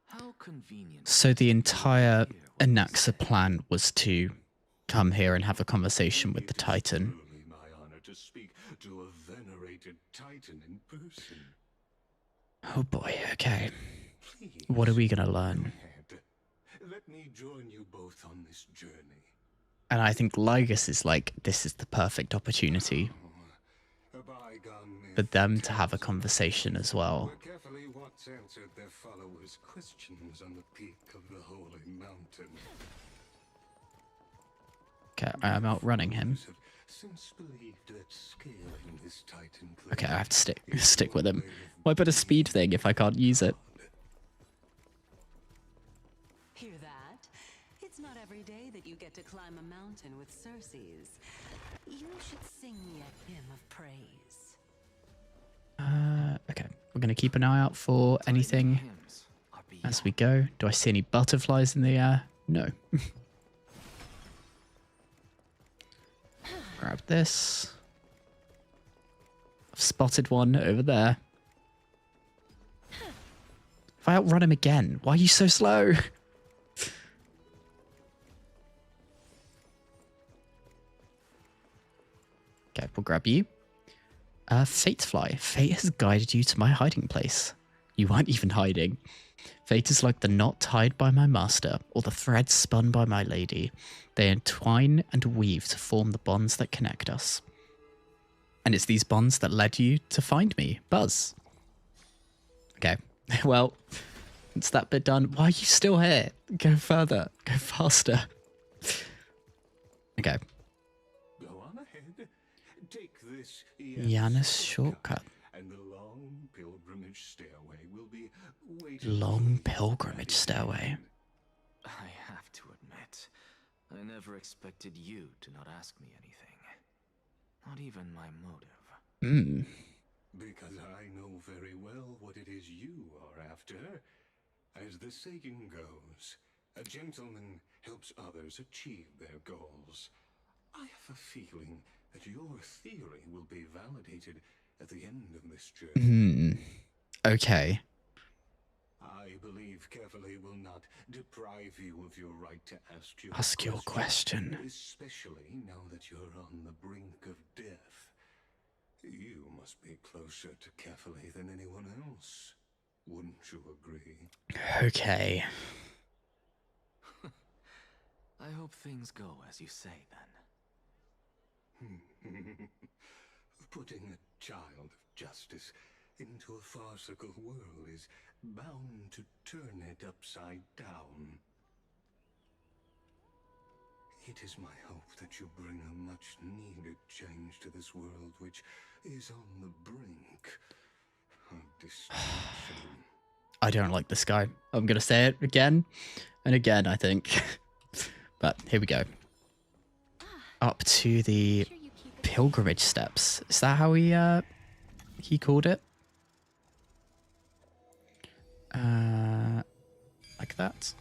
How convenient. So the entire Anaxa plan was to come here and have a conversation with the Titan. Truly my honor to speak to a venerated Titan in person. Oh boy, okay. Please, What are we going to learn? let me join you both on this journey. And I think Lygus is like, this is the perfect opportunity for them to have a conversation as well. Carefully once answered their followers' questions on the peak of the holy mountain. Okay, I'm outrunning him. Since believed that scaling this Titan Okay, I have to stick with him. Why put a speed thing if I can't use it? Hear that? It's not every day that you get to climb a mountain with Circes. You should sing me a hymn of praise. Okay, we're going to keep an eye out for anything as we go. Do I see any butterflies in the air? No. Grab this. I've spotted one over there. If I outrun him again, why are you so slow? Okay, we'll grab you. Fatefly. Fate has guided you to my hiding place. You weren't even hiding. Fate is like the knot tied by my master, or the thread spun by my lady. They entwine and weave to form the bonds that connect us. And it's these bonds that led you to find me, Buzz. Okay, well, it's that bit done. Why are you still here? Go further. Go faster. Okay. Go on ahead. Take this Janus shortcut. and the long pilgrimage stairway will be waiting. Long pilgrimage stairway. I have to admit, I never expected you to not ask me anything. Not even my motive. Hmm. Because I know very well what it is you are after. As the saying goes, a gentleman helps others achieve their goals. I have a feeling that your theory will be validated at the end of this journey. Hmm. Okay. I believe carefully will not deprive you of your right to Ask your question. Especially now that you're on the brink of death. You must be closer to carefully than anyone else. Wouldn't you agree? Okay. I hope things go as you say then. Putting a child of justice into a farcical world is bound to turn it upside down. It is my hope that you bring a much-needed change to this world, which is on the brink of destruction. I don't like this guy. I'm going to say it again and again, I think. But here we go. Up to the pilgrimage steps. Is that how he called it? Like that.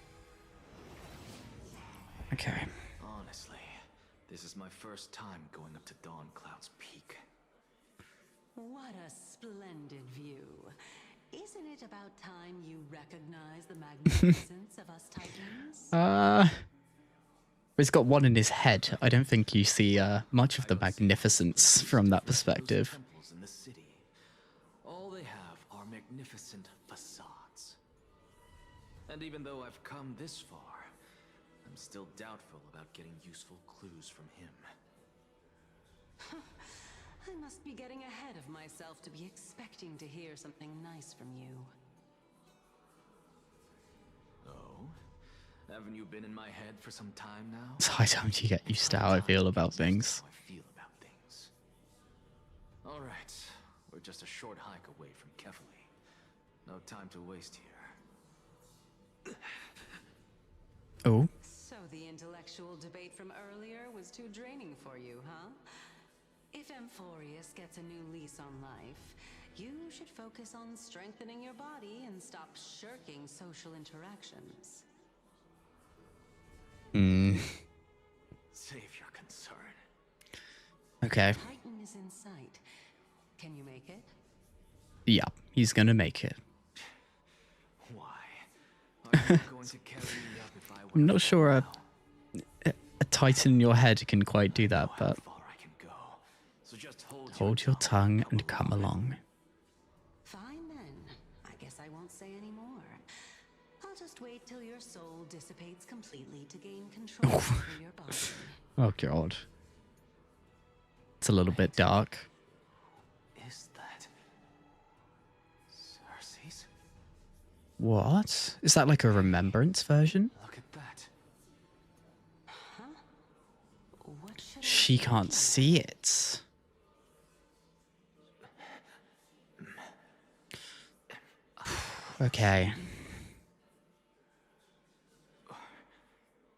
Okay. Honestly, this is my first time going up to Dawn Cloud's peak. What a splendid view. Isn't it about time you recognize the magnificence of us Titans? He's got one in his head. I don't think you see much of the magnificence from that perspective. Temples in the city. All they have are magnificent facades. And even though I've come this far, I'm still doubtful about getting useful clues from him. I must be getting ahead of myself to be expecting to hear something nice from you. Oh? Haven't you been in my head for some time now? It's high time to get used to how I feel about things. All right, we're just a short hike away from Kefali. No time to waste here. Oh. So the intellectual debate from earlier was too draining for you, huh? If Amphoreus gets a new lease on life, you should focus on strengthening your body and stop shirking social interactions. Save your concern. Okay. Titan is in sight. Can you make it? Yeah, he's gonna make it. I'm not sure a titan in your head can quite do that, but So just hold your tongue and come along. Fine then. I guess I won't say any more. I'll just wait till your soul dissipates completely to gain control over your body. Oh god. It's a little bit dark. Is that Cersei's? What? Is that like a remembrance version? Look at that. She can't see it. Okay.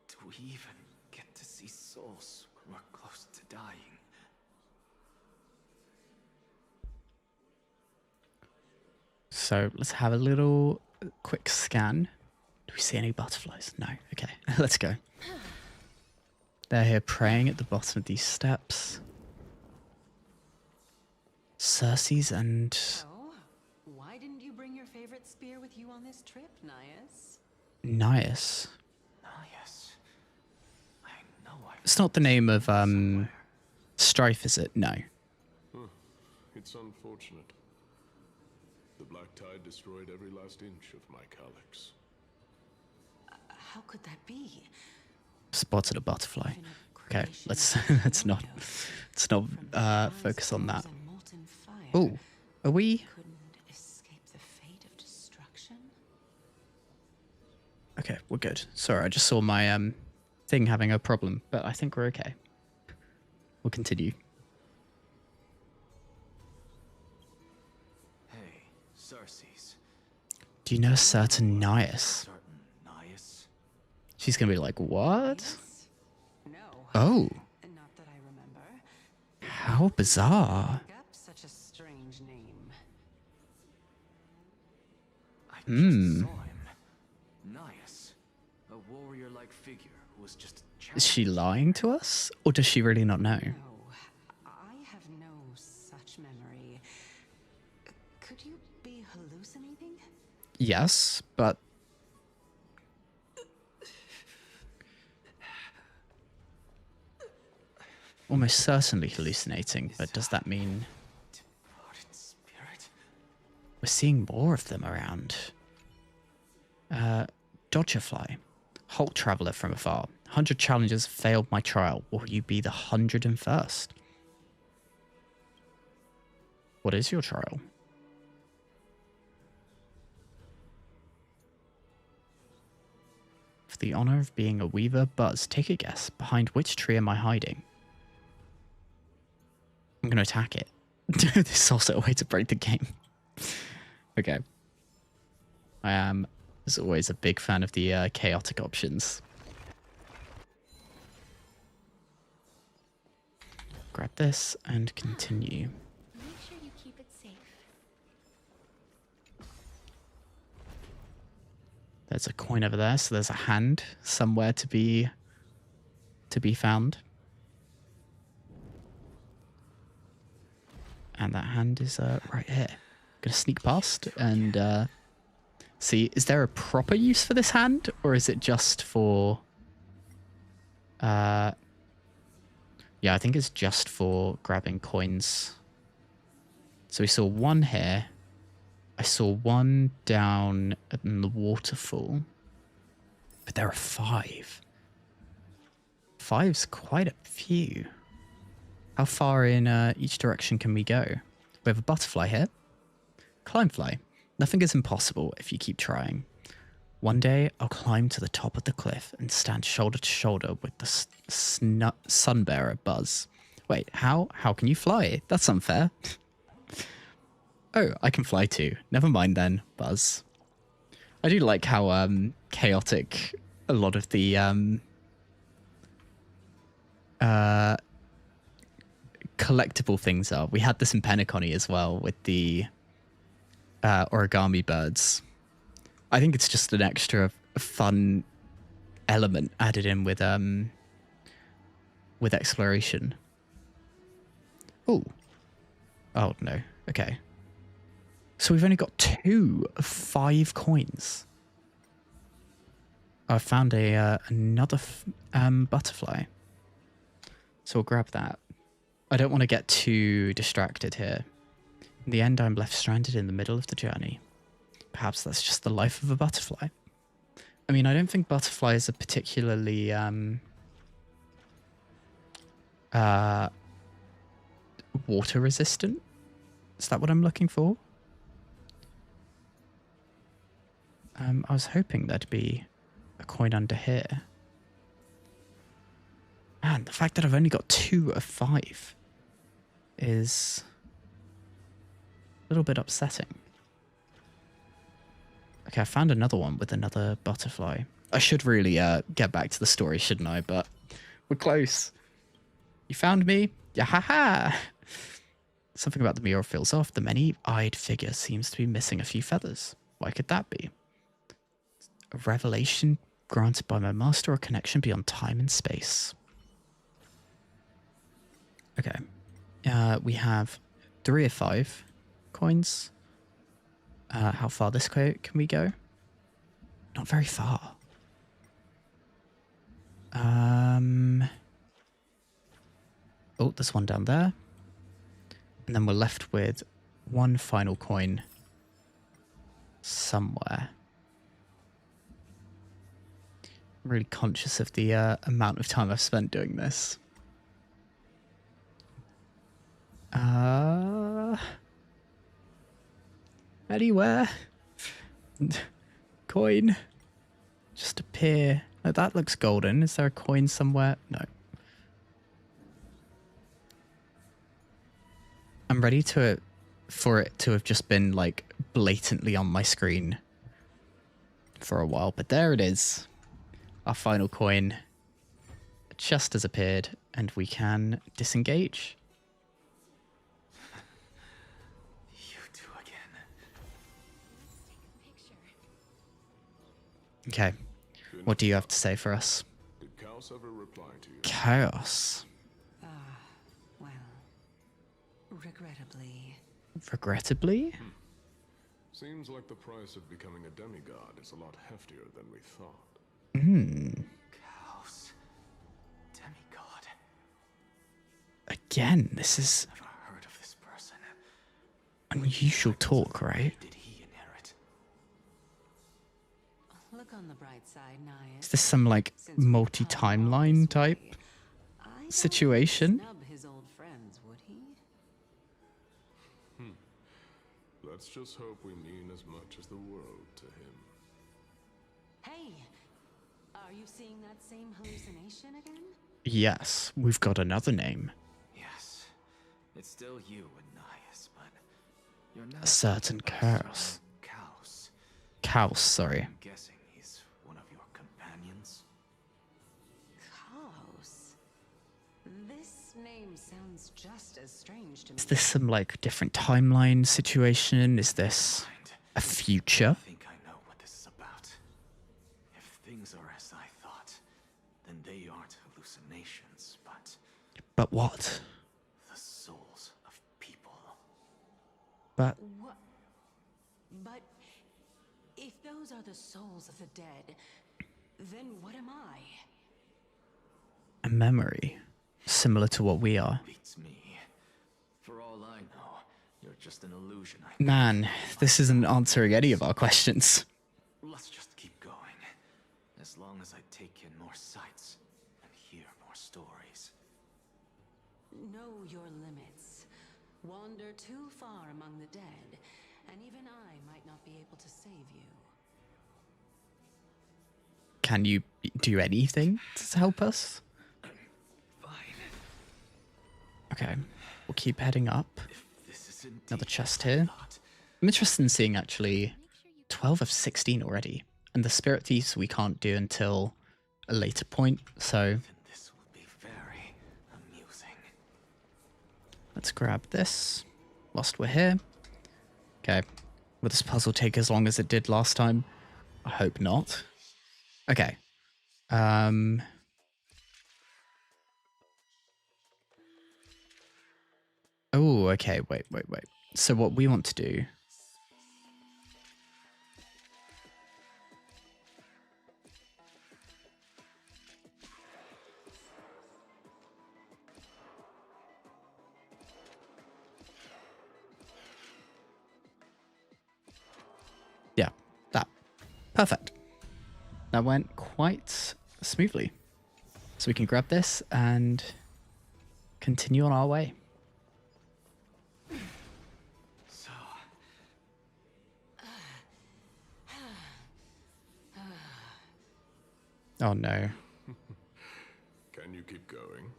Do we even get to see souls when we're close to dying? So let's have a little quick scan. Do we see any butterflies? No. Okay, let's go. They're here praying at the bottom of these steps. Cersei's and... Why didn't you bring your favorite spear with you on this trip, Nias? Nias. Nias. I know It's not the name of Strife, is it? No. It's unfortunate. The black tide destroyed every last inch of my calyx. How could that be? Spotted a butterfly. Okay, let's not focus on that. Oh, are we? Okay, we're good. Sorry, I just saw my thing having a problem, but I think we're okay. We'll continue. Hey, Cersei's. Do you know a certain Nias? Nias? She's gonna be like, what? Oh. Not that I remember. How bizarre. Such a strange name. Hmm. Nias. A warrior-like figure who was just Is she lying to us? Or does she really not know? I have no such memory. Could you be hallucinating? Yes, but... almost certainly hallucinating, but does that mean... we're seeing more of them around? Dodgerfly. Halt traveler from afar. 100 challengers failed my trial. Will you be the 101st? What is your trial? For the honor of being a weaver, Buzz, take a guess. Behind which tree am I hiding? I'm going to attack it. This is also a way to break the game. Okay. I am, as always, a big fan of the chaotic options. Grab this and continue. Make sure you keep it safe. There's a coin over there, so there's a hand somewhere to be found. And that hand is right here. Gonna sneak past and see, is there a proper use for this hand? Or is it just for... yeah, I think it's just for grabbing coins. So we saw one here. I saw one down in the waterfall. But there are 5. 5's quite a few. How far in each direction can we go? We have a butterfly here. Climb fly. Nothing is impossible if you keep trying. One day, I'll climb to the top of the cliff and stand shoulder to shoulder with the sunbearer Buzz. Wait, how? How can you fly? That's unfair. Oh, I can fly too. Never mind then, Buzz. I do like how chaotic a lot of the collectible things are. We had this in Penacony as well with the origami birds. I think it's just an extra fun element added in with exploration. Oh. Oh no. Okay. So we've only got 2 of 5 coins. I found another butterfly. So we'll grab that. I don't want to get too distracted here. In the end, I'm left stranded in the middle of the journey. Perhaps that's just the life of a butterfly. I mean, I don't think butterflies are particularly water resistant. Is that what I'm looking for? I was hoping there'd be a coin under here. Man, the fact that I've only got 2 of 5 is a little bit upsetting. Okay, I found another one with another butterfly. I should really get back to the story, shouldn't I? But we're close. You found me? Yahaha! Something about the mural feels off. The many-eyed figure seems to be missing a few feathers. Why could that be? A revelation granted by my master or a connection beyond time and space. Okay. We have 3 of 5 coins. How far this way can we go? Not very far. Oh, there's one down there. And then we're left with 1 final coin somewhere. I'm really conscious of the amount of time I've spent doing this. Anywhere? Coin? Just appear. Oh, that looks golden. Is there a coin somewhere? No. I'm ready for it to have just been like blatantly on my screen for a while, but there it is. Our final coin just has appeared and we can disengage. Okay. What do you have to say for us? Did Chaos ever reply to you? Chaos. Well, regrettably. Regrettably? Seems like the price of becoming a demigod is a lot heftier than we thought. Chaos. Demigod. Again, this is Never heard of this person. unusual talk, right? Did he inherit? Look on the bright side, Naya. Is this some like multi-timeline type situation? Snub his old friends, would he? Let's just hope we mean as much as the world to him. Hey, are you seeing that same hallucination again? Yes, we've got another name. Yes. It's still you, Ananias, but you're not A certain Chaos. Chaos. Chaos, sorry. I'm guessing he's one of your companions. Chaos. This name sounds just as strange to me. Is this some like different timeline situation? Is this a future? I think I know what this is about. If things are as I thought, then they aren't hallucinations, but But what? the souls of people. But What? But if those are the souls of the dead, then what am I? a memory, similar to what we are. Beats me. For all I know, you're just an illusion. Man, this isn't answering any of our questions. Let's just keep going. As long as I take in more sights and hear more stories. Know your limits. Wander too far among the dead, and even I might not be able to save you. Can you do anything to help us? Okay, we'll keep heading up. Another chest here. I'm interested in seeing actually 12 of 16 already. And the spirit thieves we can't do until a later point, so This will be very amusing. let's grab this whilst we're here. Okay, will this puzzle take as long as it did last time? I hope not. Okay. Oh, okay, wait. So what we want to do... That went quite smoothly. So we can grab this and continue on our way. So, Oh no. Can you keep going?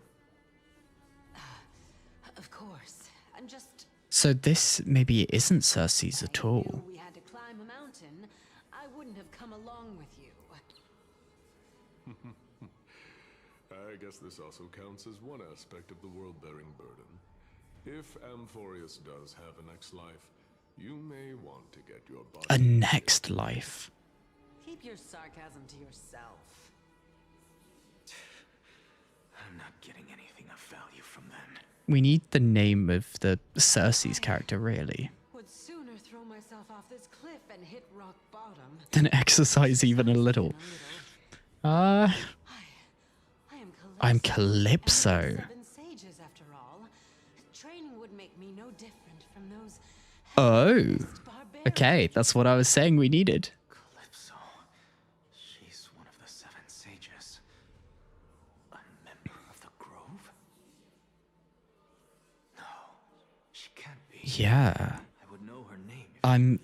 Of course. I'm just... So this maybe isn't Cersei's at all. We had to climb a mountain. I wouldn't have come along with you. I guess this also counts as one aspect of the world-bearing burden. If Amphoreus does have a next life, you may want to get your body... A next life? Keep your sarcasm to yourself. I'm not getting anything of value from them. We need the name of the Cersei's character, really. Would sooner throw myself off this cliff and hit rock bottom Than exercise even a little. I'm Calypso. 7 sages, after all. Training would make me no different from those... Oh. Okay, that's what I was saying we needed. Calypso. She's one of the 7 sages. A member of the Grove? No, she can't be. Yeah. I would know her name.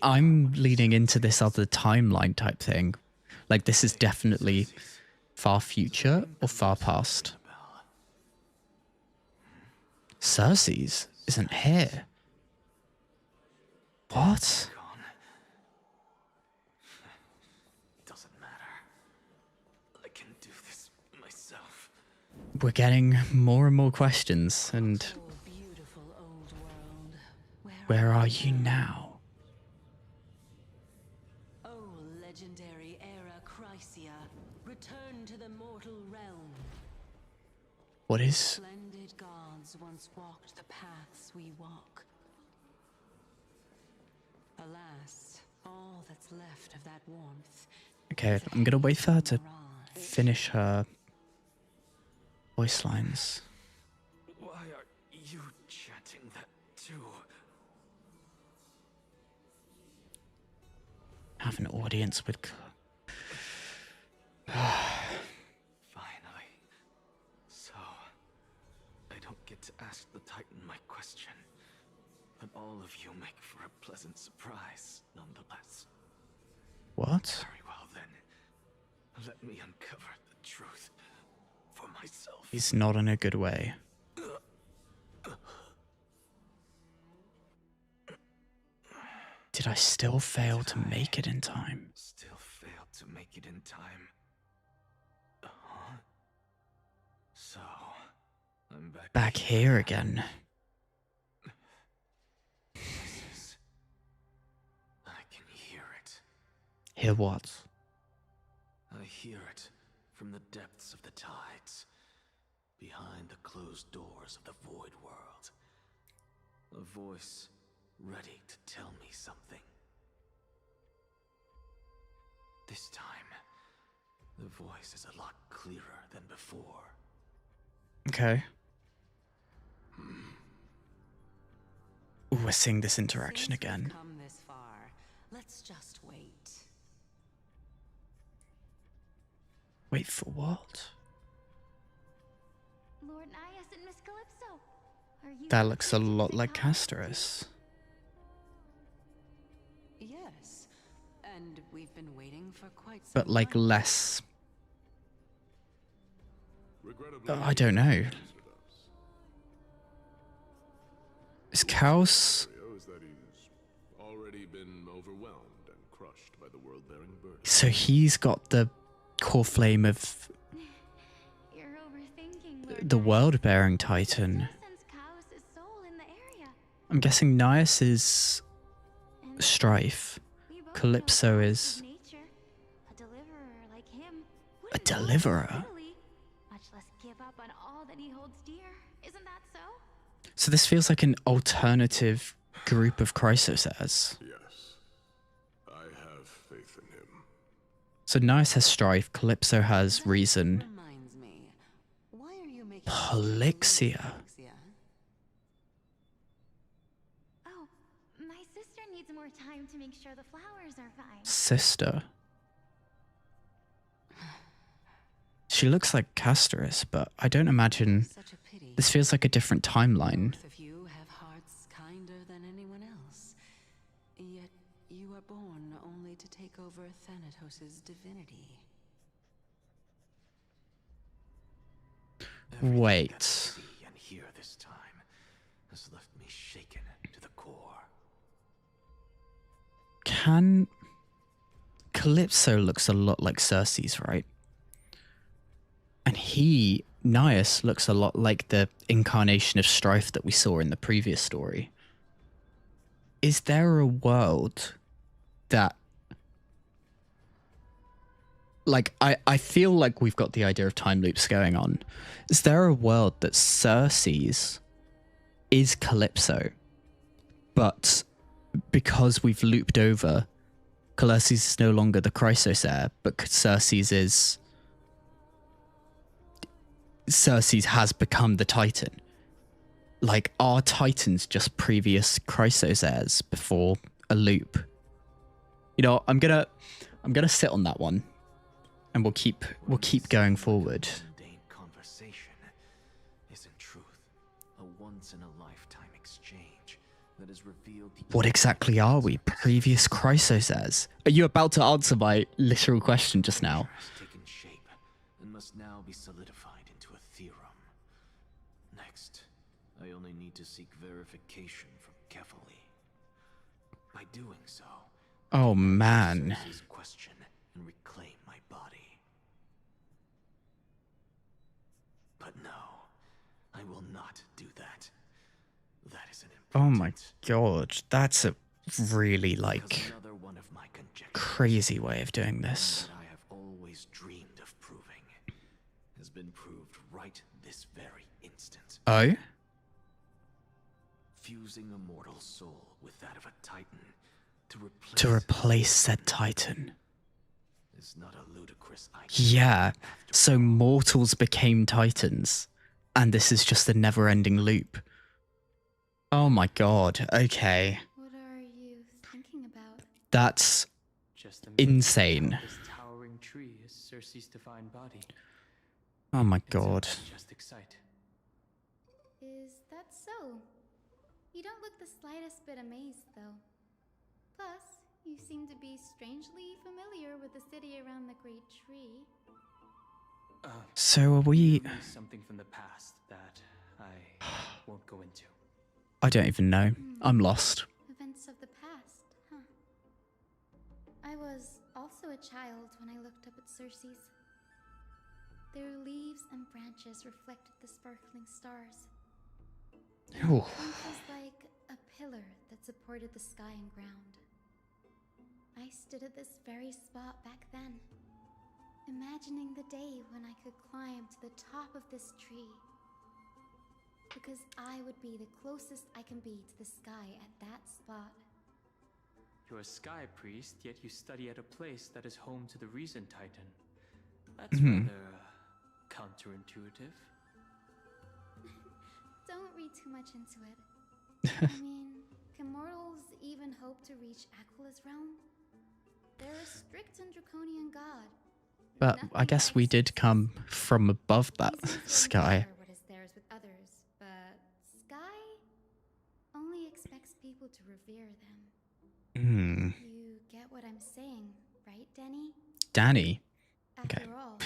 I'm leading into this other timeline type thing. Like this is definitely far future or far past. Cersei's isn't here. What? Doesn't matter. I can do this myself. We're getting more and more questions, and where are you now? Oh, legendary era Chrysia, return to the mortal realm. What is? Splendid gods once walked the paths we walk. Alas, all that's left of that warmth. Okay, I'm gonna wait for her to finish her voice lines. Why are you chanting that too? Have an audience with. Finally. So, I don't get to ask the Titan my question, but all of you make for a pleasant surprise, nonetheless. What? Very well then. Let me uncover the truth for myself. He's not in a good way. Did I still fail to make it in time? Still failed to make it in time. So, I'm Back here again. I can hear it. Hear what? I hear it from the depths of the tides, behind the closed doors of the void world. A voice ready to tell me something. This time, the voice is a lot clearer than before. Okay. Ooh, we're seeing this interaction again. Come this far. Let's just wait. Wait for what? Lord Nias and Miss Calypso. Are you That looks a lot like Casterus. Yes. And we've been waiting for quite some But like time. less. I don't know. Is Chaos? Is that he's already been overwhelmed and crushed by the world-bearing burden. So he's got the core flame of You're overthinking, Lord the Nias. world-bearing Titan. Sense Chaos' soul in the area. I'm guessing Nias is Strife. Calypso is Nature, a deliverer like him. a deliverer. Readily, much less give up on all that he holds dear. Isn't that so? So this feels like an alternative group of Chrysosers. Yes. I have faith in him. So Nias has Strife, Calypso has Reason. Reminds me. Why are you making Polixia. Oh, my sister needs more time to make sure the flowers are fine. Sister. She looks like Castorus, but I don't imagine... This feels like a different timeline. Both of you have hearts kinder than anyone else. Yet you are born only to take over Thanatos' divinity. Wait. And here this time has left me shaken to the core. Can... Calypso looks a lot like Cersei's, right? And he, Nias, looks a lot like the incarnation of strife that we saw in the previous story. Is there a world that... Like, I feel like we've got the idea of time loops going on. Is there a world that Cersei's is Calypso, but because we've looped over, Cersei's is no longer the Chrysos heir, but Cersei's has become the Titan? Like, are Titans just previous Chrysos heirs before a loop? You know, I'm gonna sit on that one, and we'll keep going forward. Conversation is in truth a once in a lifetime exchange that has revealed the... What exactly are we? Previous Chrysos heirs? Are you about to answer my literal question just now? Taken shape and must now be solidified into a theorem. Next, I only need to seek verification from Kefali. By doing so, Oh man. Cersei's question and reclaim my body. But no, I will not do that. That is an Oh my god, that's a really, like, crazy way of doing this. I have always dreamed of proving has been proved right this very instant. Oh? Fusing a mortal soul with that of a titan To replace said Titan. is not a ludicrous idea. Yeah, so mortals became Titans, and this is just a never-ending loop. Oh my god, okay. What are you thinking about? That's Just insane. This towering tree is Cersei's divine body. Oh my god. Just excite. Is that so? You don't look the slightest bit amazed, though. Plus, you seem to be strangely familiar with the city around the Great Tree. So are we... Something from the past that I won't go into. I don't even know. I'm lost. Events of the past, huh? I was also a child when I looked up at Cersei's. Their leaves and branches reflected the sparkling stars. Ooh. It was like a pillar that supported the sky and ground. I stood at this very spot back then, imagining the day when I could climb to the top of this tree. Because I would be the closest I can be to the sky at that spot. You're a sky priest, yet you study at a place that is home to the Reason Titan. That's rather counterintuitive. Don't read too much into it. I mean, can mortals even hope to reach Aquala's realm? They're a strict and draconian god. But I guess we did come from above that sky. What is theirs with others, but Sky only expects people to revere them. You get what I'm saying, right, Danny? Danny? After Okay. all,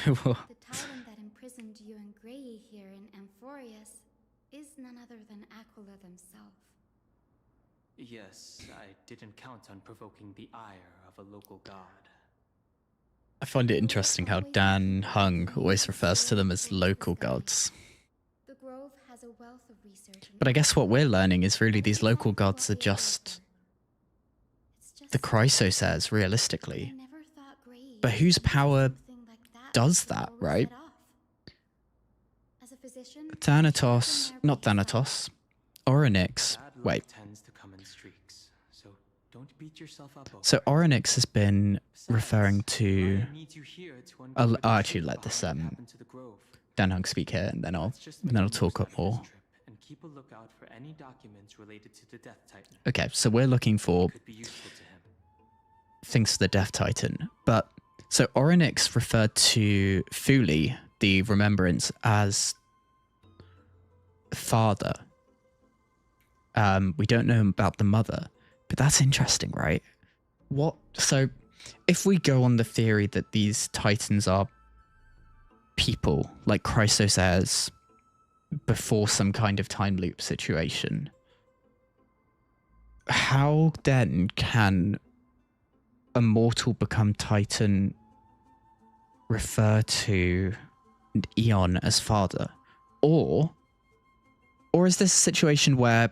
the titan that imprisoned you and Grey here in Amphoreus is none other than Aquila themselves. Yes, I didn't count on provoking the ire of a local god. I find it interesting how Dan Hung always refers to them as local gods. The Grove has a wealth of research. But I guess what we're learning is really these local gods are just the Chrysos heirs, realistically. But whose power does that, right? As a physician, Thanatos, not Thanatos, Orynyx, wait. Tends to come in streaks, so don't beat yourself up over So it. Orynyx has been referring to... Ryan needs you here to I'll uncover the actually truth let this behind what happened to the Grove. Dan Hung speak here, and then I'll Let's just talk make up the most more. of this trip and keep a lookout for any documents related to the Death Titan. Okay, so we're looking for Could be useful to him. things to the Death Titan. But, so Orynyx referred to Fuli the remembrance as father. We don't know about the mother, but that's interesting, right? What? So, if we go on the theory that these Titans are people, like Chrysos heirs, before some kind of time loop situation, how then can a mortal become Titan refer to Eon as father? Or is this a situation where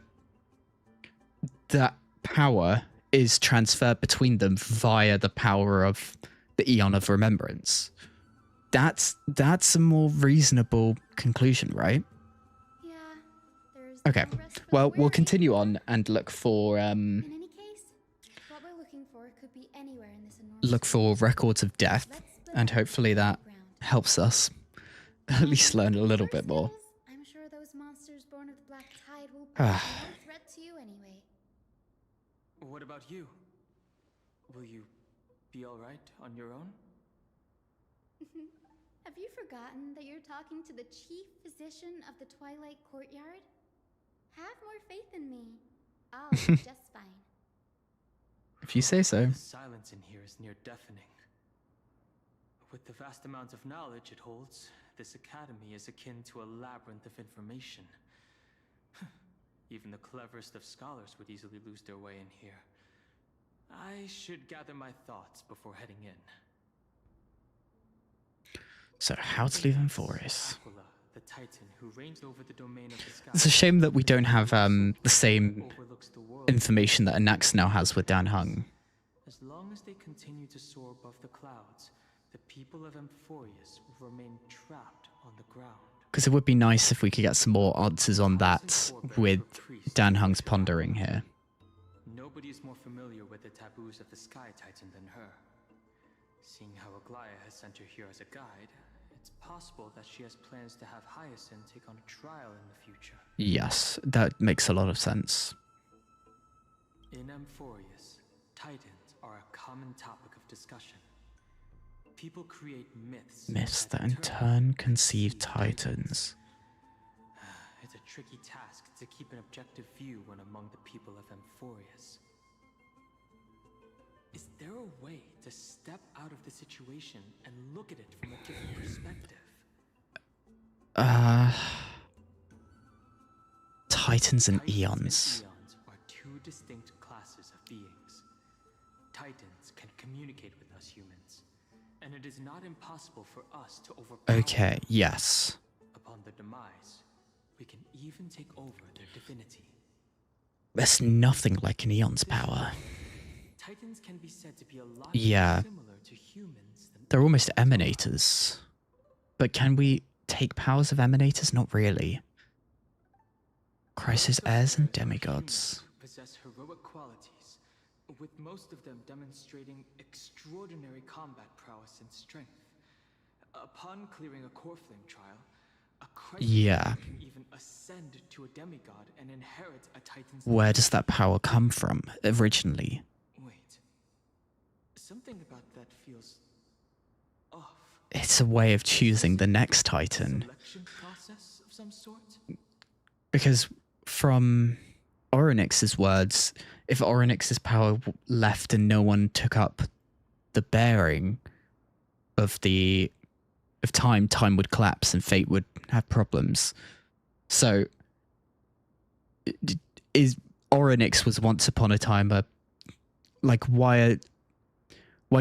that power is transferred between them via the power of the Eon of Remembrance? That's a more reasonable conclusion, right? Yeah, there's Okay. no rest but Well, we'll weary. continue on and look for In any case, what we're looking for could be anywhere in this enormous look for records of death, and hopefully that helps us at least learn a little bit more. I'm sure those monsters born of the Black Tide will Ah. pose no threat to you anyway. What about you? Will you be alright on your own? Have you forgotten that you're talking to the chief physician of the Twilight Courtyard? Have more faith in me. I'll be just fine. If you say so. The silence in here is near deafening. With the vast amounts of knowledge it holds, this academy is akin to a labyrinth of information. Even the cleverest of scholars would easily lose their way in here. I should gather my thoughts before heading in. So, how to leave Amphoreus? Aquila, the Titan who reigns over the domain of the sky. It's a shame that we don't have the same overlooks the world. information that Anax now has with Dan Hung. As long as they continue to soar above the clouds, the people of Amphoreus will remain trapped on the ground. Because it would be nice if we could get some more answers on that with Dan Hung's pondering here. Nobody is more familiar with the taboos of the Sky Titan than her. Seeing how Aglaia has sent her here as a guide, it's possible that she has plans to have Hyacinth take on a trial in the future. Yes, that makes a lot of sense. In Amphoreus, Titans are a common topic of discussion. People create myths. Myths that in turn conceive Titans. It's a tricky task to keep an objective view when among the people of Amphoreus. Is there a way to step out of the situation and look at it from a different perspective? Titans and Titans Eons. and Eons are two distinct classes of beings. Titans can communicate with us humans, and it is not impossible for us to overpower Okay, them. yes. Upon their demise, we can even take over their divinity. There's nothing like an Eon's power. Titans can be said to be a lot Yeah. similar to humans than They're almost emanators. But can we take powers of emanators? Not really. Chrysos heirs and demigods. possess heroic qualities, with most of them demonstrating extraordinary combat prowess and strength. Upon clearing a core flame trial, a Chrysos Yeah. can even ascend to a demigod and inherit a Titan's Where does that power come from originally? Wait. Something about that feels off. It's a way of choosing the next Titan. Selection process of some sort? Because from Orynyx's words, if Orynyx's power left and no one took up the bearing of time, time would collapse and fate would have problems. So, is Orynyx was once upon a time a why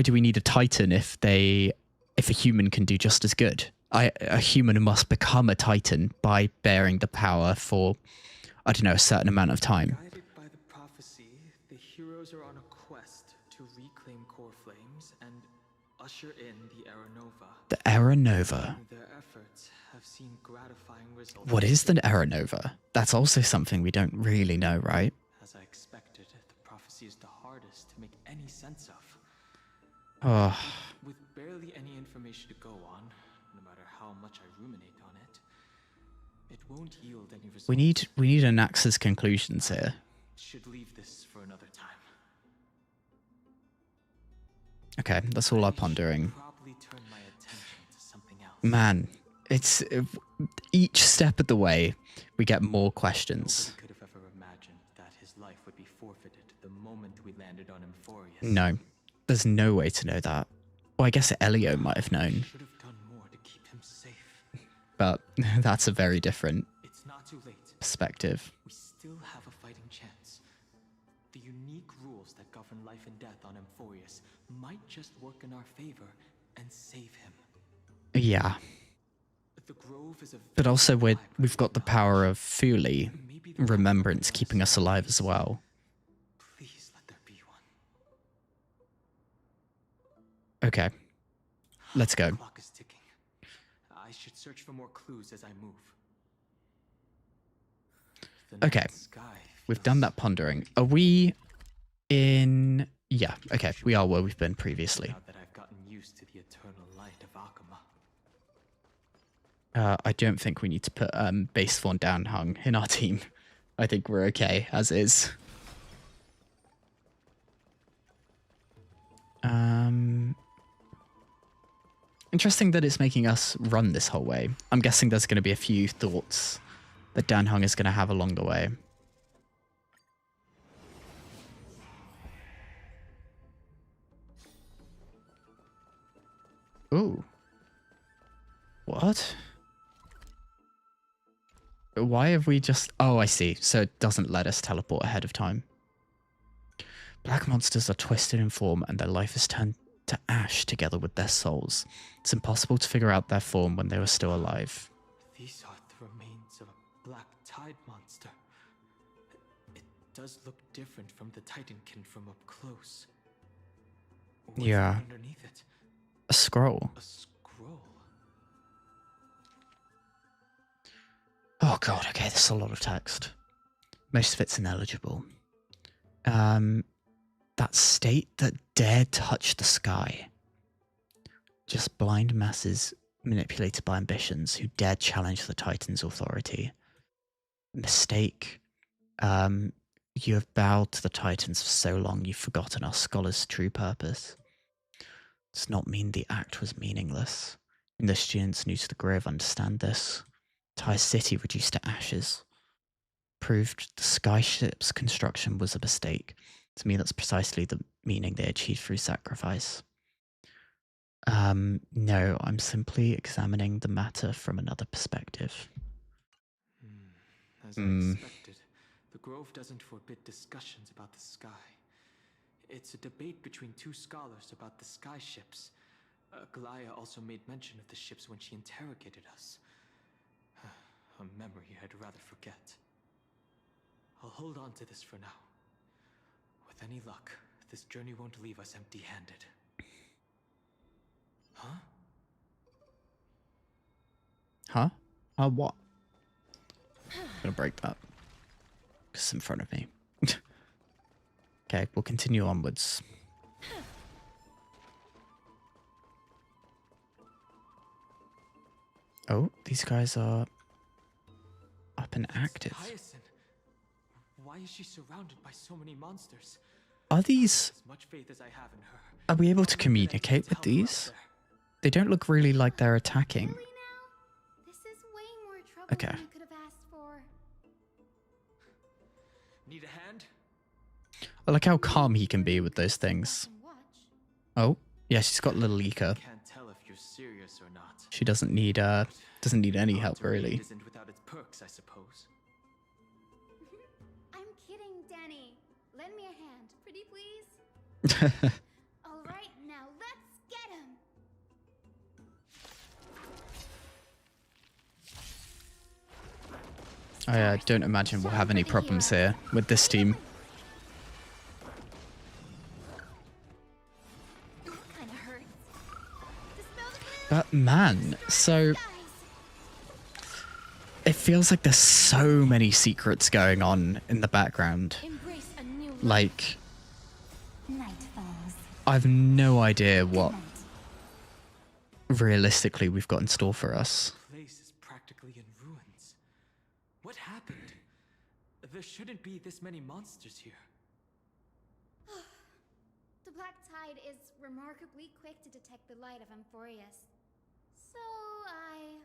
do we need a Titan if a human can do just as good? A human must become a Titan by bearing the power for, I don't know, a certain amount of time. Guided by the prophecy, the heroes are on a quest to reclaim core flames and usher in the Era Nova. The Era Nova. Their efforts have seen gratifying results. What is the Era Nova? That's also something we don't really know, right? As I expected, the prophecy is the hardest to make any sense of. Oh, With barely any information to go on, no matter how much I ruminate on it, it won't yield any results. we need Anax's conclusions here. Should leave this for another time. Okay, that's all I'm pondering. Probably turn my attention to something else. Man, It's each step of the way, we get more questions. Nobody could have ever imagined that his life would be forfeited the moment we landed on Amphoreus. No, there's no way to know that. Well, I guess Elio might have known. Should have done more to keep him safe. But that's a very different It's not too late. perspective. We still have a fighting chance. The unique rules that govern life and death on Amphoreus might just work in our favor and save him. Yeah. The Grove is a But also we've got the power of Fuli, remembrance keeping us alive as well. Please let there be one. Okay. Let's go. The clock is ticking. I should search for more clues as I move. The Okay. night sky We've done that pondering. Are we in... Yeah, okay. We are where we've been previously. Now that I've gotten used to the eternal light of Akama. I don't think we need to put base Fawn down hung in our team. I think we're okay as is. Interesting that it's making us run this whole way. I'm guessing there's going to be a few thoughts that Dan Hung is going to have along the way. Ooh. What? Why have we just... Oh, I see. So it doesn't let us teleport ahead of time. Black monsters are twisted in form and their life is turned to ash together with their souls. It's impossible to figure out their form when they were still alive. These are the remains of a black tide monster. It does look different from the Titankin from up close. What's Yeah. underneath it? A scroll. A scroll. Oh god, okay, there's a lot of text. Most of it's ineligible. That state that dared touch the sky. Just blind masses manipulated by ambitions who dared challenge the Titan's authority. Mistake. You have bowed to the Titans for so long you've forgotten our scholars' true purpose. Does not mean the act was meaningless. And the students new to the grove understand this. Entire city reduced to ashes. Proved the skyship's construction was a mistake. To me, that's precisely the meaning they achieved through sacrifice. No, I'm simply examining the matter from another perspective. As I expected, the Grove doesn't forbid discussions about the sky. It's a debate between two scholars about the sky ships. Galaya also made mention of the ships when she interrogated us. A memory I'd rather forget. I'll hold on to this for now. With any luck, this journey won't leave us empty-handed. Huh? Huh? What? I'm gonna break that. Because it's in front of me. Okay, we'll continue onwards. Oh, these guys are up and active. Hyacinth. Why is she surrounded by so many monsters? Are these... As much faith as I have in her. Are we able to communicate with these? They don't look really like they're attacking. This is way more trouble Okay. than you could have asked for. Need a hand? I like how calm he can be with those things. Oh, yeah, she's got little Ika. Can't tell if you're serious or not. She doesn't need any help really. Isn't without its perks, I suppose. I'm kidding, Danny. Lend me a hand, pretty please. All right, now let's get him. I don't imagine we'll have any problems here with this team. Kinda hurts. But man, so it feels like there's so many secrets going on in the background. Embrace a new Like, night falls. I've no idea what realistically we've got in store for us. The place is practically in ruins. What happened? There shouldn't be this many monsters here. The black tide is remarkably quick to detect the light of Amphoreus. So I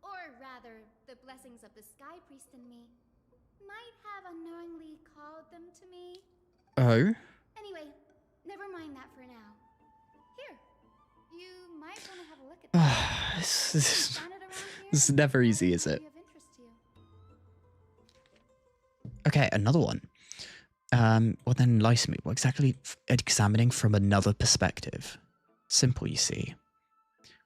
or rather, the blessings of the Sky Priest in me, might have unknowingly called them to me. Oh? Anyway, never mind that for now. Here, you might want to have a look at This is never easy, is it? Okay, another one. Well then, enlighten me. What exactly examining from another perspective? Simple, you see.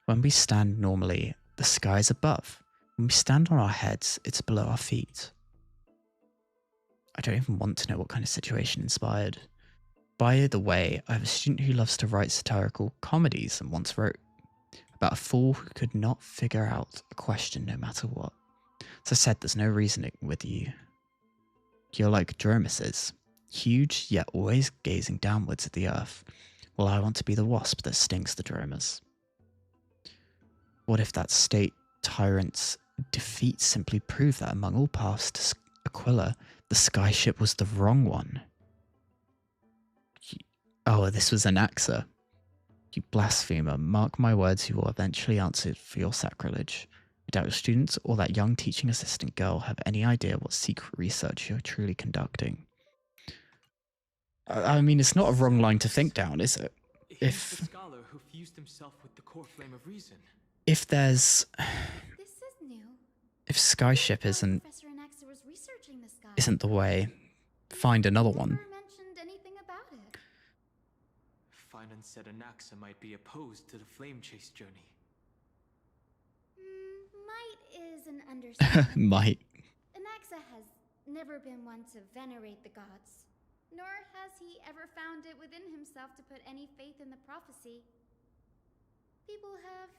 When we stand normally, the sky is above. When we stand on our heads, it's below our feet. I don't even want to know what kind of situation inspired. By the way, I have a student who loves to write satirical comedies and once wrote about a fool who could not figure out a question no matter what. As I said, there's no reasoning with you. You're like Dromuses, huge yet always gazing downwards at the earth. Well, I want to be the wasp that stings the Dromus. What if that state tyrant's defeat simply proved that among all paths to Aquila, the skyship was the wrong one? Oh, this was Anaxa. You blasphemer, mark my words, you will eventually answer for your sacrilege. I doubt your students or that young teaching assistant girl have any idea what secret research you're truly conducting. I mean, it's not a wrong line to think down, is it? He's the scholar who fused himself with the core flame of reason. If there's... This is new. If skyship isn't the way, find another one. Mentioned anything about it. Finan said Anaxa might be opposed to the flame chase journey. Might is an understatement. Might. Anaxa has never been one to venerate the gods, nor has he ever found it within himself to put any faith in the prophecy. People have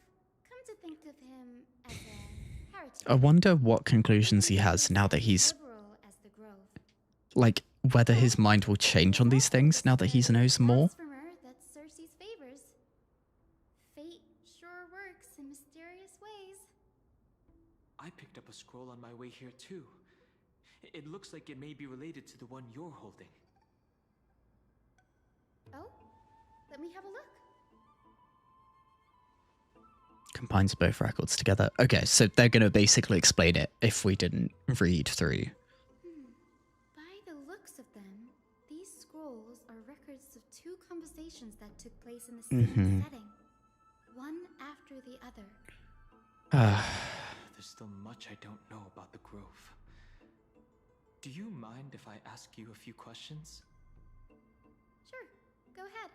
come to think of him as a heretic. I wonder what conclusions he has now that he's... Like, whether his mind will change on these things now that he knows more. That Cersei's favors. Fate sure works in mysterious ways. I picked up a scroll on my way here too. It looks like it may be related to the one you're holding. Oh, let me have a look. Combines both records together. Okay, so they're going to basically explain it if we didn't read through. By the looks of them, these scrolls are records of two conversations that took place in the same setting. One after the other. There's still much I don't know about the Grove. Do you mind if I ask you a few questions? Sure, go ahead.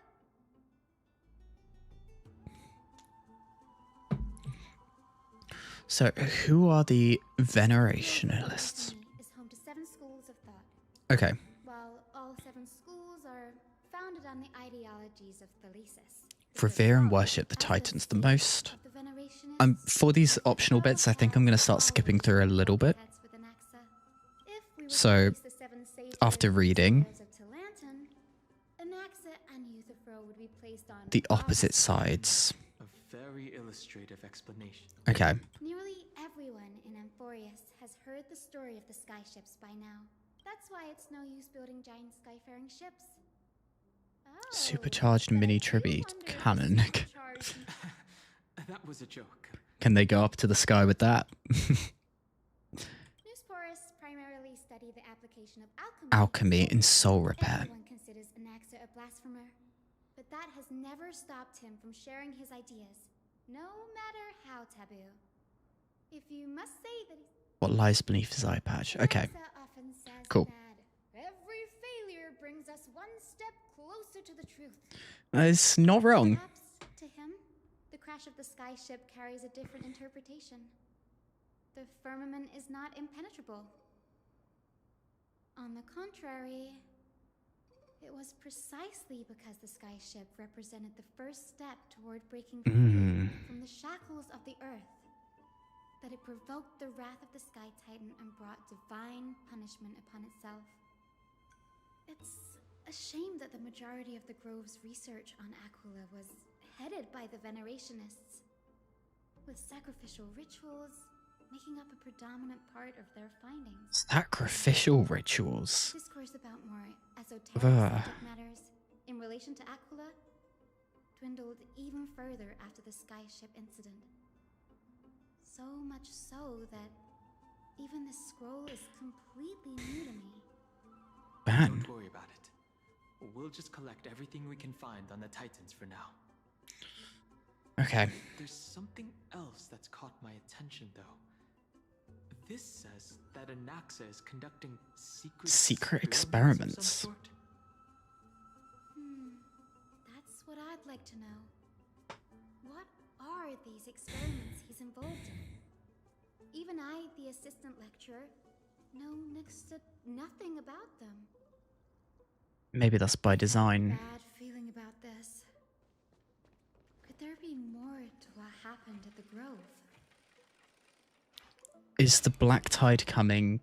So, who are the Venerationalists? Is home to 7 schools of thought. Okay. While all 7 schools are founded on the ideologies of Thalesis. Revere and worship the Titans the most. For these optional bits, I think I'm going to start skipping through a little bit. So, after reading the opposite sides. A very illustrative explanation. Okay. Nearly everyone in Amphoreus has heard the story of the skyships by now. That's why it's no use building giant skyfaring ships. Supercharged mini tribute cannon. That was a joke. Can they go up to the sky with that? Newsporists primarily study the application of Alchemy in soul repair. Everyone considers Anaxa a blasphemer, but that has never stopped him from sharing his ideas, no matter how taboo. If you must say that What lies beneath his eye patch? Okay. often says Cool. that every failure brings us one step closer to the truth. It's not wrong. Perhaps, to him, the crash of the skyship carries a different interpretation. The firmament is not impenetrable. On the contrary, it was precisely because the skyship represented the first step toward breaking free from the shackles of the earth that it provoked the wrath of the Sky Titan and brought divine punishment upon itself. It's a shame that the majority of the Grove's research on Aquila was headed by the Venerationists, with sacrificial rituals making up a predominant part of their findings. Sacrificial rituals. Discourse about more esoteric subject matters in relation to Aquila dwindled even further after the skyship incident. So much so that even the scroll is completely new to me. Don't worry about it. We'll just collect everything we can find on the Titans for now. Okay. There's something else that's caught my attention, though. This says that Anaxa is conducting secret experiments. of some sort. That's what I'd like to know. What are these experiments he's involved in? Even I, the assistant lecturer, know next to nothing about them. Maybe that's by design. Bad feeling about this. Could there be more to what happened at the Grove? Is the black tide coming?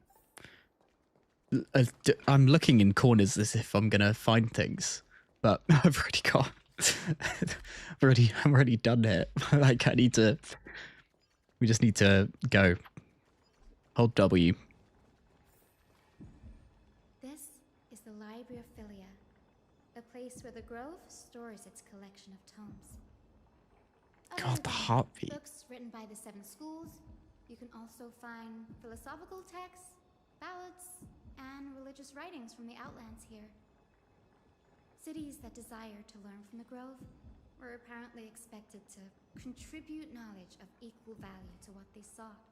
I'm looking in corners as if I'm gonna find things, but I've already got. I'm already done it. Like I need to. We just need to go. Hold W. This is the Library of Philia, a place where the Grove stores its collection of tomes. God, the heartbeat. Books written by the 7 schools. You can also find philosophical texts, ballads, and religious writings from the Outlands here. Cities that desire to learn from the Grove were apparently expected to contribute knowledge of equal value to what they sought.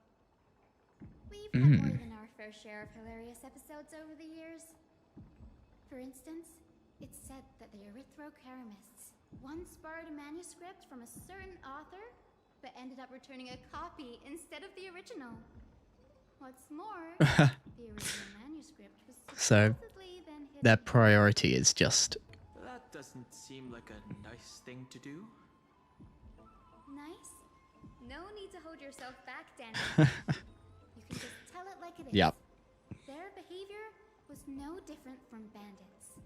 We've had more than our fair share of hilarious episodes over the years. For instance, it's said that the Erythrocheramists once borrowed a manuscript from a certain author, but ended up returning a copy instead of the original. What's more, the original manuscript was supposedly then hidden. Their priority is just. That doesn't seem like a nice thing to do. Nice? No need to hold yourself back, Danny. You can just tell it like it is. Yep. Their behavior was no different from bandits.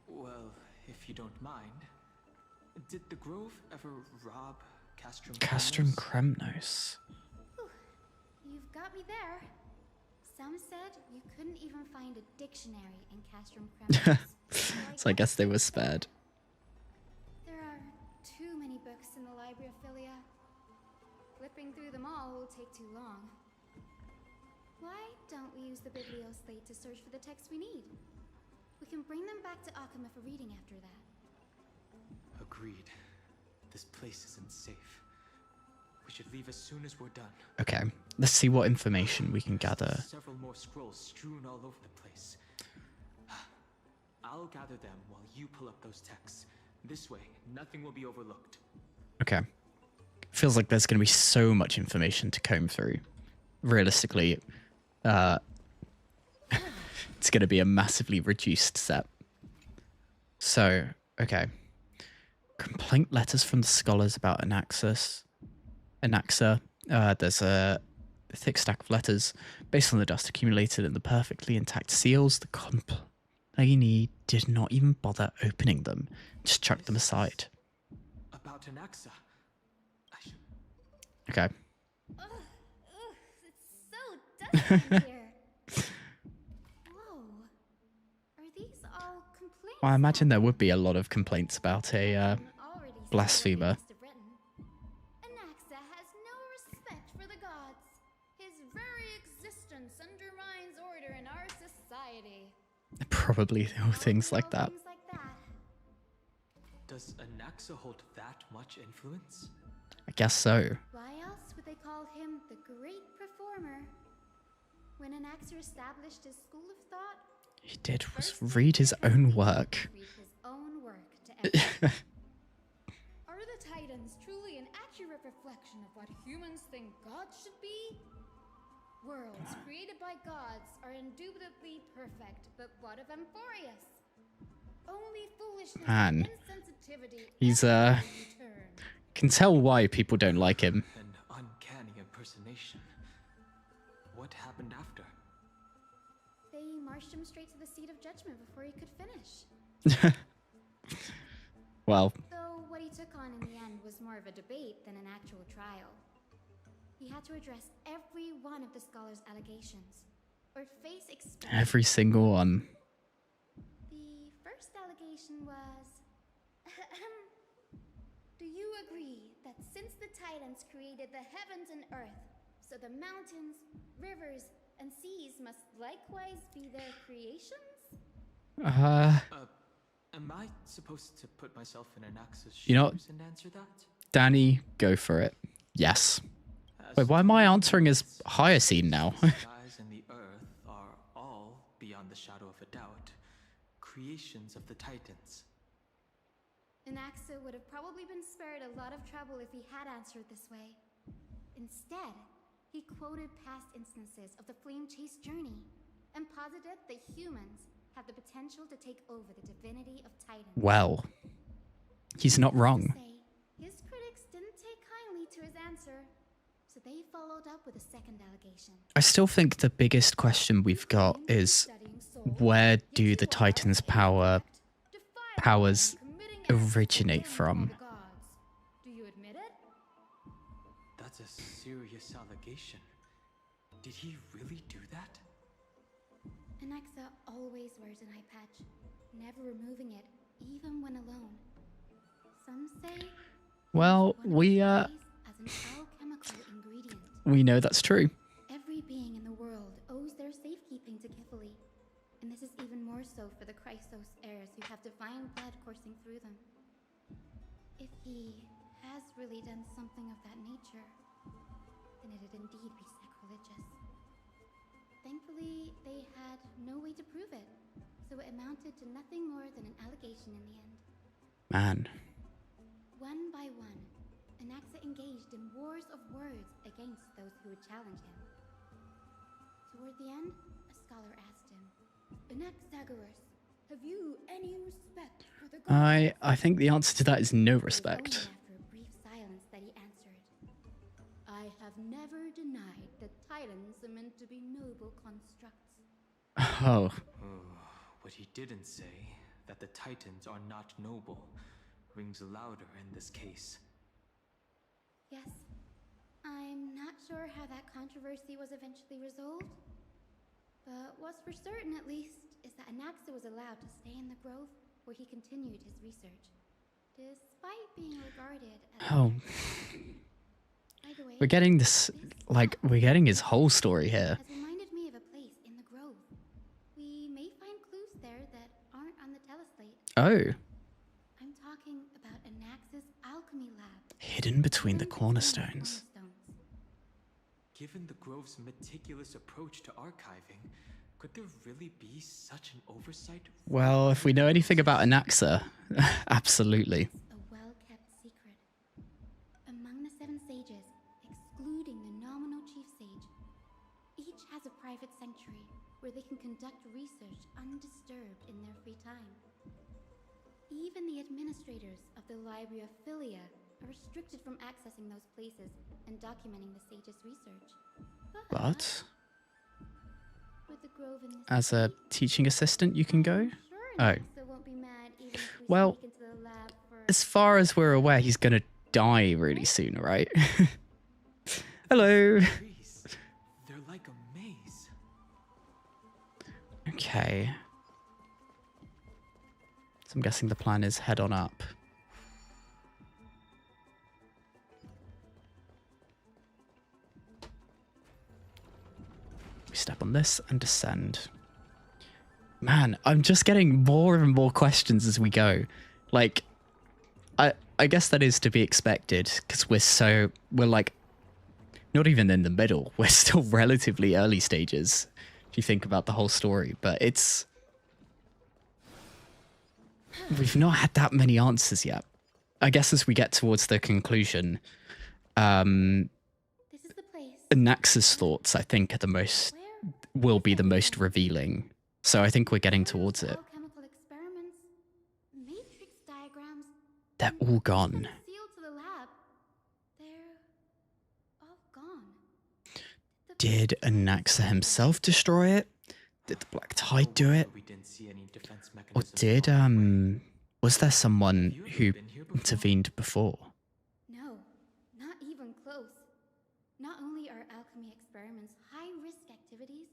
Well, if you don't mind, did the Grove ever rob Castrum Kremnos? You've got me there. Some said you couldn't even find a dictionary in Castrum Kremnos. So I guess they were spared. There are too many books in the Library of Philia. Flipping through them all will take too long. Why don't we use the Biblioslate to search for the texts we need? We can bring them back to Akama for reading after that. Agreed. This place isn't safe. We should leave as soon as we're done. Okay, let's see what information we can gather. Several more scrolls strewn all over the place. I'll gather them while you pull up those texts. This way, nothing will be overlooked. Okay. Feels like there's going to be so much information to comb through. Realistically, it's going to be a massively reduced set. So, okay. Complaint letters from the scholars about Anaxa. There's a thick stack of letters based on the dust accumulated in the perfectly intact seals. The complainee did not even bother opening them, just chucked them aside. About Anaxa. Okay. It's so dusty in here. Whoa. Are these all complaints? Well, I imagine there would be a lot of complaints about a blasphemer. Anaxa has no respect for the gods. His very existence undermines order in our society. Probably things like that. Does Anaxa hold that much influence? I guess so. Why else would they call him the Great Performer? When Anaxa established his school of thought, He did was read his own work. read his own work to everyone. Are the Titans truly an accurate reflection of what humans think gods should be? Worlds created by gods are indubitably perfect, but what of Amphoreus? Only foolishness Man. and insensitivity He's ever return. can tell why people don't like him. An uncanny impersonation. What happened after? They marched him straight to the seat of judgment before he could finish. Well, Though what he took on in the end was more of a debate than an actual trial. He had to address every one of the scholar's allegations, or face exposure. every single one. The first allegation was... Do you agree that since the Titans created the heavens and earth, so the mountains, rivers, and seas must likewise be their creations? Am I supposed to put myself in Anaxa's shoes You know, and answer that? Danny, go for it. Yes. Wait, why am I answering as Hyacine now? The skies and the earth are all, beyond the shadow of a doubt, creations of the Titans. Anaxa would have probably been spared a lot of trouble if he had answered this way. Instead, he quoted past instances of the Flame Chase journey and posited that humans have the potential to take over the divinity of Titans. Well, he's not wrong. His critics didn't take kindly to his answer, so they followed up with a second allegation. I still think the biggest question we've got is, where do the Titans' powers originate from? Do you admit it? That's a serious allegation. Did he really do that? Anaxa always wears an eye patch, never removing it, even when alone. Some say Well, we as an alchemical ingredient. we know that's true. Every being in the world owes their safekeeping to Kifili, and this is even more so for the Chrysos heirs who have divine blood coursing through them. If he has really done something of that nature, then it'd indeed be sacrilegious. Thankfully, they had no way to prove it, so it amounted to nothing more than an allegation in the end. Man. One by one, Anaxa engaged in wars of words against those who would challenge him. Toward the end, a scholar asked him, Anaxagoras, have you any respect for the gods? I think the answer to that is no respect. After a brief silence that he answered, I have never denied that Titans are meant to be noble constructs. Oh. What he didn't say, that the Titans are not noble, rings louder in this case. Yes. I'm not sure how that controversy was eventually resolved, but what's for certain, at least, is that Anaxa was allowed to stay in the grove where he continued his research, despite being regarded as By the way, We're getting this, like, we're getting his whole story here. has reminded me of a place in the grove. We may find clues there that aren't on the teleslate. Oh. I'm talking about Anaxa's alchemy lab. Hidden between the cornerstones. Given the Grove's meticulous approach to archiving, could there really be such an oversight? Well, if we know anything about Anaxa, absolutely. A well-kept secret. Among the 7 sages, excluding the nominal chief sage, each has a private sanctuary where they can conduct research undisturbed in their free time. Even the administrators of the Library of Philia are restricted from accessing those places and documenting the sage's research. But with the grove in this as a teaching assistant, you can go? Oh. Anaxa won't be mad even if we Well, sneak into the lab for as far as we're aware, he's gonna die really soon, right? Hello. They're like a maze. Okay. So I'm guessing the plan is head on up. We step on this and descend. Man, I'm just getting more and more questions as we go. Like, I guess that is to be expected because we're like not even in the middle. We're still relatively early stages if you think about the whole story, but we've not had that many answers yet. I guess as we get towards the conclusion, Anaxa's thoughts, I think, will be the most revealing. So I think we're getting towards it. alchemical experiments, matrix diagrams, They're all gone. sealed to the lab. They're all gone. Did Anaxa himself destroy it? Did the Black Tide do it? Or did, was there someone who intervened before? No, not even close. Not only are alchemy experiments high-risk activities,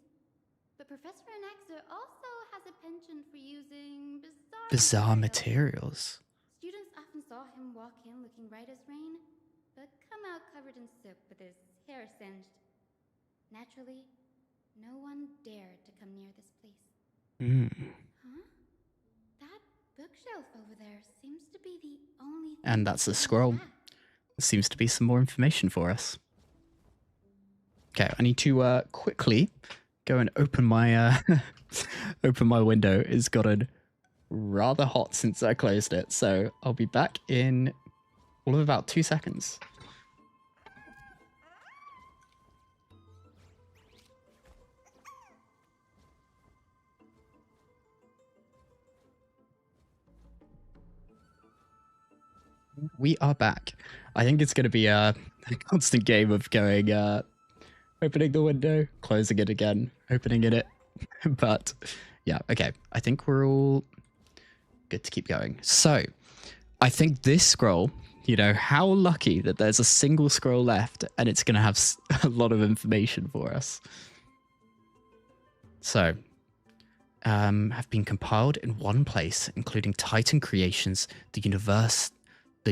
but Professor Anaxa also has a penchant for using bizarre Bizarre materials. Students often saw him walk in looking right bookshelf over there seems to be the only thing And that's the on scroll. map. Seems to be some more information for us. Okay, I need to quickly go and open my open my window. It's gotten rather hot since I closed it, so I'll be back in all of about 2 seconds. We are back. I think it's going to be a constant game of going, opening the window, closing it again, opening it. But yeah, okay. I think we're all good to keep going. So I think this scroll, you know, how lucky that there's a single scroll left and it's going to have a lot of information for us. So, have been compiled in one place, including Titan creations, the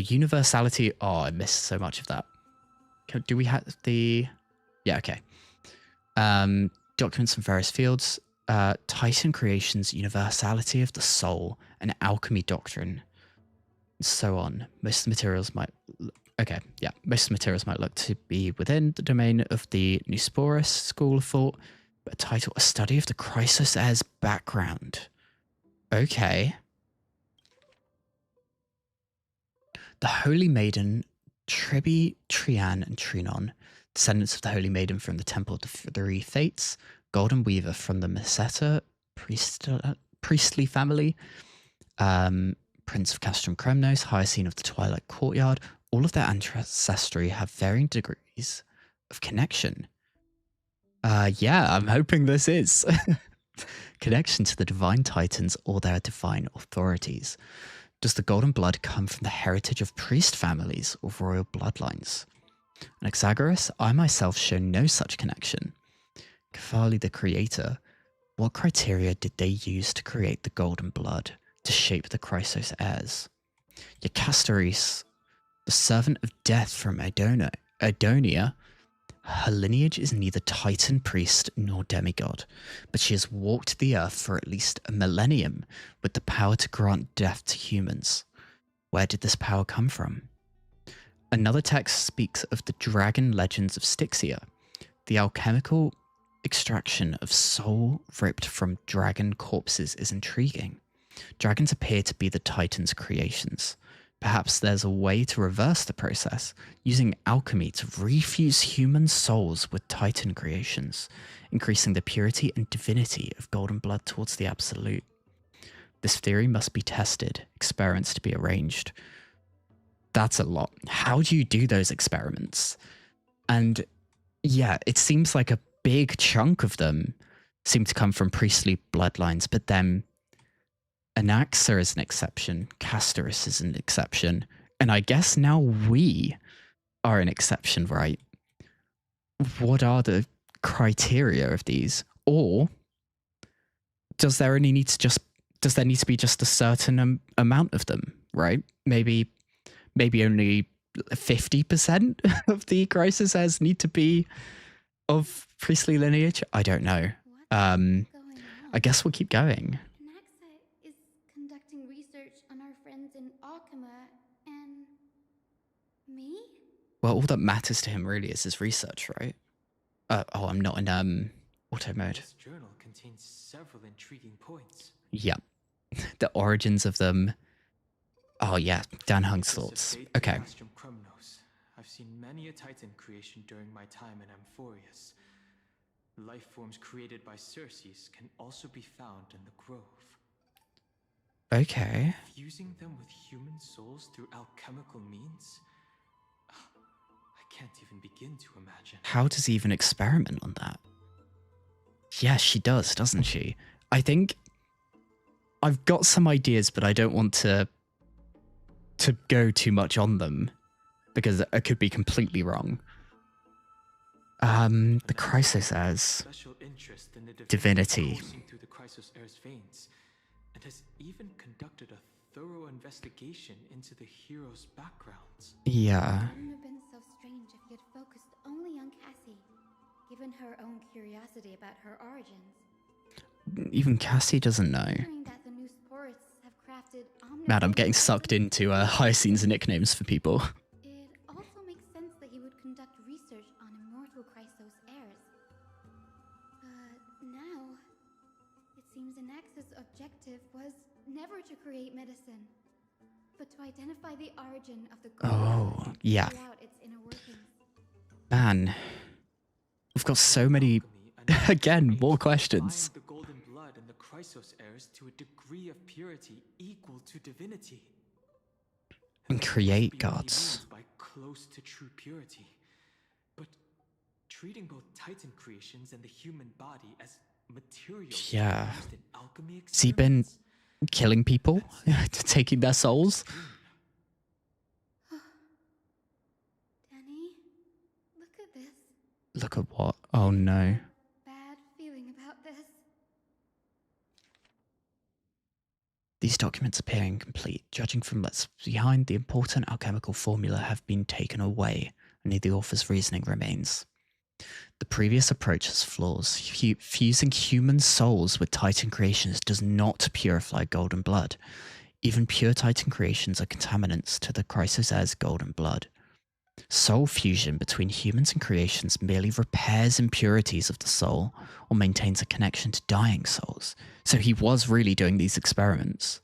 universality. Oh, I missed so much of that. Do we have the? Yeah, okay. Documents from various fields. Titan creations, universality of the soul, and alchemy doctrine, and so on. Most of the materials might. Okay, yeah. Most of the materials might look to be within the domain of the Amphoreus school of thought, but a title, a study of the Chrysos Heir's background. Okay. The Holy Maiden, Tribi, Trian, and Trinon, descendants of the Holy Maiden from the Temple of the Three Fates, Golden Weaver from the Meseta priestly family, Prince of Castrum Kremnos, Hyacine of the Twilight Courtyard, all of their ancestry have varying degrees of connection. Yeah, I'm hoping this is. Connection to the Divine Titans or their divine authorities. Does the golden blood come from the heritage of priest families or royal bloodlines? Anaxagoras, I myself show no such connection. Kefali the creator, what criteria did they use to create the golden blood, to shape the Chrysos heirs? Yacastoris, the servant of death from Adonia, her lineage is neither Titan priest nor demigod, but she has walked the earth for at least a millennium with the power to grant death to humans. Where did this power come from? Another text speaks of the dragon legends of Styxia. The alchemical extraction of soul ripped from dragon corpses is intriguing. Dragons appear to be the Titans' creations. Perhaps there's a way to reverse the process, using alchemy to refuse human souls with Titan creations, increasing the purity and divinity of golden blood towards the absolute. This theory must be tested, experiments to be arranged. That's a lot. How do you do those experiments? And yeah, it seems like a big chunk of them seem to come from priestly bloodlines, but then Anaxa is an exception, Castoris is an exception, and I guess now we are an exception, right? What are the criteria of these? Or does there need to be just a certain amount of them, right? Maybe only 50% of the Chrysos Heirs need to be of priestly lineage? I don't know. I guess we'll keep going. Conducting research on our friends in Alchema and me? Well, all that matters to him really is his research, right? Oh, I'm not in auto mode. This journal contains several intriguing points. Yeah. The origins of them. Oh yeah, Dan Hung's thoughts. Okay. I've seen many a Titan creation during my time in Amphoreus. Life forms created by Circes can also be found in the grove. Okay. Fusing them with human souls through alchemical means? I can't even begin to imagine. How does he even experiment on that? Yeah, she does, doesn't she? I think I've got some ideas, but I don't want to go too much on them because I could be completely wrong. The Chrysos Heirs. Divinity. Through the Chrysos Heirs' veins, and has even conducted a thorough investigation into the heroes' backgrounds. Yeah. It wouldn't have been so strange if he had focused only on Cassie, given her own curiosity about her origins. Even Cassie doesn't know. That the new sporists have crafted Man, I'm getting sucked into Hyacinth's nicknames for people. It also makes sense that he would conduct research on immortal Chrysos heirs. But now, it seems Anax's objective was never to create medicine, but to identify the origin of the Oh, yeah. throughout its inner workings. Man, we've got so many, again, more questions. The golden blood and the Chrysos heirs to a degree of purity equal to divinity. And create gods. By close to true purity. But treating both Titan creations and the human body as materials Yeah. used in alchemy Has he been experiments? killing people? Taking their souls? Danny, look at this. Look at what? Oh no. Bad feeling about this. These documents appear incomplete. Judging from what's behind, the important alchemical formula have been taken away. Only the author's reasoning remains. The previous approach has flaws. Fusing human souls with Titan creations does not purify golden blood. Even pure Titan creations are contaminants to the Chrysos heir's golden blood. Soul fusion between humans and creations merely repairs impurities of the soul or maintains a connection to dying souls. So he was really doing these experiments.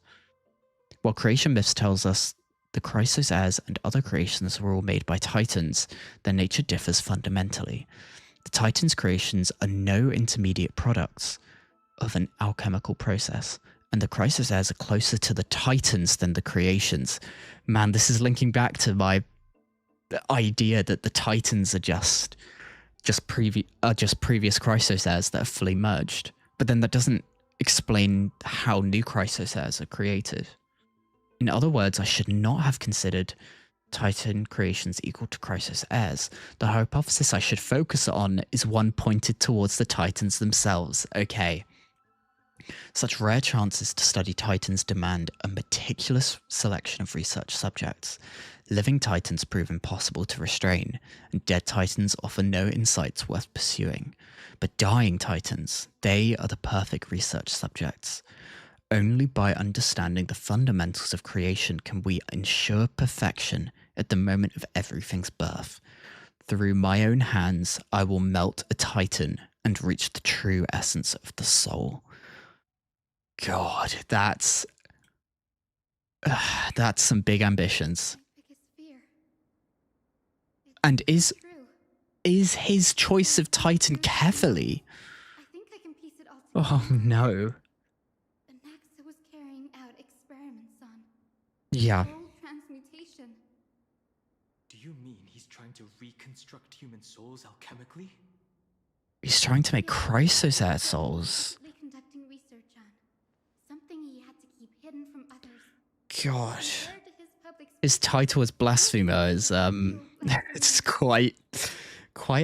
While creation myths tells us the Chrysos heirs and other creations were all made by Titans, their nature differs fundamentally. The Titans' creations are no intermediate products of an alchemical process, and the Chrysos heirs are closer to the Titans than the creations. Man, this is linking back to my idea that the Titans are just previous Chrysos heirs that are fully merged. But then that doesn't explain how new Chrysos heirs are created. In other words, I should not have considered Titan creations equal to Chrysos heirs. The hypothesis I should focus on is one pointed towards the Titans themselves. Okay. Such rare chances to study Titans demand a meticulous selection of research subjects. Living Titans prove impossible to restrain, and dead Titans offer no insights worth pursuing. But dying Titans, they are the perfect research subjects. Only by understanding the fundamentals of creation can we ensure perfection at the moment of everything's birth. Through my own hands, I will melt a Titan and reach the true essence of the soul. God, that's some big ambitions. And is his choice of Titan carefully? I think I can piece it all together. Oh no. Anaxa was carrying out experiments on Yeah. soul transmutation. Do you mean he's trying to reconstruct human souls alchemically? He's trying to make Chrysos heir souls. Conducting research on something he had to keep hidden from others. God. His title as blasphemer is it's quite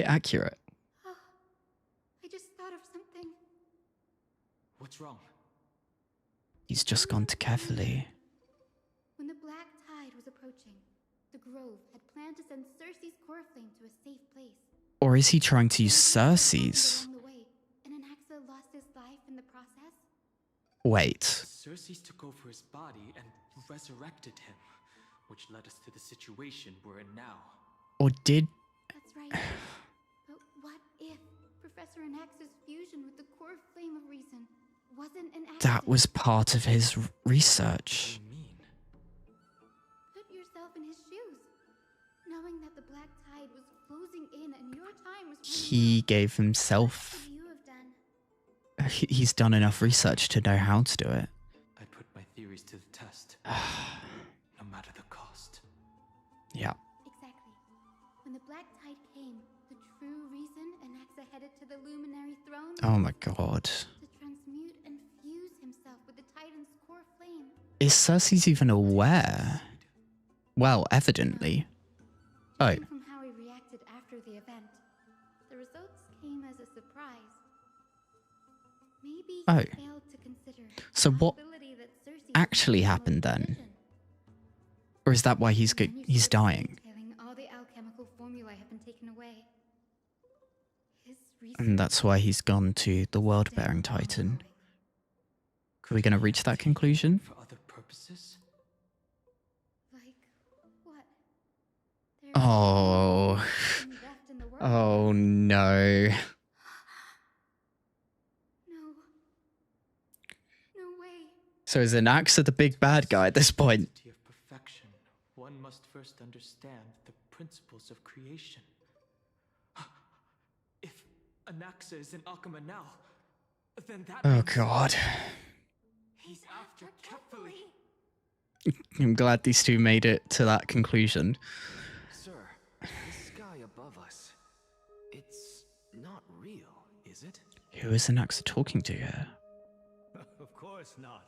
accurate. Oh, I just thought of something. What's wrong? He's just gone to carefully. When the black tide was approaching, the Grove had planned to send Cersei's core flame to a safe place. Or is he trying to use Cersei's? Along the way, and Anaxa lost his life in the process. Wait. Cersei took over his body and resurrected him, which led us to the situation we're in now. Or did... That's right. But what if Professor Anax's fusion with the core flame of reason wasn't an accident? That was part of his research. Put yourself in his shoes. Knowing that the black tide was closing in and your time was running He gave himself... out, what would you have done? He's done enough research to know how to do it. I put my theories to the test, no matter the cost. Yeah. Exactly. When the black tide came, the true reason Anaxa headed to the luminary throne Oh my god. to transmute and fuse himself with the Titan's core flame. Is Cersei's even aware? Well, evidently. Oh. From how he reacted after the event, the results came as a surprise. Maybe he Oh. failed to consider So the what possibility that Cersei actually happened then? Or is that why he's dying? detailing all the alchemical formulae have been taken away. His And that's why he's gone to the world-bearing Titan. Are we going to reach that conclusion? For other purposes. purposes? Like what? Oh. Nothing left in the world. Oh no. No. No way. So is Anaxa the big bad guy at this point? Of perfection, one must first understand the principles of creation. If Anaxa is in Akama now, then that Oh means god. he's after Kefali. I'm glad these two made it to that conclusion. Sir, the sky above us, it's not real, is it? Who is Anaxa talking to here? Of course not.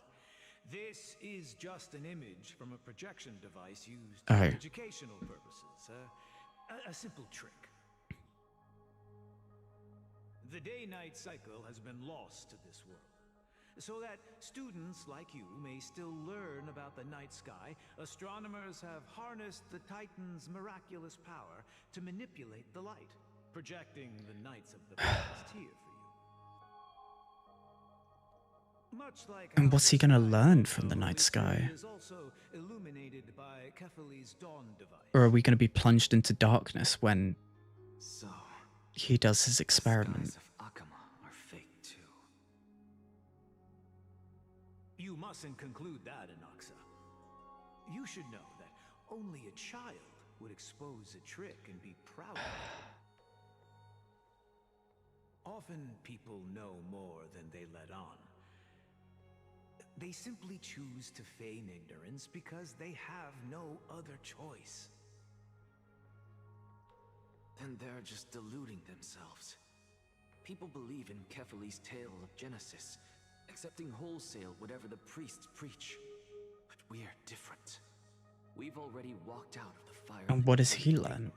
This is just an image from a projection device used Oh. for educational purposes. A simple trick. The day-night cycle has been lost to this world. So that students like you may still learn about the night sky, astronomers have harnessed the Titan's miraculous power to manipulate the light, projecting the nights of the past here for you. Much like And what's he gonna learn from the night sky? is also illuminated by Kefali's dawn device. Or are we gonna be plunged into darkness when So, he does his experiment? skies of Akama are fake too. You mustn't conclude that, Anaxa. You should know that only a child would expose a trick and be proud of it. Often people know more than they let on. They simply choose to feign ignorance because they have no other choice. Then they're just deluding themselves. People believe in Kefali's tale of Genesis, accepting wholesale whatever the priests preach. But we're different. We've already walked out of the fire. And what does he learn?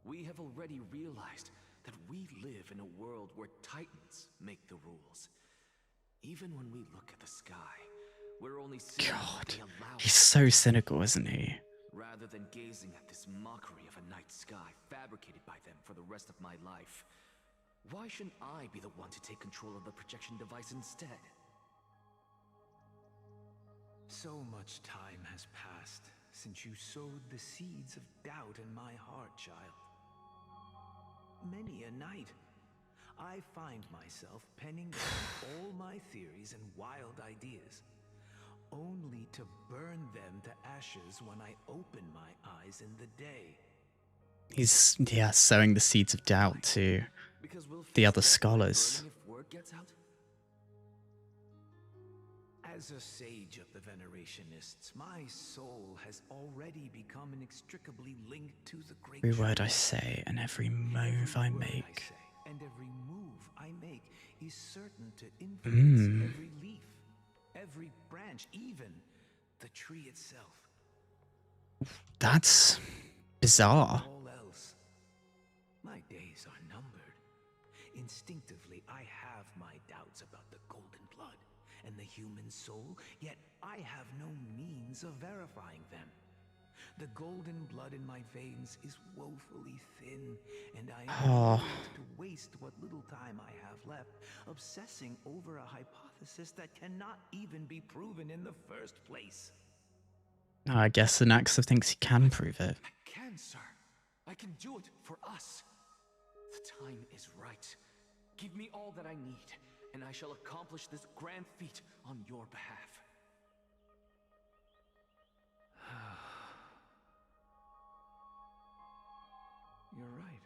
We have already realized that we live in a world where Titans make the rules. Even when we look at the sky, we're only seeing what they allow. He's so cynical, isn't he? Rather than gazing at this mockery of a night sky fabricated by them for the rest of my life, why shouldn't I be the one to take control of the projection device instead? So much time has passed since you sowed the seeds of doubt in my heart, child. Many a night, I find myself penning down all my theories and wild ideas, only to burn them to ashes when I open my eyes in the day. He's, yeah, sowing the seeds of doubt to the other scholars. If word gets out? As a sage of the Venerationists, my soul has already become inextricably linked to the great Every word truth. I say and every move I Word make. say, and every move I make is certain to influence every leaf, every branch, even the tree itself. That's bizarre. All else, my days are numbered. Instinctively, I have my doubts about the golden blood and the human soul, yet I have no means of verifying them. The golden blood in my veins is woefully thin, and I am willing to waste what little time I have left obsessing over a hypothesis that cannot even be proven in the first place. I guess Anaxa thinks he can prove it. I can, sir. I can do it for us. The time is right. Give me all that I need, and I shall accomplish this grand feat on your behalf. You're right.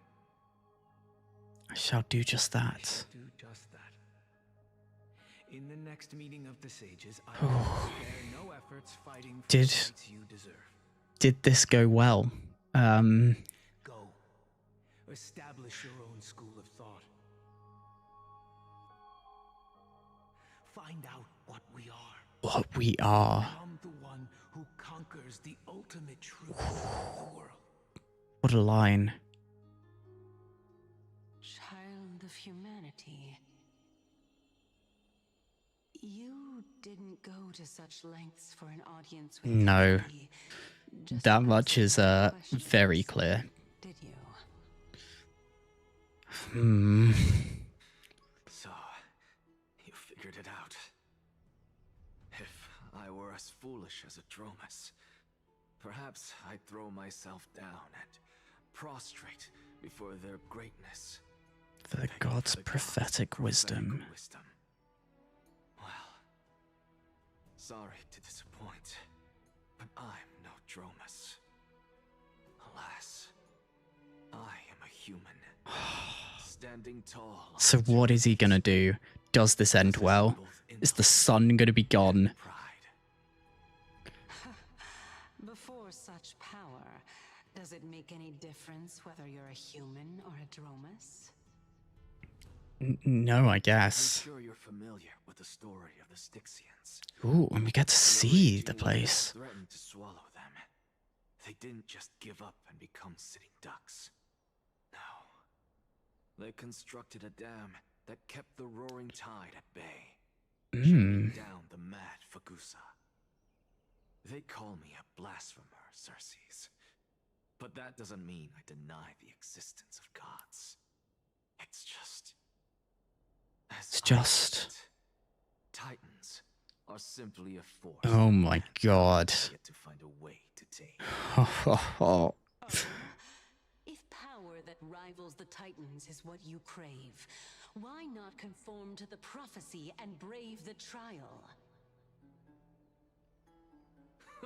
I shall do just that. Do just that. In the next meeting of the sages, I will spare no efforts fighting for the rights you deserve. Did this go well? Go. Establish your own school of thought. Find out what we are. What we are. Become the one who conquers the ultimate truth of the world. What a line. Child of humanity. You didn't go to such lengths for an audience with No. me, just That to much is answer questions, very clear. Did you? So, you figured it out. were as foolish as a Dromus, perhaps I'd throw myself down and prostrate before their greatness. For the gods' prophetic wisdom. Well, sorry to disappoint, but I'm no Dromus. Alas, I am a human, standing tall. So what is he gonna do? Does this end well? Is the sun gonna be gone? Before such power, does it make any difference whether you're a human or a Dromus? No, I guess. I'm sure you're familiar with the story of the Styxians. Ooh, and we get to see the place. Threatened to swallow them. They didn't just give up and become sitting ducks. No. They constructed a dam that kept the roaring tide at bay, shutting down the mad Fagusa. They call me a blasphemer, Xerxes. But that doesn't mean I deny the existence of gods. It's just... Titans are simply a force. Oh my god. Yet to find a way to take. If power that rivals the Titans is what you crave, why not conform to the prophecy and brave the trial?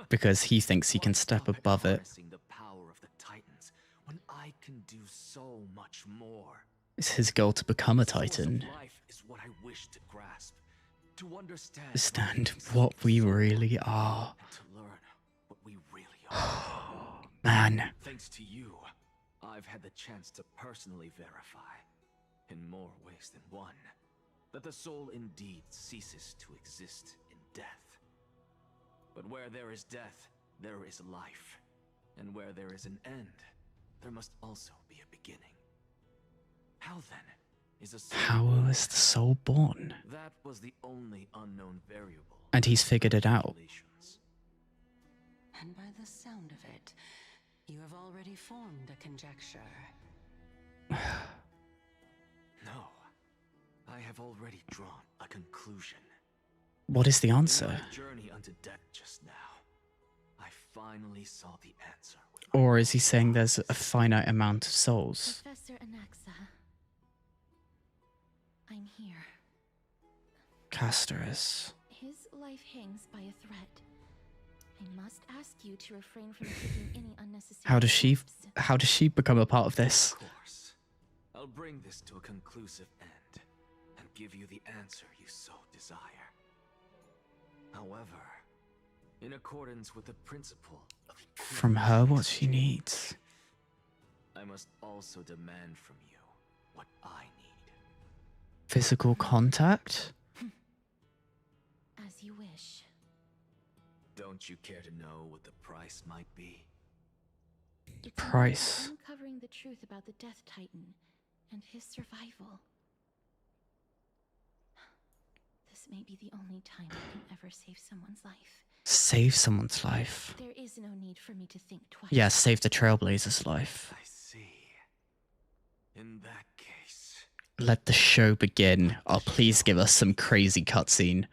Because he thinks he can step above it. The power of the Titans when I can do so much more. It's his goal to become a Titan. Life is what I wish to grasp, to understand what we really are. and to learn what we really are. Man. Thanks to you, I've had the chance to personally verify, in more ways than one, that the soul indeed ceases to exist in death. But where there is death, there is life. And where there is an end, there must also be a beginning. How then is a soul How born? is the soul born? That was the only unknown variable. And he's figured it out. And by the sound of it, you have already formed a conjecture. No. I have already drawn a conclusion. What is the In answer? my journey unto death just now, I finally saw the answer. Or is he saying there's a finite amount of souls? Professor Anaxa, I'm here. Castorus. His life hangs by a thread. I must ask you to refrain from taking any unnecessary How does she become a part of this? Of course. I'll bring this to a conclusive end and give you the answer you so desire. However, in accordance with the principle of From her what she needs. I must also demand from you what I need. Physical contact? As you wish. Don't you care to know what the price might be? It's Price. uncovering the truth about the Death Titan and his survival. This may be the only time I can ever save someone's life. Save someone's life. There is no need for me to think twice. Yeah, save the Trailblazer's life. I see. In that case... Let the show begin. Oh, please give us some crazy cutscene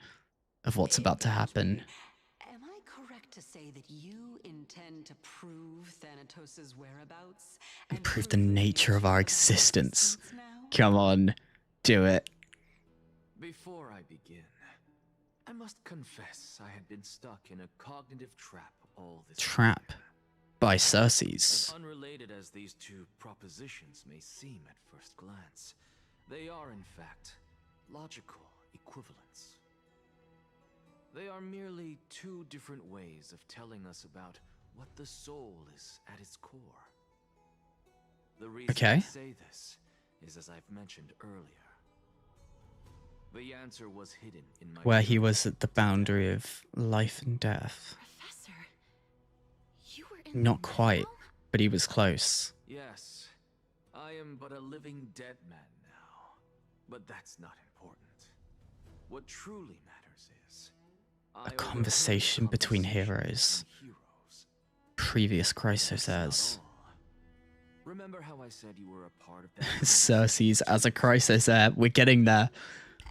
of what's about to happen. Am I correct to say that you intend to prove Thanatos' whereabouts? And prove the nature of our existence. Come on, do it. Before I begin, I must confess I had been stuck in a cognitive trap all this Trap. time. By As Xerxes. unrelated as these two propositions may seem at first glance, they are in fact logical equivalents. They are merely two different ways of telling us about what the soul is at its core. The reason I say this is, as I've mentioned earlier, the answer was hidden in my Where he was at the boundary of life and death. Professor, you were in Not quite, but he was close. Yes, I am but a living dead man now, but that's not important. What truly matters is A conversation between heroes. Previous Chrysos says. Remember how I said you were a part of that? Xerxes as a Chrysos heir. We're getting there.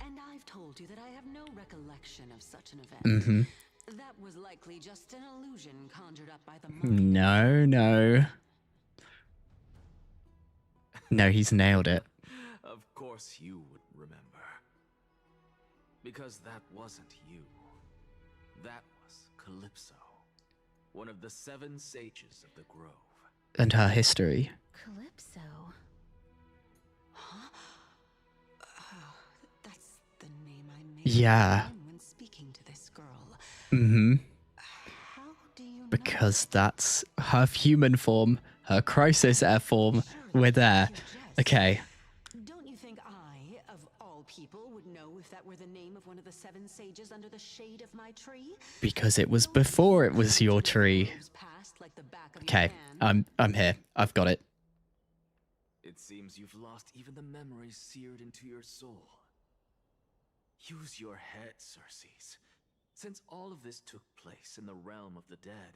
And I've told you that I have no recollection of such an event. That was likely just an illusion conjured up by the mind. No, no. No, he's nailed it. Of course you would remember. Because that wasn't you. That was Calypso, one of the 7 sages of the grove. And her history. Calypso? Huh? Oh, that's the name I made Yeah. when speaking to this girl. Mm-hmm. How do you Because that's her human form, her Crisis Air form. We're there. Okay. Don't you think I, of all people, would know if that were the name of one of the 7 sages under the shade of my tree? Because it was before it was your tree. Okay, I'm here. I've got it. It seems you've lost even the memories seared into your soul. Use your head, Circes. Since all of this took place in the realm of the dead,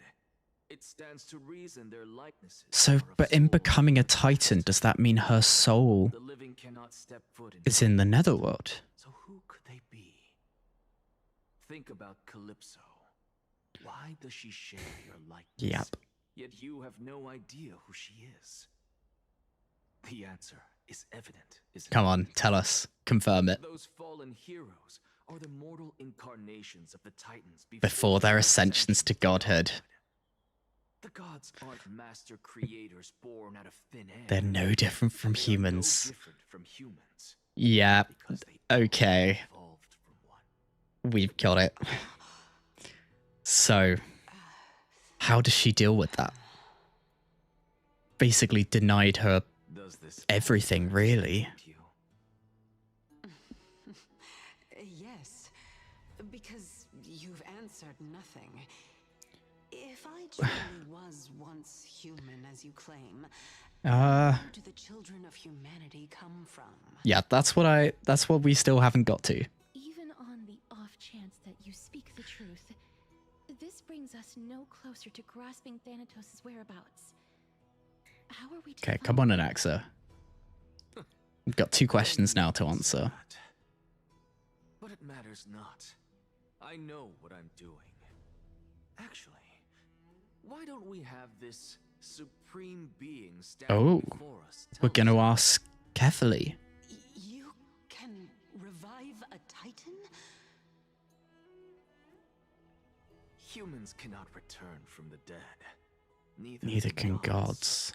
it stands to reason their likenesses. So, but in becoming a Titan, does that mean her soul The living cannot step foot is in the Netherworld? So who could they be? Think about Calypso. Why does she share your likeness? Yep. Yet you have no idea who she is. The answer is evident, isn't it? Come on, tell us. Confirm it. Those fallen heroes are the mortal incarnations of the Titans Before their ascensions to godhood. The gods aren't master creators born out of thin air. They're no different from humans. No different from humans. Yeah. Okay. We've got it. So, how does she deal with that? Basically denied her everything, really. Yes, because you've answered nothing. If I truly was once human, as you claim, where do the children of humanity come from? Yeah, that's what we still haven't got to. Even on the off chance that you speak the truth, this brings us no closer to grasping Thanatos' whereabouts. How are we to Okay, come on, Anaxa. We've got 2 questions now to answer. But it matters not. I know what I'm doing. Actually, why don't we have this supreme being standing before us? We're going to ask carefully. You can revive a Titan? Humans cannot return from the dead. Neither can gods.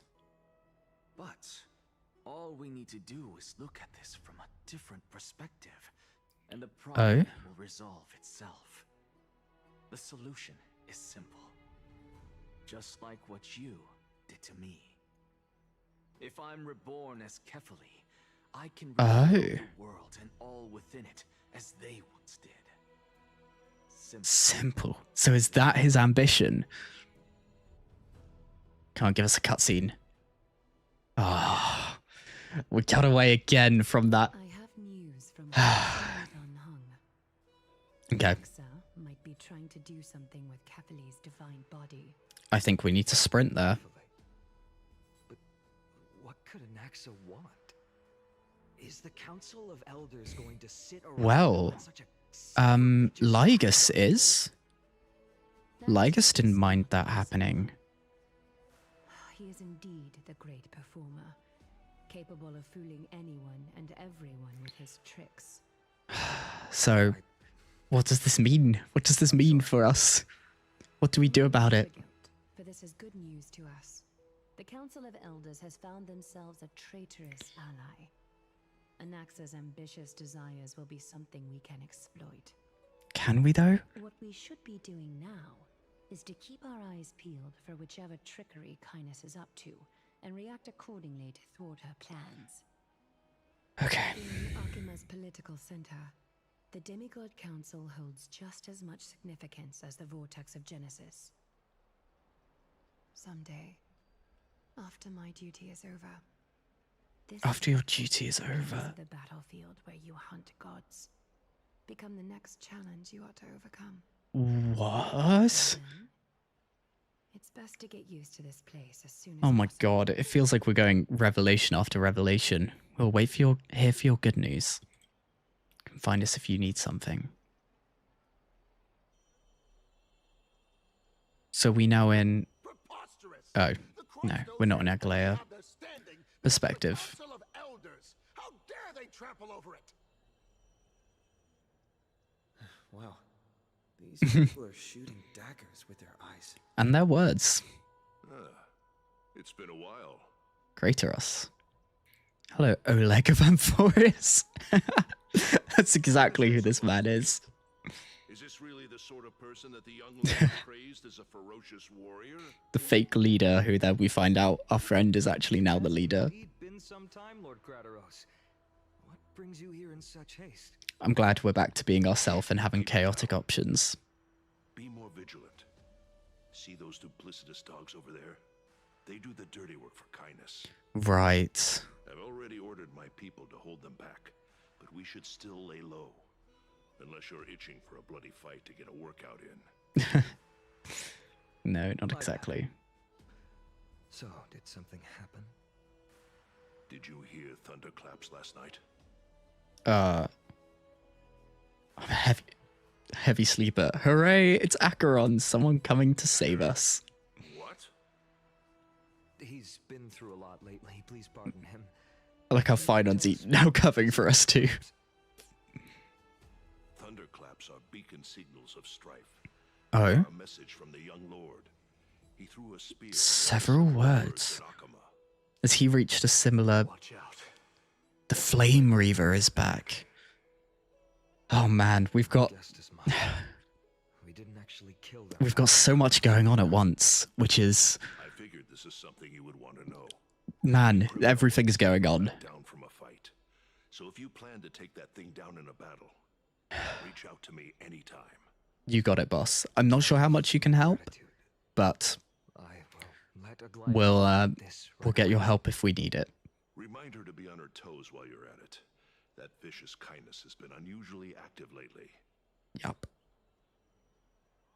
But all we need to do is look at this from a different perspective, and the problem will resolve itself. The solution is simple. Just like what you did to me. If I'm reborn as Kefali, I can rebuild the world and all within it as they once did. Simple. So is that his ambition? Can't give us a cutscene. Ah, we got away again from that. I have news from Okay. might be trying to do something with Kefali's divine body. I think we need to sprint there. What could Anaxa want? Is the Council of Elders going to sit around Well, such a Lygus is. Lygus didn't mind that happening. He is indeed the great performer, capable of fooling anyone and everyone with his tricks. So, what does this mean? What does this mean for us? What do we do about it? For this is good news to us. The Council of Elders has found themselves a traitorous ally. Anaxa's ambitious desires will be something we can exploit. Can we, though? What we should be doing now is to keep our eyes peeled for whichever trickery Kindness is up to, and react accordingly to thwart her plans. Okay. In Akima's political center, the Demigod Council holds just as much significance as the Vortex of Genesis. Someday, after my duty is over, After your duty is over. the battlefield where you hunt gods, become the next challenge you are to overcome. What? It's best to get used to this place as soon as Oh my god, it feels like we're going revelation after revelation. We'll wait for here for your good news. You can find us if you need something. So we now in... Oh, no, we're not in Aglaya. Perspective. How dare they trample over it? Wow. These people are shooting daggers with their eyes. And their words. It's been a while. Greateros. Hello, Oleg of Amphoreus. That's exactly who this man is. Is this really the sort of person that the young lord praised as a ferocious warrior? The fake leader who then we find out our friend is actually now the leader. Been some time, Lord Krateros. What brings you here in such haste? I'm glad we're back to being ourselves and having chaotic options. Be more vigilant. See those duplicitous dogs over there? They do the dirty work for kindness. Right. I've already ordered my people to hold them back, but we should still lay low. Unless you're itching for a bloody fight to get a workout in. No, not exactly. So, did something happen? Did you hear thunderclaps last night? I'm a heavy sleeper. Hooray, it's Acheron, someone coming to save us. What? He's been through a lot lately. Please pardon him. I like how Finon's now covering for us too. Thunderclaps are beacon signals of strife. Oh? A message from the young lord. He threw a spear. Several words. Has he reached a similar... The Flame Reaver is back. Oh man, we've got... We've got so much going on at once, which is... I figured this is something you would want to know. Man, everything's going on. Down from a fight. So if you plan to take that thing down in a battle, reach out to me anytime. You got it, boss. I'm not sure how much you can help, but we'll get your help if we need it. Remind her to be on her toes while you're at it. That vicious kindness has been unusually active lately. Yup.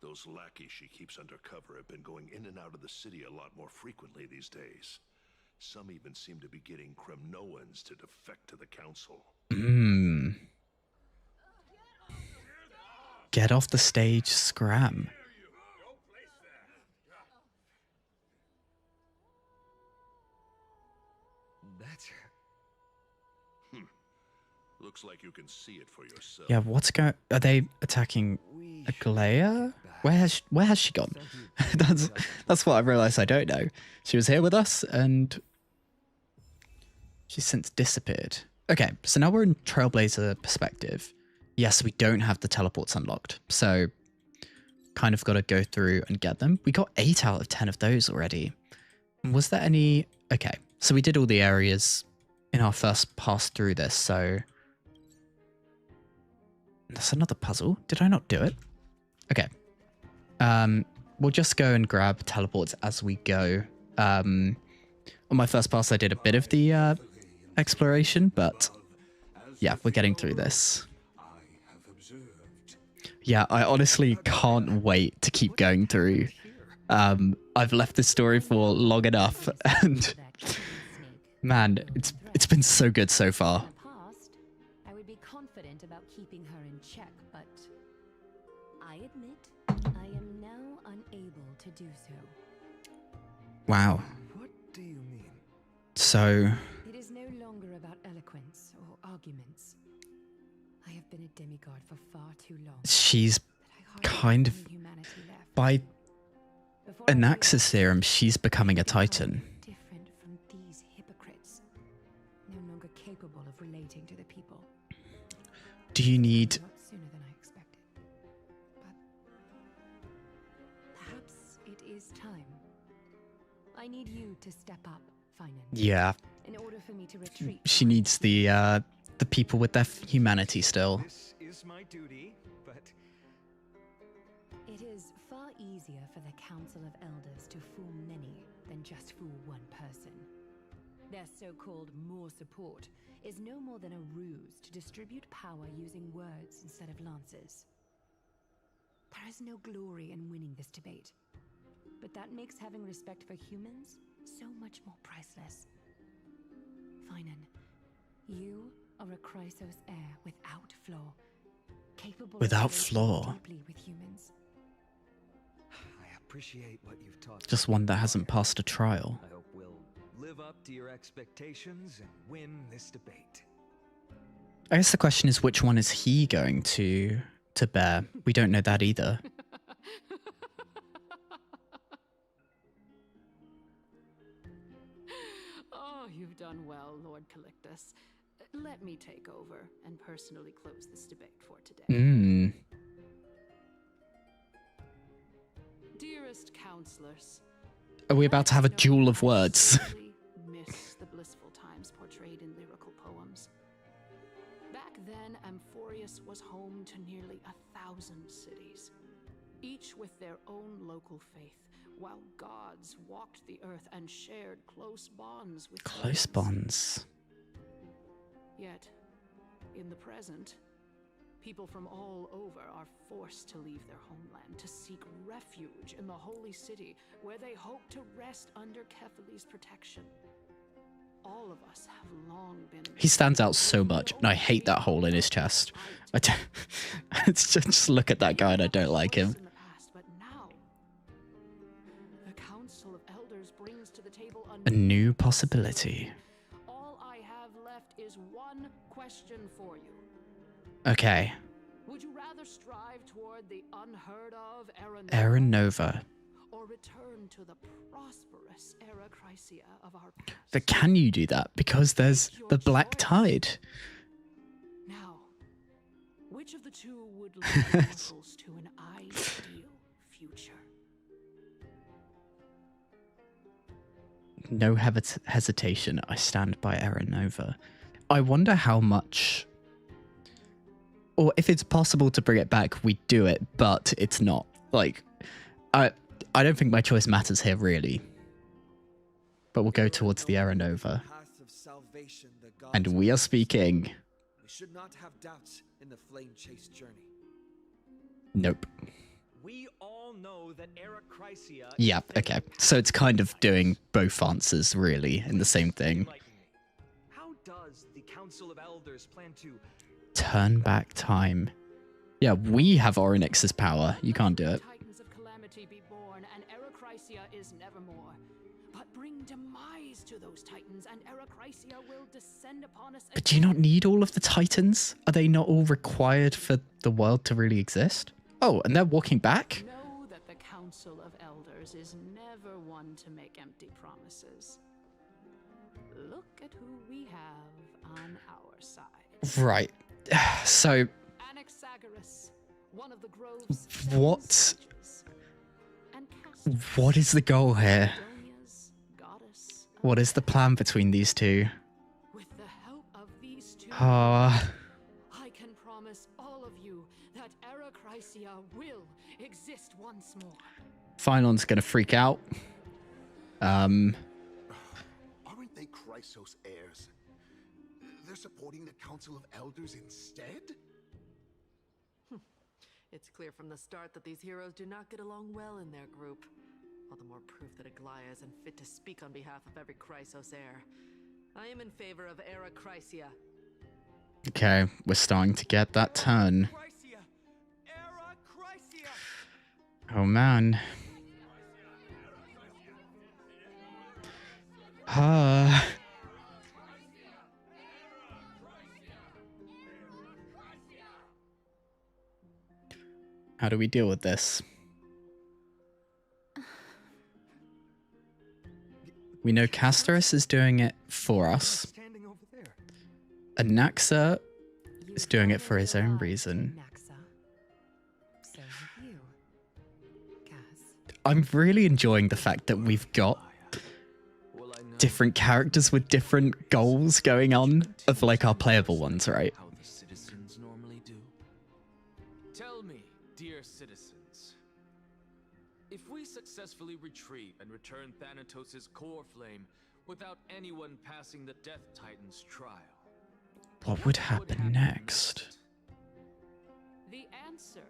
Those lackeys she keeps undercover have been going in and out of the city a lot more frequently these days. Some even seem to be getting Kremnoans to defect to the council. Get off the stage, Scram. That's her. Looks like you can see it for yourself. Yeah, what's going... Are they attacking Aglaya? Where has she gone? that's what I realized I don't know. She was here with us and she's since disappeared. Okay, so now we're in Trailblazer perspective. Yes, we don't have the teleports unlocked, so kind of got to go through and get them. We got 8 out of 10 of those already. Was there any... Okay, so we did all the areas in our first pass through this, so... That's another puzzle. Did I not do it? Okay. We'll just go and grab teleports as we go. On my first pass, I did a bit of the exploration, but yeah, we're getting through this. Yeah, I honestly can't wait to keep going through. I've left this story for long enough, and man, it's been so good so far. I would be confident about keeping her in check, but I admit I am now unable to do so. Wow. What do you mean? So... It is no longer about eloquence or arguments. I have been a demigod for far too long. She's kind of... By Anax's theorem, she's becoming a titan. Different from these hypocrites. No longer capable of relating to the people. Do you need... Not sooner than I expected. But perhaps it is time. I need you to step up, Finan. Yeah. In order for me to retreat. She needs the people with their humanity still. This is my duty, but... It is far easier for the Council of Elders to fool many than just fool one person. Their so-called more support is no more than a ruse to distribute power using words instead of lances. There is no glory in winning this debate, but that makes having respect for humans so much more priceless. Finan, you are a Chrysos heir without flaw, capable without of flaw. deeply with humans. I appreciate what you've taught. Just one that hasn't passed a trial. I hope we'll live up to your expectations and win this debate. I guess the question is, which one is he going to bear? We don't know that either. Oh, you've done well, Lord Calictus. Let me take over and personally close this debate for today. Dearest counselors, Are we about to have a duel of words? miss the blissful times portrayed in lyrical poems. Back then, Amphoreus was home to nearly 1,000 cities, each with their own local faith, while gods walked the earth and shared close bonds with Close humans. bonds. Yet, in the present, people from all over are forced to leave their homeland to seek refuge in the holy city, where they hope to rest under Kephales's protection. All of us have long been... He stands out so much, and I hate that hole in his chest. It's just look at that guy and I don't like him. But now, the Council of Elders brings to the table A new possibility. All I have left is one question for you. Okay. Would you rather strive toward the unheard of Aaron Nova. or return to the prosperous Era Chrysia of our past? But can you do that? Because there's the Black Tide. Now, which of the two would lead mortals to an ideal future? No hesitation. I stand by Aaron Nova. I wonder how much... Or if it's possible to bring it back, we do it, but it's not. Like, I don't think my choice matters here, really. But we'll go towards the Aaron Nova. And we are speaking. We should not have doubts in the flame chase journey. Nope. We all know that Era Chrysia... Yeah, okay. So it's kind of doing both answers, really, in the same thing. How does the Council of Elders plan to... Turn back time. Yeah, we have Orynyx's power. You can't do it. Titans of calamity be born, and Era Chrysia is nevermore. But bring demise to those titans, and Era Chrysia will descend upon us. But do you not need all of the titans? Are they not all required for the world to really exist? Oh, and they're walking back? Know that the Council of Elders is never one to make empty promises. Look at who we have on our side. Right. So... Anaxagoras, one of the grove's What is the goal here? What is the plan between these two? With the help of these two, Ah. I can promise all of you that Era Chrysia will exist once more. Phylon's gonna freak out. Aren't they Chrysos heirs? They're supporting the Council of Elders instead? It's clear from the start that these heroes do not get along well in their group. All the more proof that Aglaya is unfit to speak on behalf of every Chrysos heir. I am in favor of Era Chrysia. Okay, we're starting to get that turn. Oh man. Ah. How do we deal with this? We know Castorus is doing it for us. Anaxa is doing it for his own reason. I'm really enjoying the fact that we've got different characters with different goals going on of like our playable ones, right? How the citizens normally do. Tell me, dear citizens, if we successfully retrieve and return Thanatos' core flame without anyone passing the Death Titan's trial, What would happen next? The answer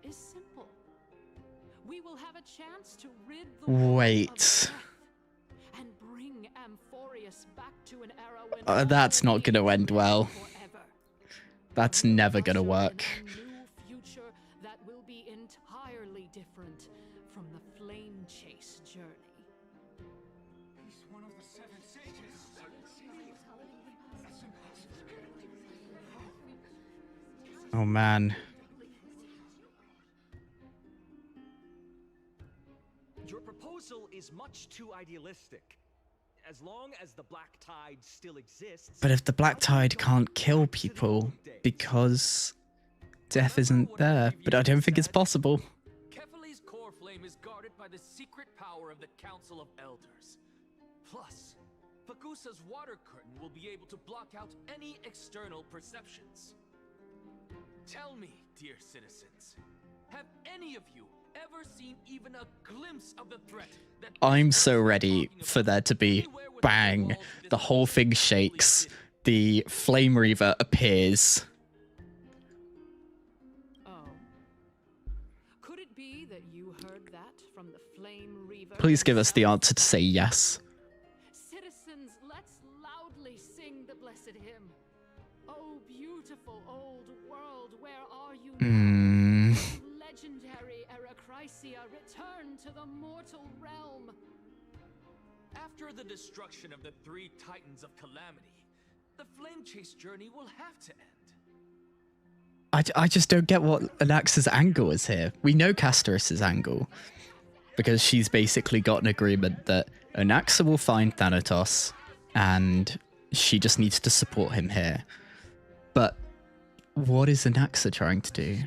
is simple. We will have a chance to rid the world of Wait. death and bring Amphoreus back to an era when That's not going to end well. That's never going to work. new future that will be entirely different from the flame chase journey. He's one of the seven sages. That's impossible. Oh man. Your proposal is much too idealistic. As long as the Black Tide still exists... But if the Black Tide can't kill people because death isn't there, but I don't think it's possible. Kefali's core flame is guarded by the secret power of the Council of Elders. Plus, Pagusa's water curtain will be able to block out any external perceptions. Tell me, dear citizens, have any of you ever seen even a glimpse of the threat that I'm so ready for there to be bang, the whole thing shakes, the Flame Reaver appears. Oh. Could it be that you heard that from the Flame Reaver? Please give us the answer to say yes. Citizens, let's loudly sing the blessed hymn. Oh, beautiful old world, where are you now? Legendary Erechrysia, return to the mortal realm. After the destruction of the 3 Titans of Calamity, the flame chase journey will have to end. I just don't get what Anaxa's angle is here. We know Castorus's angle, because she's basically got an agreement that Anaxa will find Thanatos, and she just needs to support him here. But what is Anaxa trying to do?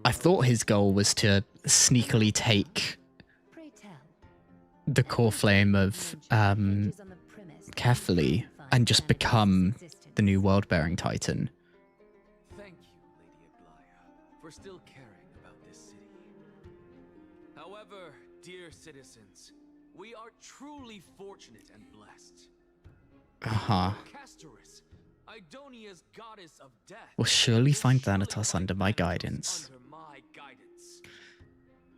I thought his goal was to sneakily take the core flame of Kefali and just become the new world-bearing Titan. Thank you, Lady Aglaya, for still caring about this city. However, dear citizens, we are truly fortunate and blessed. Castorus, Idonia's goddess of death, We'll surely find Thanatos under my guidance.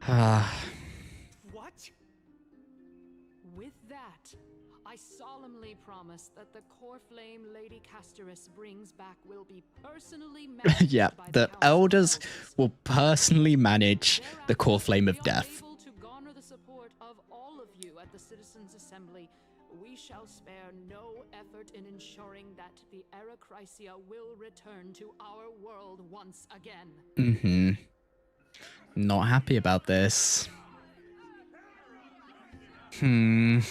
What? With that, I solemnly promise that the core flame Lady Castorus brings back will be personally managed Yeah, by the elders will personally manage the core flame of death. able to garner the support of all of you at the Citizens' Assembly. We shall spare no effort in ensuring that the Erechrysia will return to our world once again. Not happy about this. With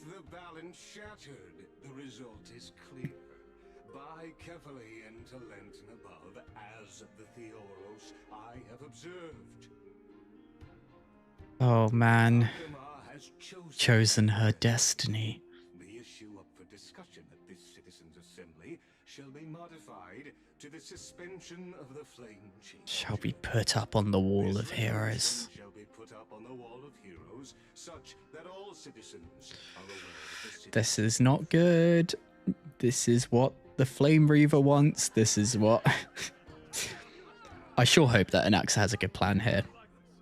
the balance shattered, the result is clear. By Kefali and Talent and above, as the Theoros I have observed. Oh man. Chosen her destiny. The issue up for discussion at this Citizens' Assembly shall be modified to the suspension of the flame chase. Shall be put up on the wall of heroes. Shall be put up on the wall of heroes, such that all citizens are aware of the city. This is not good. This is what the Flame Reaver wants. This is what... I sure hope that Anaxa has a good plan here.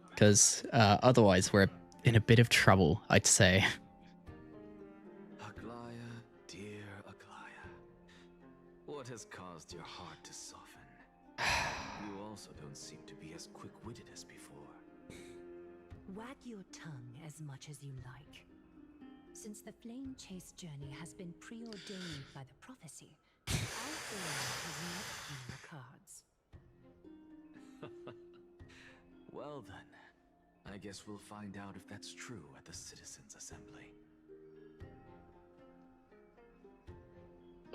Because otherwise we're in a bit of trouble, I'd say. Aglaya, dear Aglaya, what has caused your heart to soften? You also don't seem to be as quick-witted as before. Wag your tongue as much as you like. Since the flame chase journey has been preordained by the prophecy, our aim has not been the cards. Well then, I guess we'll find out if that's true at the Citizens' Assembly.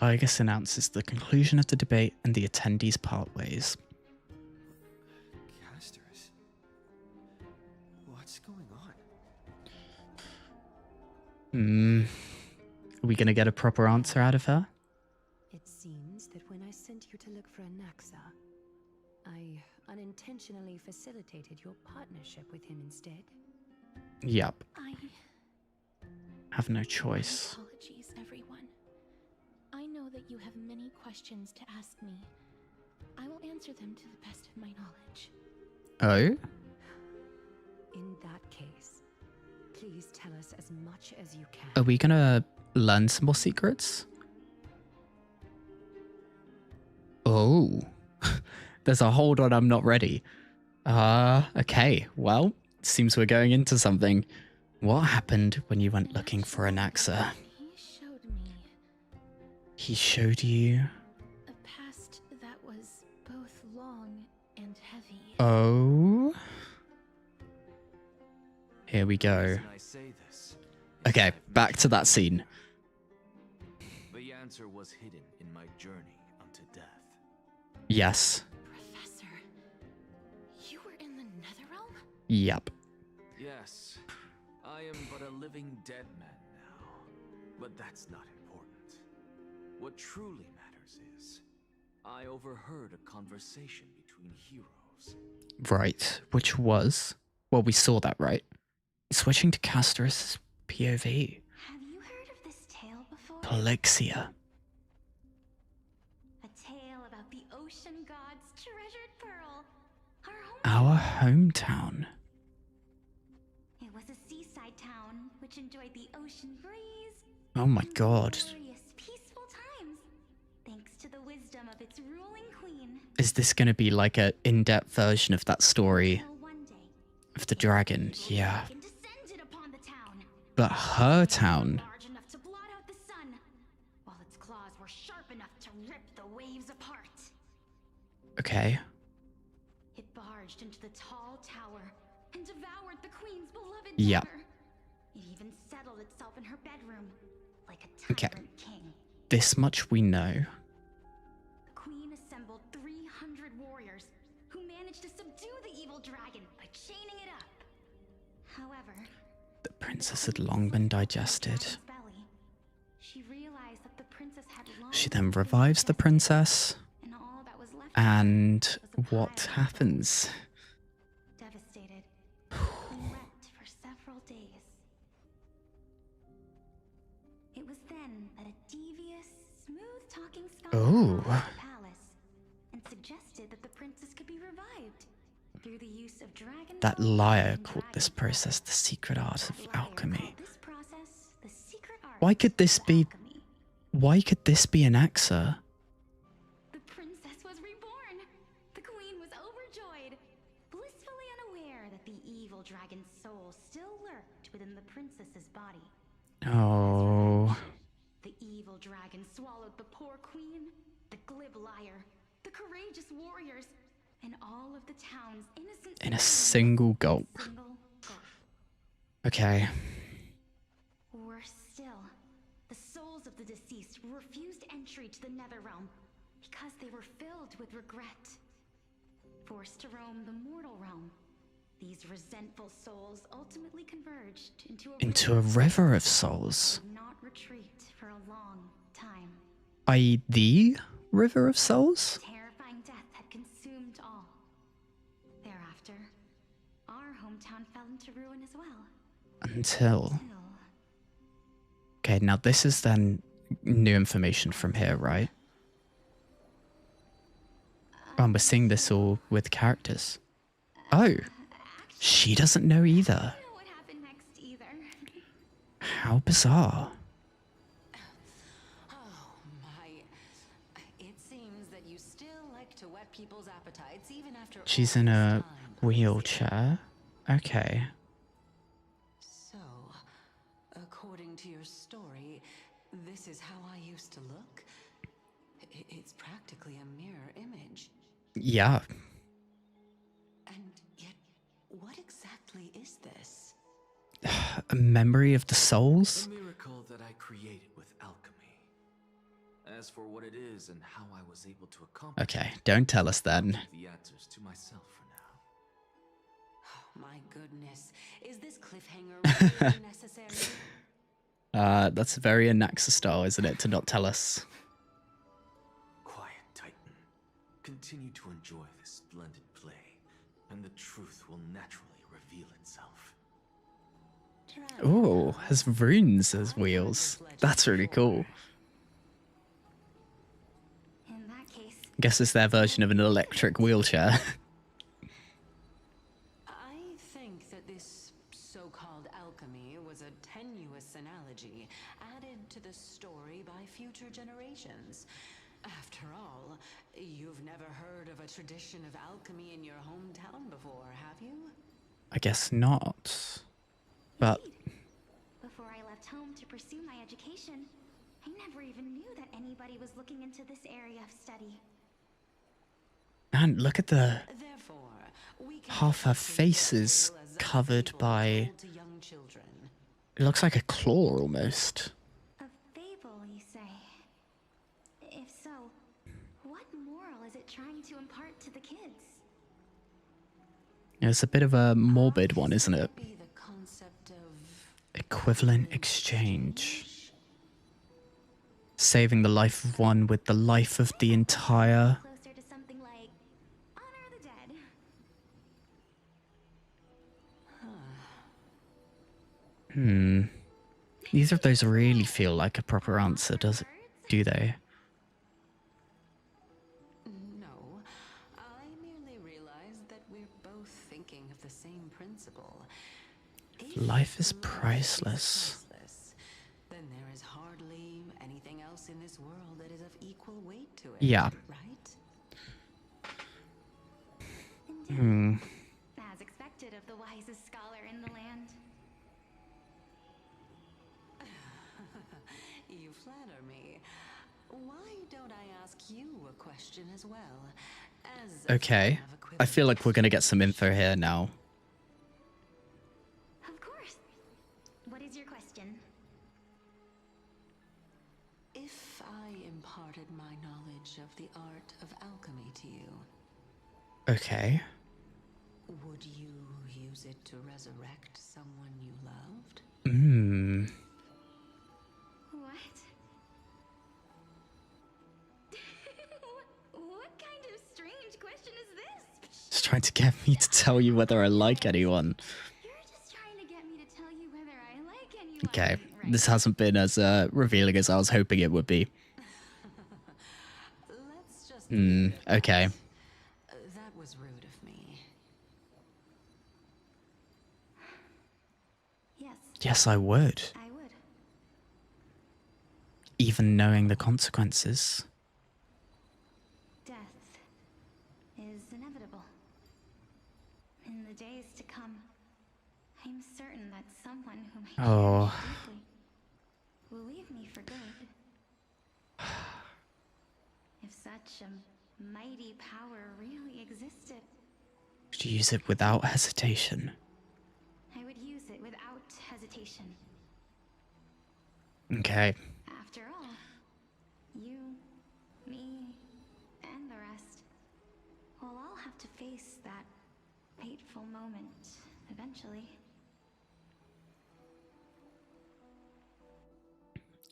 I guess announces the conclusion of the debate and the attendees part ways. Castorus? What's going on? Are we gonna get a proper answer out of her? It seems that when I sent you to look for Anaxa, I unintentionally facilitated your partnership with him instead. Yep. I Have no choice. apologies, everyone. I know that you have many questions to ask me. I will answer them to the best of my knowledge. Oh? In that case, Please tell us as much as you can. Are we gonna learn some more secrets? Oh. There's a hold on, I'm not ready. Okay. Well, seems we're going into something. What happened when you went looking for Anaxa? He showed you... a past that was both long and heavy. Oh. Here we go. Okay, back to that scene. The answer was hidden in my journey unto death. Yes. Professor, you were in the Netherrealm? Yep. Yes, I am but a living dead man now. But that's not important. What truly matters is, I overheard a conversation between heroes. Right, which was... Well, we saw that, right? Switching to Castor's POV. Have you heard of this tale before? Polixia. A tale about the ocean god's treasured pearl. Our hometown. It was a seaside town which enjoyed the ocean breeze. Oh my god. Glorious, peaceful times, thanks to the wisdom of its ruling queen. Is this going to be like an in-depth version of that story? Of the dragon? Yeah. But her town. Large enough to blot out the sun, while its claws were sharp enough to rip the waves apart. Okay. It barged into the tall tower and devoured the queen's beloved Yep. daughter. It even settled itself in her bedroom like a Okay. tyrant king. This much we know. The queen assembled 300 warriors who managed to subdue the evil dragon by chaining it up. However, The princess had long been digested. she realized that the princess had long She then revives the princess. And what happens? devastated and wept for several days. It was then that a devious, smooth-talking scholar Oh. arrived at the palace and suggested that the princess could be revived through the use of dragon. That liar called this process the secret art of alchemy. This process, the secret art. Why could this be... Why could this be Anaxa? The princess was reborn. The queen was overjoyed, blissfully unaware that the evil dragon's soul still lurked within the princess's body. Oh... The evil dragon swallowed the poor queen, the glib liar, the courageous warriors, and all of the town's innocent In a single gulp. Okay. Worse still, the souls of the deceased refused entry to the Netherrealm because they were filled with regret. Forced to roam the mortal realm, these resentful souls ultimately converged into A river of souls. Would not retreat for a long time. I.e. the river of souls? Terrifying death had consumed all. Thereafter, our hometown fell into ruin as well. Until... Okay, now this is then new information from here, right? And we're seeing this all with characters. Oh, she doesn't know either. How bizarre. It seems that you still like to whet people's appetites even after She's in a wheelchair. Okay. So, according to your story, this is how I used to look? It's practically a mirror image. Yeah. And yet, what exactly is this? A memory of the souls? A miracle that I created with alchemy. As for what it is and how I was able to accomplish Okay, don't tell us then. the answers to myself for now. My goodness, is this cliffhanger really necessary? That's very Anaxa style, isn't it, to not tell us? Quiet, Titan. Continue to enjoy this splendid play, and the truth will naturally reveal itself. Ooh, has runes as wheels. That's really cool. In that case, Guess it's their version of an electric wheelchair. I think that this so-called alchemy genealogy added to the story by future generations. After all, you've never heard of a tradition of alchemy in your hometown before, have you? I guess not. But Before I left home to pursue my education, I never even knew that anybody was looking into this area of study. man, look at the half her face is covered by. It looks like a claw almost. A fable, you say? If so, what moral is it trying to impart to the kids? It's a bit of a morbid one, isn't it? Equivalent exchange. Saving the life of one with the life of the entire. Closer to something like honor the dead. Neither of those really feel like a proper answer, do they? No, I merely realized that we're both thinking of the same principle. Life is priceless. Then there is hardly anything else in this world that is of equal weight to it. Yeah. Right? As expected of the wisest scholar in the land. You flatter me. Why don't I ask you a question as well? Okay. I feel like we're gonna get some info here now. Of course. What is your question? If I imparted my knowledge of the art of alchemy to you, Okay. would you use it to resurrect someone you loved? What? What kind of strange question is this? Just trying to get me to tell you whether I like anyone. You're just trying to get me to tell you whether I like anyone. Okay. This hasn't been as revealing as I was hoping it would be. Okay. That was rude of me. Yes. Yes, I would. I would. Even knowing the consequences. Death is inevitable. In the days to come, I'm certain that someone whom I Oh. cherish deeply will leave me for good. If such a mighty power really existed, Would you use it without hesitation? I would use it without hesitation. Okay. After all, you, me, and the rest will all have to face that fateful moment eventually.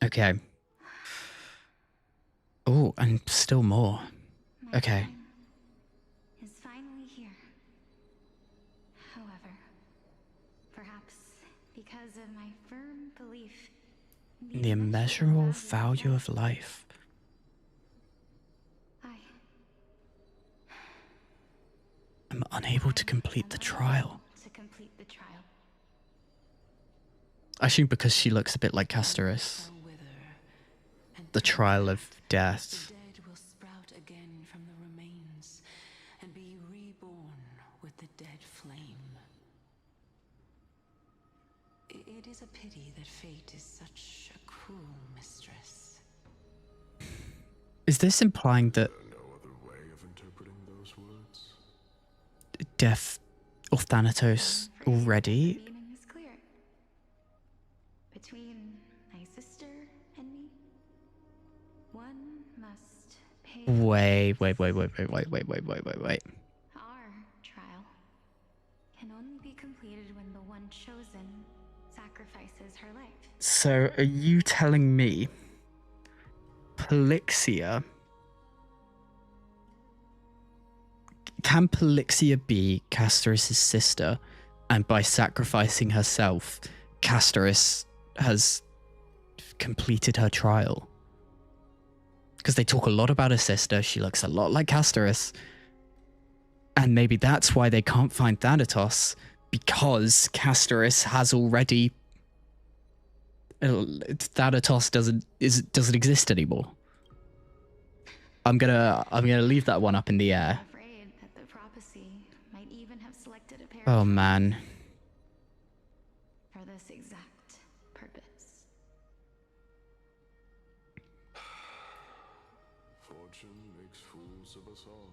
Okay. Oh, and still more. Okay. Is finally here. However, perhaps because of my firm belief The immeasurable value of life. I'm unable to complete the trial. I assume because she looks a bit like Casterus. The trial of death. Dead will sprout again from the remains and be reborn with the dead flame. It is a pity that fate is such a cruel mistress. Is this implying that No other way of interpreting those words? death of Thanatos already? meaning is clear. Between my sister and me, one must pay. Wait. Our trial can only be completed when the one chosen sacrifices her life. So are you telling me Polixia... Can Polixia be Casterus' sister, and by sacrificing herself, Casterus has completed her trial? Because they talk a lot about her sister, she looks a lot like Casterus, and maybe that's why they can't find Thanatos, because Casterus has already Thanatos doesn't exist anymore. I'm gonna leave that one up in the air. I'm afraid that the prophecy might even have selected a pair Oh of man. for this exact purpose. Fortune makes fools of us all.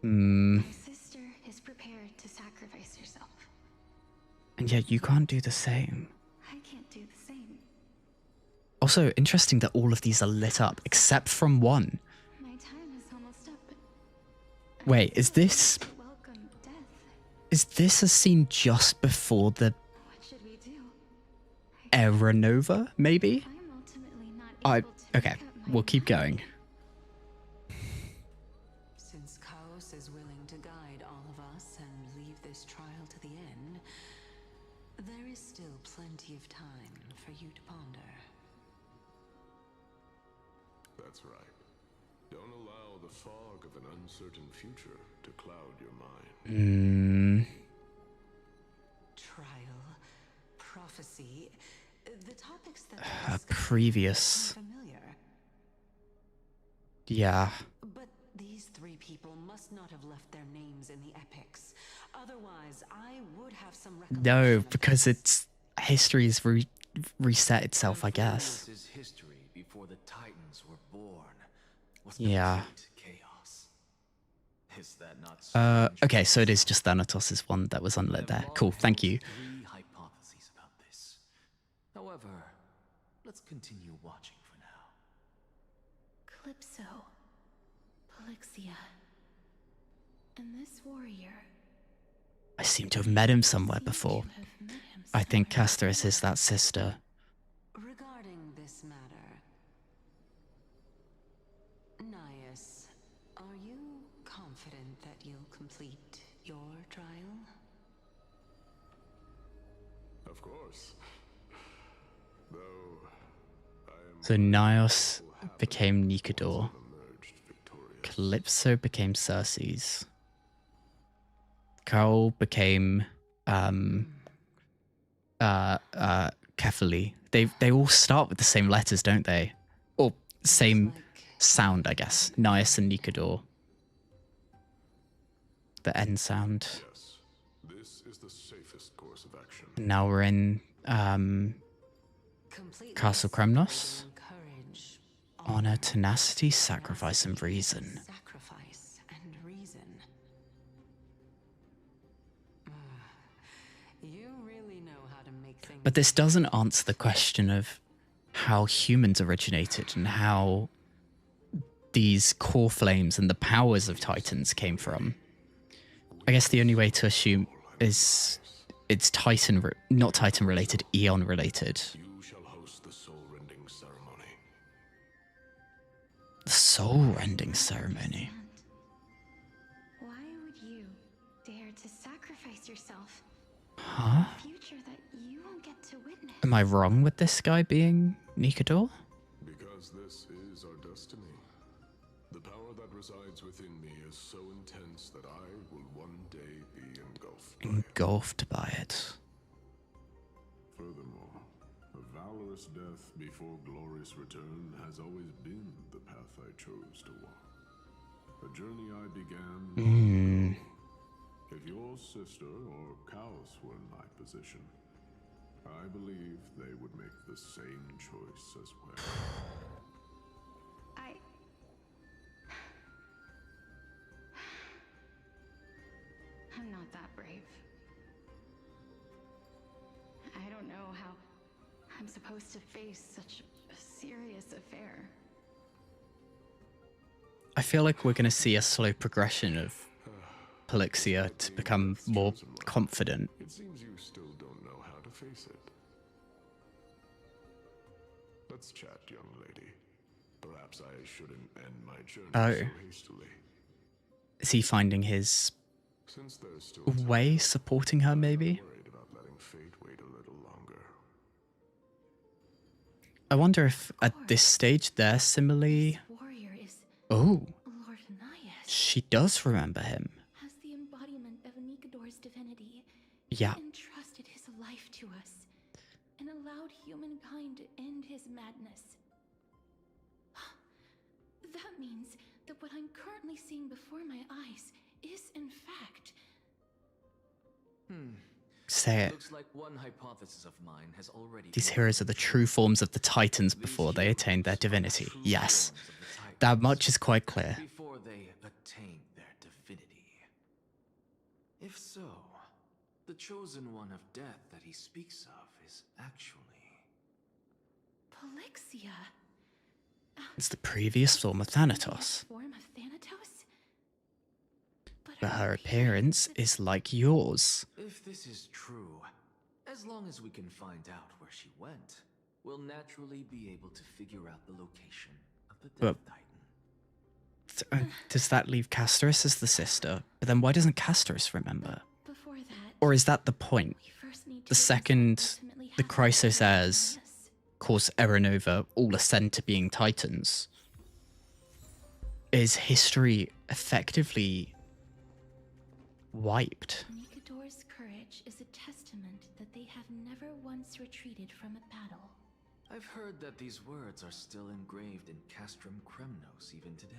Hmm. My sister is prepared to sacrifice herself. And yet you can't do the same. I can't do the same. Also, interesting that all of these are lit up, except from one. My time is almost up. Wait, is this Welcome death. a scene just before the What should we do? Aeronova, maybe? I'm ultimately not Okay, we'll keep going. Since Chaos is willing to guide all of us and leave this trial to the end, there is still plenty of time for you to ponder. That's right. Don't allow the fog of an uncertain future to cloud your mind. Trial, prophecy, the topics that Previous. familiar. Yeah. But these three people must not have left their names in the epics. Otherwise, I would have some No, because it's history's reset itself, I guess. This is history before the Titans were born. Was Yeah. complete chaos. Is that not so? Okay, so it is just Thanatos' one that was unlit there. Cool, thank you. Three hypotheses about this. However, let's continue watching for now. Calypso, Polixia, and this warrior. I seem to have met him somewhere before. I think Castoris is that sister. Regarding this matter, Nias, are you confident that you'll complete your trial? Of course. Though So Nios became Nikador. Calypso became Circes. Carol became Kefali. They all start with the same letters, don't they? Or same sound, I guess. Nias and Nikador. The N sound. this is the safest course of action. Now we're in Castle Kremnos. Honor, tenacity, sacrifice, and reason. Sacrifice and reason. You really know how to make things. But this doesn't answer the question of how humans originated and how these core flames and the powers of Titans came from. I guess the only way to assume is it's not Titan related, Eon related. You shall host the soul-rending ceremony. The soul-rending ceremony. Why would you dare to sacrifice yourself? Huh? A future that you won't get to witness. Am I wrong with this guy being Nikador? Because this is our destiny. The power that resides within me is so intense that I will one day be Engulfed by it. Furthermore, a valorous death before glorious return has always been the path I chose to walk. A journey I began long ago. If your sister or Chaos were in my position, I believe they would make the same choice as well. I'm not that brave. I don't know how I'm supposed to face such a serious affair. I feel like we're going to see a slow progression of Polixia to become more confident. It seems you still don't know how to face it. Let's chat, young lady. Perhaps I shouldn't end my journey so hastily. Is he finding his Since there's still way, supporting her maybe? worried about letting fate wait a little longer. I wonder if at this stage they're similarly... Warrior is Oh, Lord Nias. she does remember him. As the embodiment of Nikador's divinity, Yeah. he entrusted his life to us. and allowed humankind to end his madness. That means that what I'm currently seeing before my eyes is, in fact... Say it. Looks like one hypothesis of mine has already These heroes are the true forms of the Titans before they attained their divinity. Yes, that much is quite clear. before they attain their divinity. If so, the chosen one of death that he speaks of is actually Polixia. It's the previous form of Thanatos, Form of Thanatos? but her appearance is like yours. If this is true, as long as we can find out where she went, we'll naturally be able to figure out the location of the Death Titan. Does that leave Castorus as the sister? But then why doesn't Castorus remember? Before that, Or is that the point? first need to The second the Chrysos heirs cause Erenova all ascend to being Titans, is history effectively wiped? Nikador's courage is a testament that they have never once retreated from a battle. I've heard that these words are still engraved in Castrum Kremnos even today.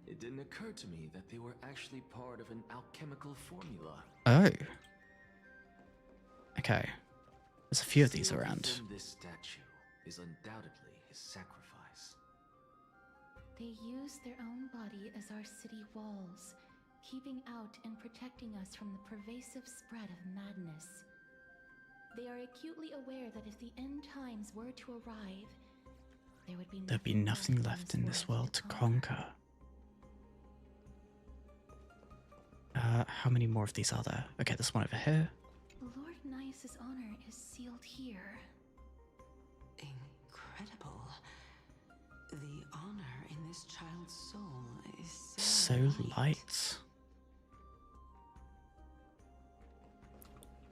It didn't occur to me that they were actually part of an alchemical formula. Oh. Okay. There's a few of these Sealed around. within this statue is undoubtedly his sacrifice. They use their own body as our city walls, keeping out and protecting us from the pervasive spread of madness. They are acutely aware that if the end times were to arrive, There'd be nothing left in this world to conquer. How many more of these are there? Okay, there's one over here. Lord Nias's honor is sealed here. Incredible. The honor in this child's soul is So light.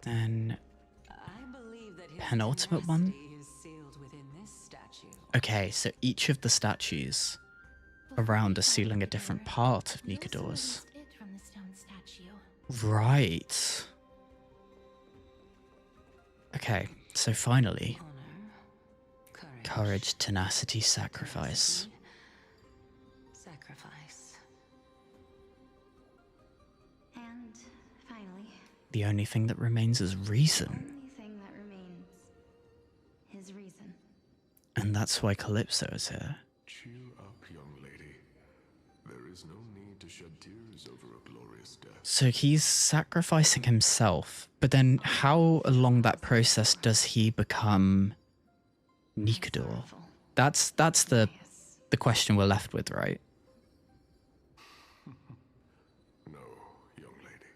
Then I believe that his penultimate one. tenacity is sealed within this statue. Okay, so each of the statues around are sealing a different part of Nikador's. It from the stone statue. Right. Okay, so finally, courage, tenacity, sacrifice. Sacrifice. And finally, The only thing that remains is reason. only thing that remains is reason. And that's why Calypso is here. Cheer up, young lady. There is no need to shed tears over a glorious death. So he's sacrificing himself, but then how along that process does he become Nikador? That's the question we're left with, right? No, young lady.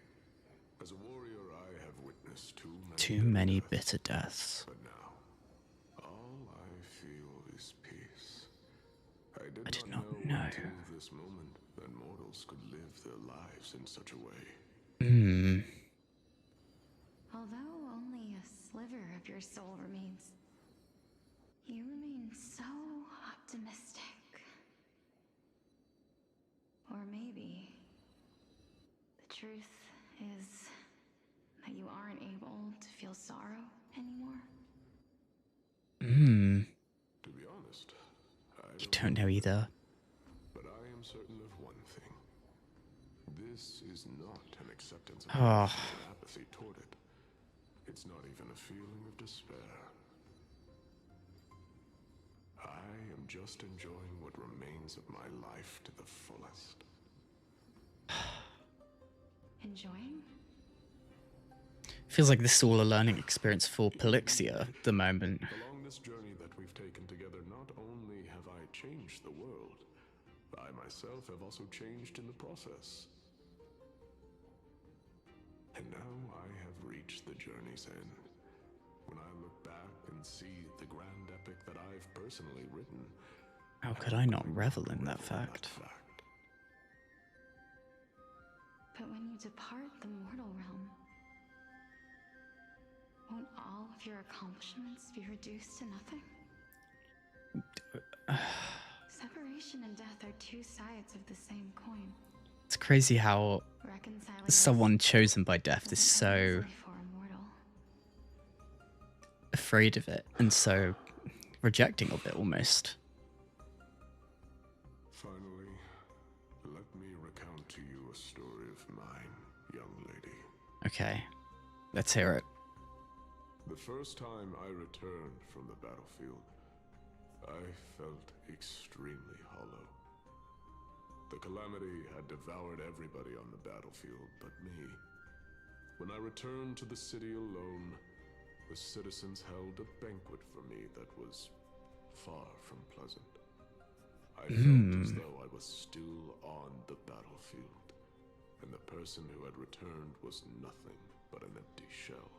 As a warrior, I have witnessed Too many bitter deaths. But now, all I feel is peace. I did not know until this moment that mortals could live their lives in such a way. Although only a sliver of your soul remains, you remain so optimistic. Or maybe the truth is that you aren't able to feel sorrow anymore. To be honest, You don't know either. but I am certain of one thing. This is not an acceptance of Oh. and apathy toward it. It's not even a feeling of despair. I am just enjoying what remains of my life to the fullest. Enjoying? Feels like this is all a learning experience for Polixia at the moment. Along this journey that we've taken together, not only have I changed the world, I myself have also changed in the process. And now I have reached the journey's end. When I look back and see the grand epic that I've personally written, How could I not revel in that fact? But when you depart the mortal realm, won't all of your accomplishments be reduced to nothing? Separation and death are two sides of the same coin. It's crazy how Reconciling someone chosen by death is so for a mortal. afraid of it, and so rejecting of it almost. Finally, let me recount to you a story of mine, young lady. Okay, let's hear it. The first time I returned from the battlefield, I felt extremely hollow. The calamity had devoured everybody on the battlefield but me. When I returned to the city alone, the citizens held a banquet for me that was far from pleasant. I felt as though I was still on the battlefield, and the person who had returned was nothing but an empty shell.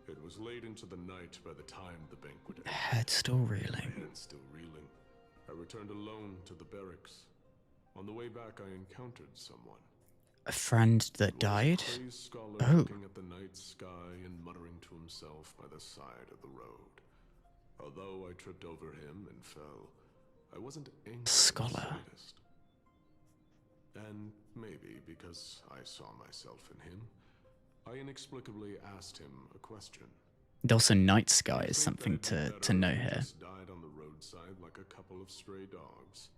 It was late into the night by the time the banquet ended. Head still reeling. My head still reeling. I returned alone to the barracks. On the way back, I encountered someone. A friend that died? A crazed scholar Oh. looking at the night sky and muttering to himself by the side of the road. Although I tripped over him and fell, I wasn't angry. Scholar. And maybe because I saw myself in him, I inexplicably asked him a question. And also night sky is something to know here. Just died on the roadside like a couple of stray dogs.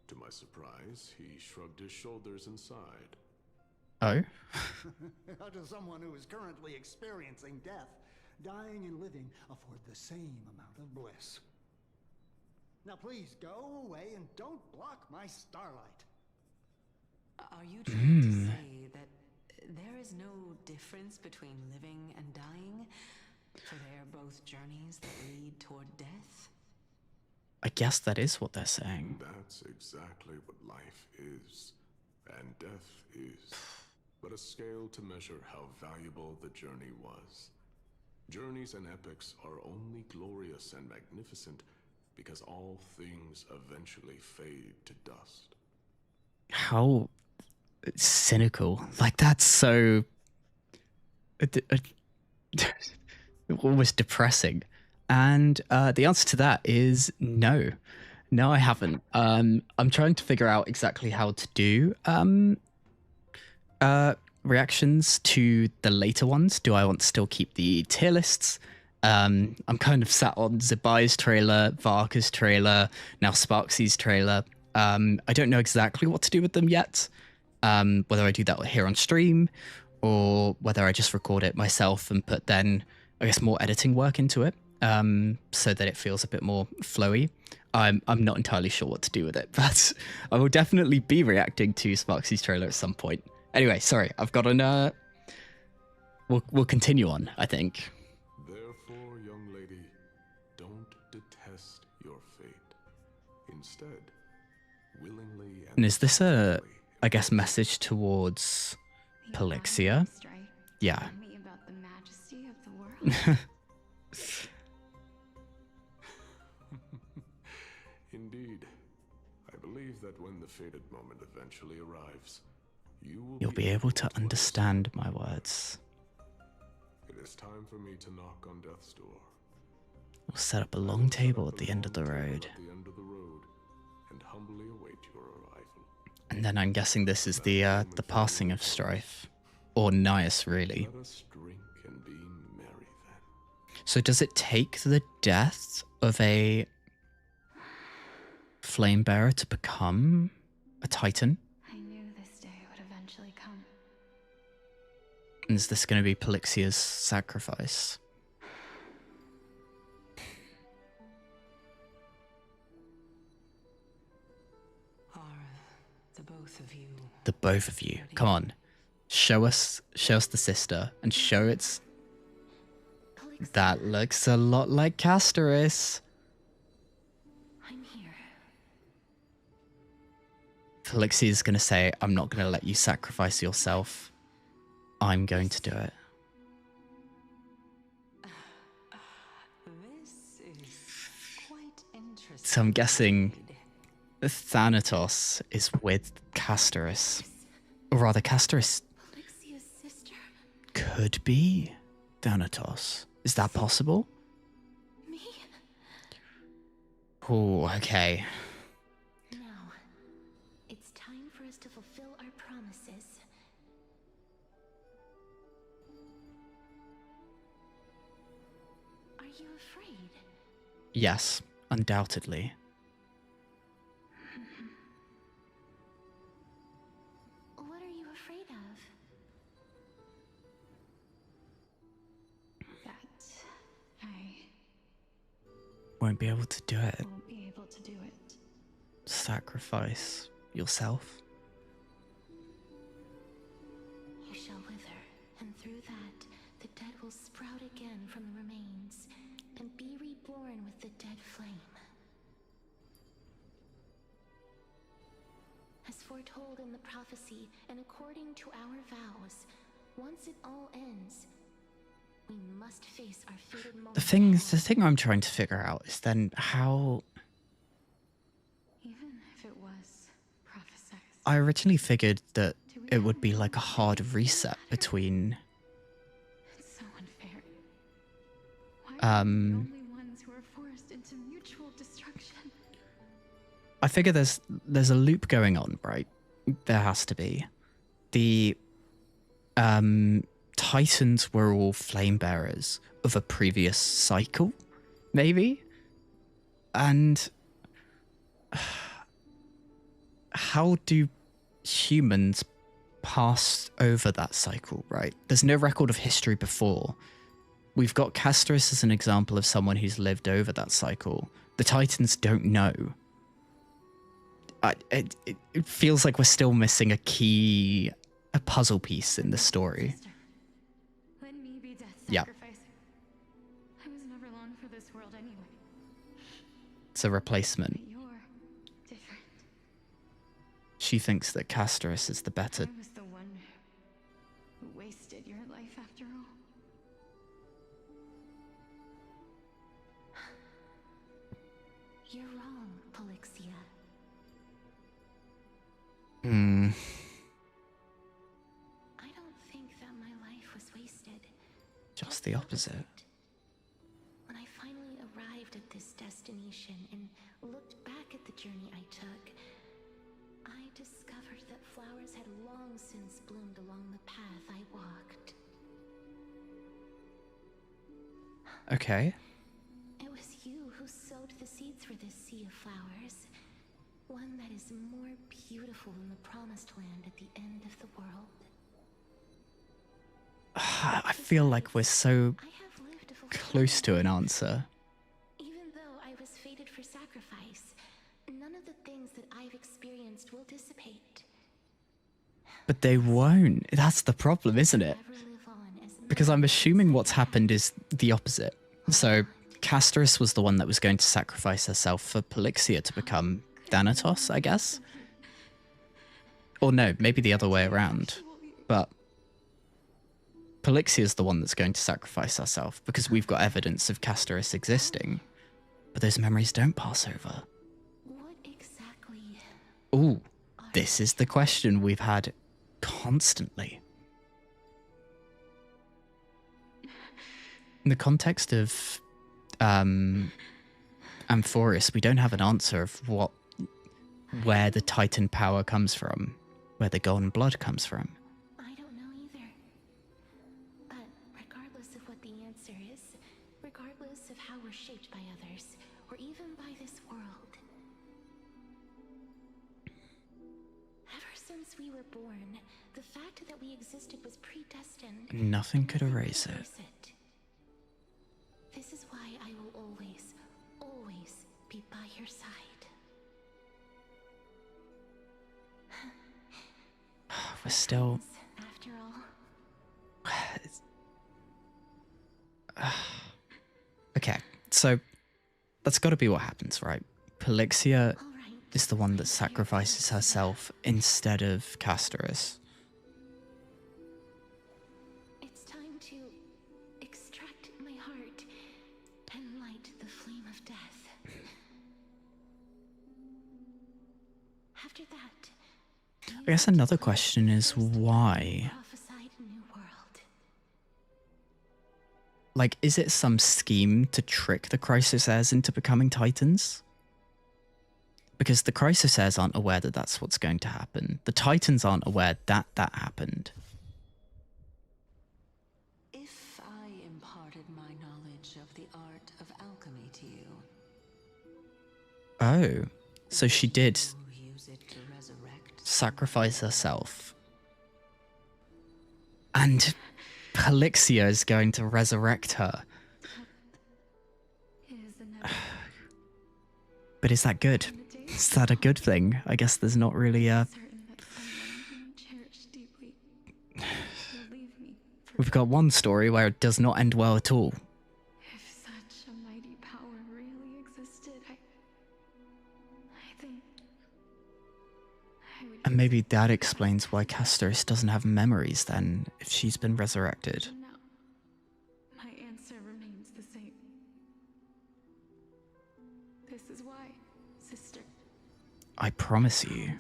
To my surprise, he shrugged his shoulders and sighed. Oh? How does someone who is currently experiencing death, dying and living, afford the same amount of bliss? Now please go away and don't block my starlight. Are you trying to say that there is no difference between living and dying? For they are both journeys that lead toward death? I guess that is what they're saying. That's exactly what life is, and death is, but a scale to measure how valuable the journey was. Journeys and epics are only glorious and magnificent because all things eventually fade to dust. How cynical. Like, that's so... almost depressing. And the answer to that is no. No, I haven't. I'm trying to figure out exactly how to do reactions to the later ones. Do I want to still keep the tier lists? I'm kind of sat on Zabai's trailer, Varka's trailer, now Sparksy's trailer. I don't know exactly what to do with them yet. Whether I do that here on stream or whether I just record it myself and put then, I guess, more editing work into it. So that it feels a bit more flowy. I'm not entirely sure what to do with it, but I will definitely be reacting to Sparksy's trailer at some point. Anyway, sorry, I've got an... We'll continue on, I think. Therefore, young lady, don't detest your fate. Instead, willingly And is this a, I guess, message towards Polixia? Yeah. Tell me about the majesty of the world. Indeed. I believe that when the fated moment eventually arrives, You'll be able to understand my words. It is time for me to knock on death's door. We'll set up a long table at the end of the road. And humbly await your arrival. And then I'm guessing this is the passing of Strife. Or Nias, really. Let us drink and be merry then. So does it take the death of a flame bearer to become a titan? I knew this day would eventually come. And is this going to be Polixia's sacrifice? Are the both of you? The both of you. Come on. Show us the sister and show it's... That looks a lot like Castoris. I'm here. Polixia is going to say, I'm not going to let you sacrifice yourself. I'm going to do it. This is quite interesting. So I'm guessing Thanatos is with Castoris. Or rather, Castoris Polixia's sister. could be Thanatos. Is that possible? Me? Oh, okay. Now, it's time for us to fulfill our promises. you afraid? Yes, undoubtedly. What are you afraid of? That I Won't be able to do it. won't be able to do it. Sacrifice yourself. You shall wither, and through that, the dead will sprout again from the remains, and be reborn with the dead flame. As foretold in the prophecy, and according to our vows, once it all ends, we must face our fated moment. The thing I'm trying to figure out is then how... Even if it was prophesized. I originally figured that it would be like a hard reset between... It's so unfair. Why are we the only ones who are forced into mutual destruction? I figure there's a loop going on, right? There has to be. The Titans were all flame bearers of a previous cycle, maybe? And how do humans pass over that cycle, right? There's no record of history before. We've got Castorus as an example of someone who's lived over that cycle. The Titans don't know. It feels like we're still missing a puzzle piece in the story. Let me be death's Yeah. sacrifice. I was never long for this world anyway. It's a replacement. You're different. She thinks that Castorus is the better. I was the one who wasted your life after all. You're wrong, Polixia. I don't think that my life was wasted. Just the opposite. When I finally arrived at this destination and looked back at the journey I took, I discovered that flowers had long since bloomed along the path I walked. Okay. It was you who sowed the seeds for this sea of flowers. One that is more beautiful than the promised land at the end of the world. I feel like we're so close to an answer. Even though I was fated for sacrifice, none of the things that I've experienced will dissipate. But they won't. That's the problem, isn't it? Because I'm assuming what's happened is the opposite. So Castorus was the one that was going to sacrifice herself for Polixia to become Thanatos, I guess? Or no, maybe the other way around. But Polixia is the one that's going to sacrifice herself because we've got evidence of Castorus existing. But those memories don't pass over. What exactly? Ooh, this is the question we've had constantly. In the context of Amphoreus, we don't have an answer of where the Titan power comes from, where the golden blood comes from. I don't know either. But regardless of what the answer is, regardless of how we're shaped by others, or even by this world, ever since we were born, the fact that we existed was predestined. Nothing could erase it. This is why I will always, always be by your side. We're still... After all. Okay, so that's got to be what happens, right? Polixia is the one that sacrifices herself instead of Castorus. It's time to extract my heart and light the flame of death. After that, I guess another question is why? prophesied new world. Like, is it some scheme to trick the Crisis Heirs into becoming Titans? Because the Crisis Heirs aren't aware that that's what's going to happen. The Titans aren't aware that that happened. If I imparted my knowledge of the art of alchemy to you. Oh, so she did Use it to resurrect sacrifice herself. And Polixia is going to resurrect her. But is that good? Is that a good thing? I guess there's not really a... We've got one story where it does not end well at all. If such a mighty power really existed, I think I would. And maybe that explains why Castorus doesn't have memories then, if she's been resurrected. No, my answer remains the same. This is why, sister. I promise you.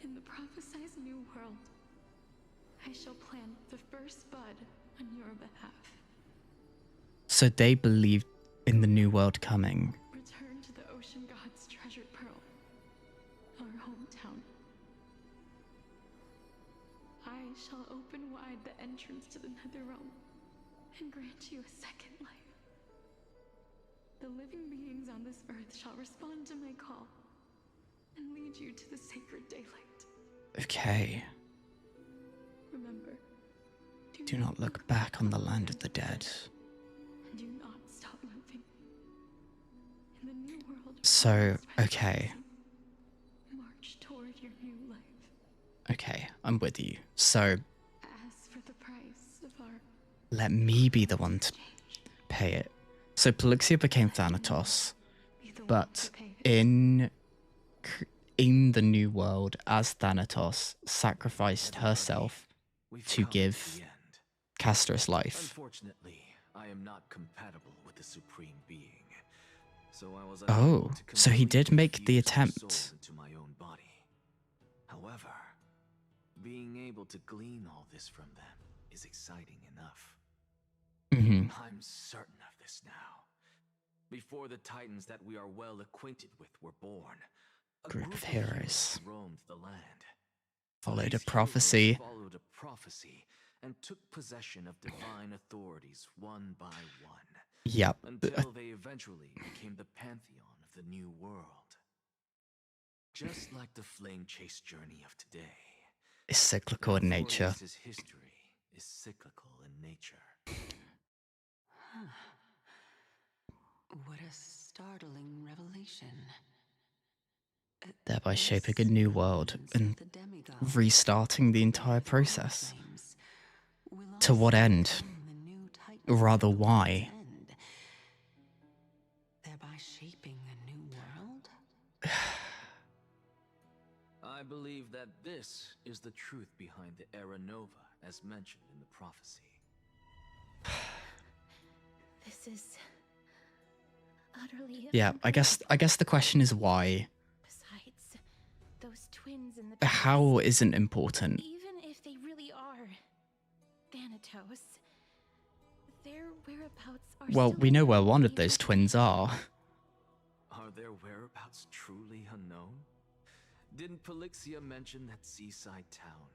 In the prophesized new world, I shall plant the first bud on your behalf. So they believed in the new world coming. Return to the ocean god's treasured pearl, our hometown. I shall open wide the entrance to the Netherrealm and grant you a second life. The living beings on this earth shall respond to my call and lead you to the sacred daylight. Okay. Remember, Do not look back on the land of the dead. do not stop moving. In the new world, So, okay. march toward your new life. Okay, I'm with you. So, As for the price of our let me be the one to pay it. So Polixia became Thanatos, but in the new world, as Thanatos, sacrificed herself to give Castorus life. Unfortunately, I am not compatible with the Supreme Being, so I was Oh, so he did make the attempt. into my own body. However, being able to glean all this from them is exciting enough. I'm certain of this now. Before the Titans that we are well acquainted with were born, a Group of heroes roamed the land. followed a These prophecy. heroes followed a prophecy and took possession of divine authorities one by one. Yep. Until they eventually became the pantheon of the new world. Just like the flame chase journey of today. It's cyclical in nature. Amphoreus' history is cyclical in nature. What a startling revelation. Thereby shaping a new world and restarting the entire process. To what end? Or rather, why? Thereby shaping a new world? I believe that this is the truth behind the Era Nova, as mentioned in the prophecy. This is utterly. Yeah, I guess the question is why. Besides, those twins in the How isn't important. even if they really are Thanatos, their whereabouts are Well, still we know where one of those twins are. Are their whereabouts truly unknown? Didn't Polixia mention that seaside town?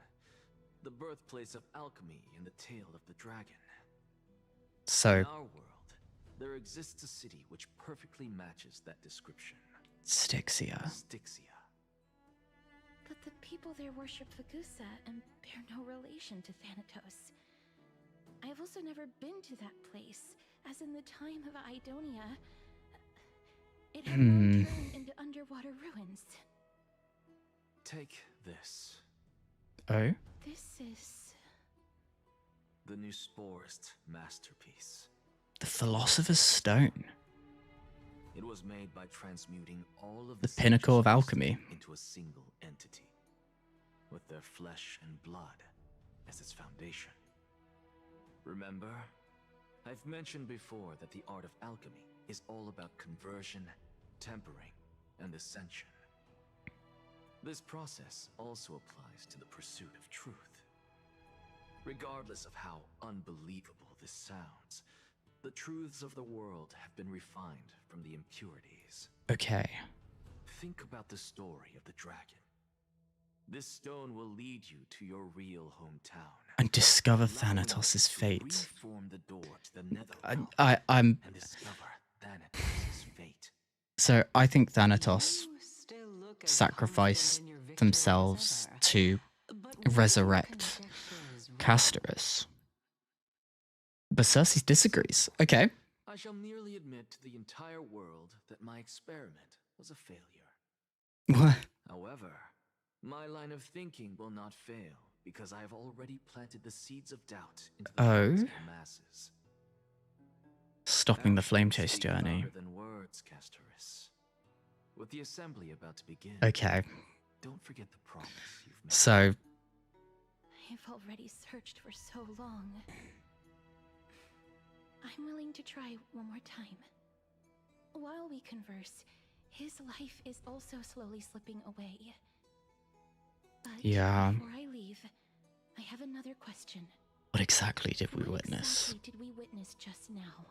The birthplace of alchemy and the tale of the dragon. So, In our world, there exists a city which perfectly matches that description. Styxia. Styxia. But the people there worship Vagusa and bear no relation to Thanatos. I have also never been to that place, as in the time of Idonia, it had long turned into underwater ruins. Take this. Oh? This is The new Sporist masterpiece. The Philosopher's Stone. It was made by transmuting all of The pinnacle of alchemy. into a single entity, with their flesh and blood as its foundation. Remember, I've mentioned before that the art of alchemy is all about conversion, tempering, and ascension. This process also applies to the pursuit of truth. Regardless of how unbelievable this sounds, the truths of the world have been refined from the impurities. Okay. Think about the story of the dragon. This stone will lead you to your real hometown. And discover Thanatos' fate. Reform the door to the netherrealm I'm and discover Thanatos' fate. so I think Thanatos sacrificed themselves to resurrect Castorus. But Cersei disagrees. Okay. I shall merely admit to the entire world that my experiment was a failure. What? However, my line of thinking will not fail because I have already planted the seeds of doubt into the hearts of the masses. Stopping the flame chase Speak journey. louder than words, Castorus. With the assembly about to begin, Okay. don't forget the promise you've made. So I've already searched for so long. I'm willing to try one more time. While we converse, his life is also slowly slipping away. But yeah. before I leave, I have another question. What exactly did we What witness? exactly did we witness just now?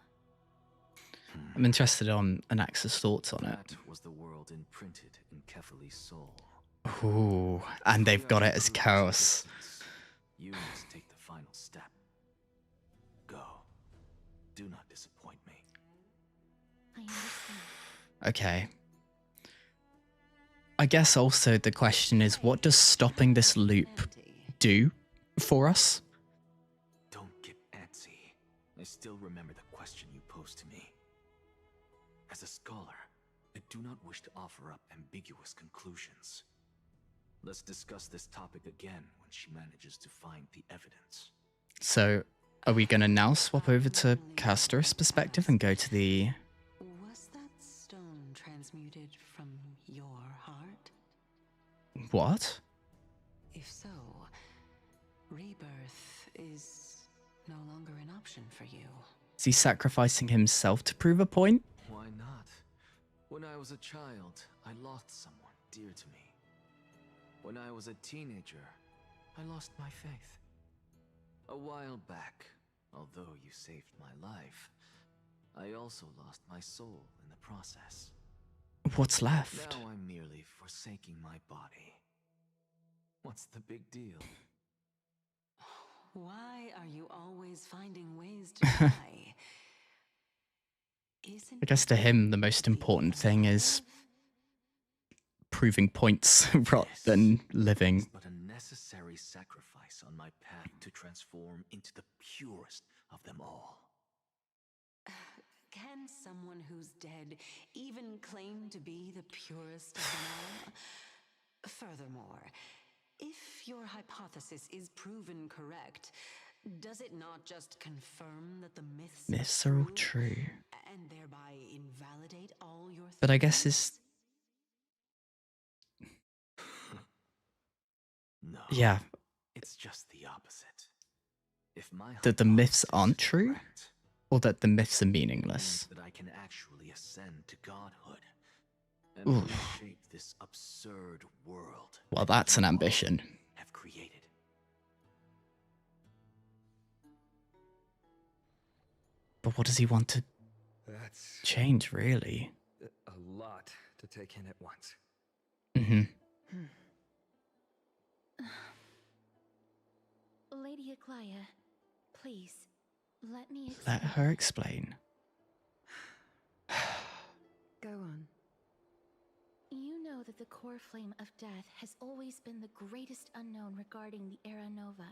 I'm interested on Anax's thoughts on it. That was the world imprinted in Kefali's soul. Ooh, and they've got it as chaos. You must take the final step. Go. Do not disappoint me. I understand. Okay. I guess also the question is, what does stopping this loop do for us? Don't get antsy. I still remember the question you posed to me. As a scholar, I do not wish to offer up ambiguous conclusions. Let's discuss this topic again when she manages to find the evidence. So, are we going to now swap over to Castorus' perspective and go to the... Was that stone transmuted from your heart? What? If so, rebirth is no longer an option for you. Is he sacrificing himself to prove a point? Why not? When I was a child, I lost someone dear to me. When I was a teenager, I lost my faith. A while back, although you saved my life, I also lost my soul in the process. What's left? Now I'm merely forsaking my body. What's the big deal? Why are you always finding ways to die? I guess to him, the most important thing is proving points rather than living. But a necessary sacrifice on my path to transform into the purest of them all. Can someone who's dead even claim to be the purest of them all? Furthermore, if your hypothesis is proven correct, does it not just confirm that the myths are all true? And thereby invalidate all your theories? But I guess it's... No. Yeah. It's just the opposite. If my That the myths aren't true? Or that the myths are meaningless? that I can actually ascend to godhood and Oof. reshape this absurd world. Well, that's an ambition. Have created. But what does he want to That's change, really? a lot to take in at once. Mm-hmm. Lady Aglaia, please, let me explain. Let her explain. Go on. You know that the core flame of death has always been the greatest unknown regarding the Era Nova,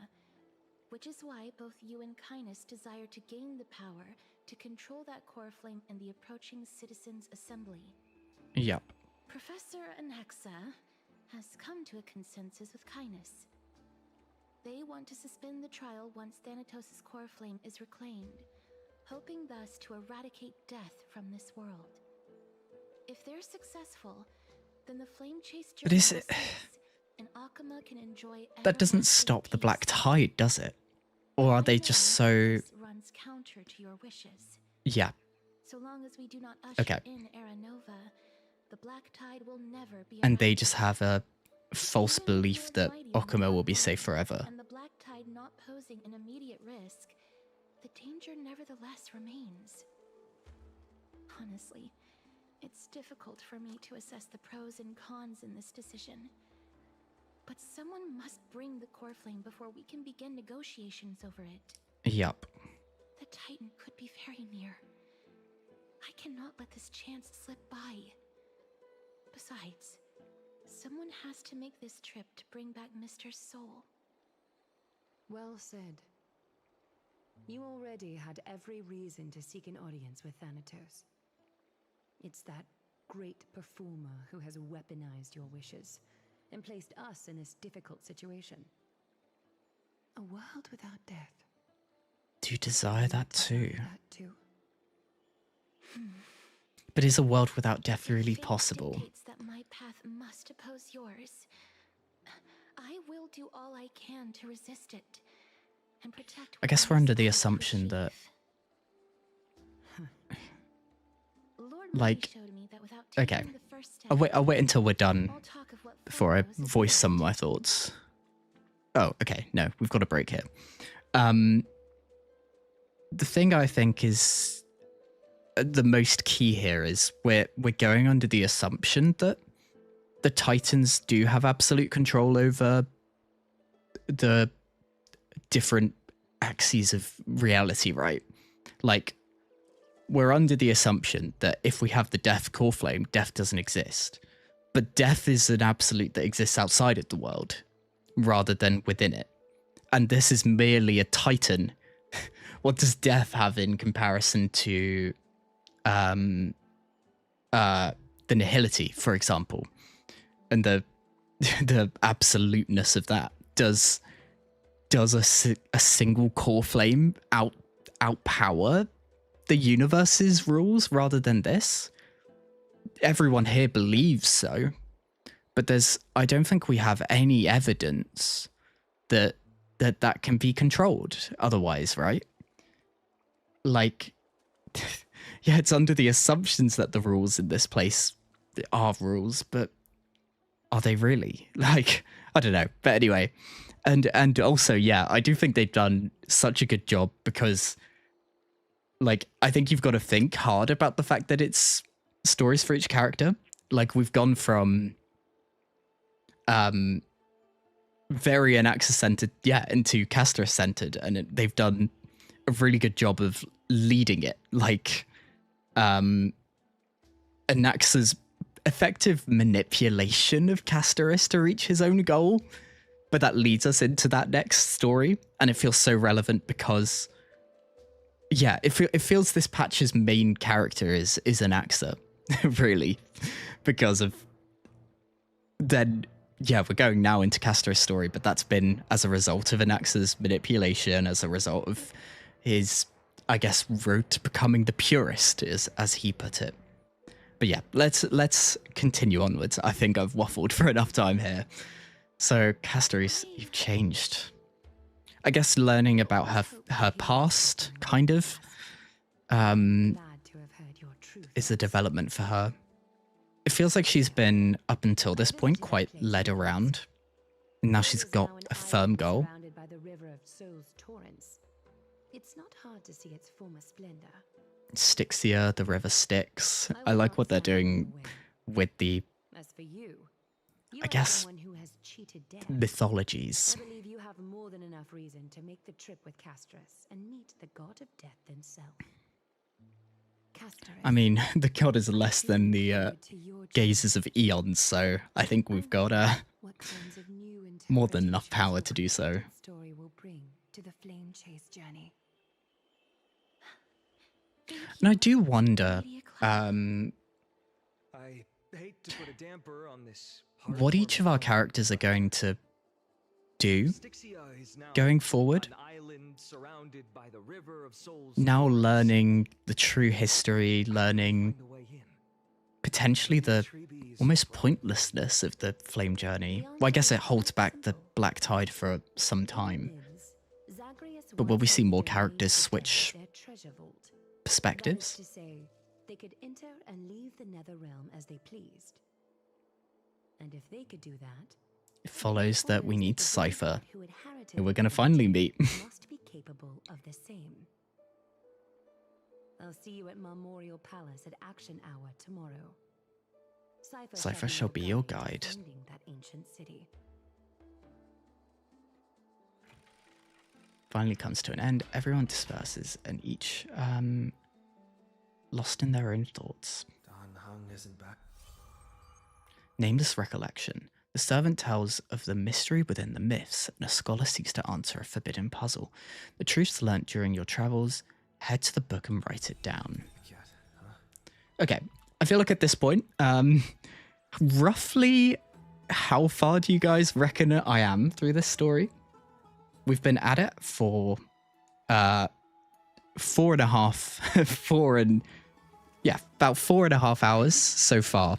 which is why both you and Kynus desire to gain the power to control that core flame in the approaching Citizens' Assembly. Yep. Professor Anaxa has come to a consensus with Kynus. They want to suspend the trial once Thanatos' core flame is reclaimed, hoping thus to eradicate death from this world. If they're successful, then the flame chase But is it... and Akuma can enjoy That doesn't stop the black tide, does it? Or are they just so... runs counter to your wishes. Yeah. So long as we do not usher Okay. in Era Nova, the black tide will never be And they just have a false belief that Okuma will be safe forever. and the black tide not posing an immediate risk, the danger nevertheless remains. Honestly, it's difficult for me to assess the pros and cons in this decision. But someone must bring the core flame before we can begin negotiations over it. Yup. The Titan could be very near. I cannot let this chance slip by. Besides, someone has to make this trip to bring back Mr. Soul. Well said. You already had every reason to seek an audience with Thanatos. It's that great performer who has weaponized your wishes and placed us in this difficult situation. A world without death. Do you desire that too? That too. But is a world without death really possible? Dictates that my path must oppose yours. I will do all I can to resist it and protect. I guess we're under the assumption that, like, okay, I'll wait until we're done before I voice some of my thoughts. Oh, okay, no, we've got a break here. The thing I think is the most key here is we're going under the assumption that the Titans do have absolute control over the different axes of reality, right? Like, we're under the assumption that if we have the death core flame, death doesn't exist. But death is an absolute that exists outside of the world rather than within it. And this is merely a Titan. What does death have in comparison to the nihility, for example? And the absoluteness of that. Does a single core flame outpower the universe's rules rather than this? Everyone here believes so, but I don't think we have any evidence that can be controlled otherwise, right? Like, yeah, it's under the assumptions that the rules in this place are rules, but are they really? Like, I don't know. But anyway, and also, yeah, I do think they've done such a good job because, like, I think you've got to think hard about the fact that it's stories for each character. Like, we've gone from very Anaxus-centered, yeah, into Castor-centered, and they've done a really good job of leading it. Like, Anax's effective manipulation of Castorus to reach his own goal, but that leads us into that next story, and it feels so relevant because, yeah, it feels this patch's main character is Anaxa, really, because of then. Yeah, we're going now into Castor's story, but that's been as a result of Anaxa's manipulation, as a result of his, I guess, road to becoming the purist, as he put it. But yeah, let's continue onwards. I think I've waffled for enough time here. So, Castor, you've changed. I guess learning about her past, kind of, is a development for her. It feels like she's been, up until this point, quite led around. And now she's got a firm goal. By the river of Soul's torrents. It's not hard to see its former splendor. Styxia, the river Styx. I like what they're doing with the, As for you, I guess, who has cheated death. mythologies. I believe you have more than enough reason to make the trip with Castorus and meet the god of death himself. I mean, the god is less than the gazes of eons, so I think we've got more than enough power to do so. Story will bring to the flame chase journey. And I do wonder, I hate to put a damper on this what each of our characters are going to do going forward. Now learning the true history, learning potentially the almost pointlessness of the flame journey. Well, I guess it holds back the black tide for some time. But will we see more characters switch perspectives? They could enter and leave the nether realm as they pleased. And if they could do that, it follows that we need Cypher, who we're going to finally meet. must be capable of the same. I'll see you at Memorial Palace at Action Hour tomorrow. Cypher shall be your guide. That ancient city. finally comes to an end. Everyone disperses and each lost in their own thoughts. Don Hung isn't back. Nameless recollection. The servant tells of the mystery within the myths, and a scholar seeks to answer a forbidden puzzle. The truths learnt during your travels, head to the book and write it down. Okay, I feel like at this point, roughly how far do you guys reckon I am through this story? We've been at it for 4.5 hours so far.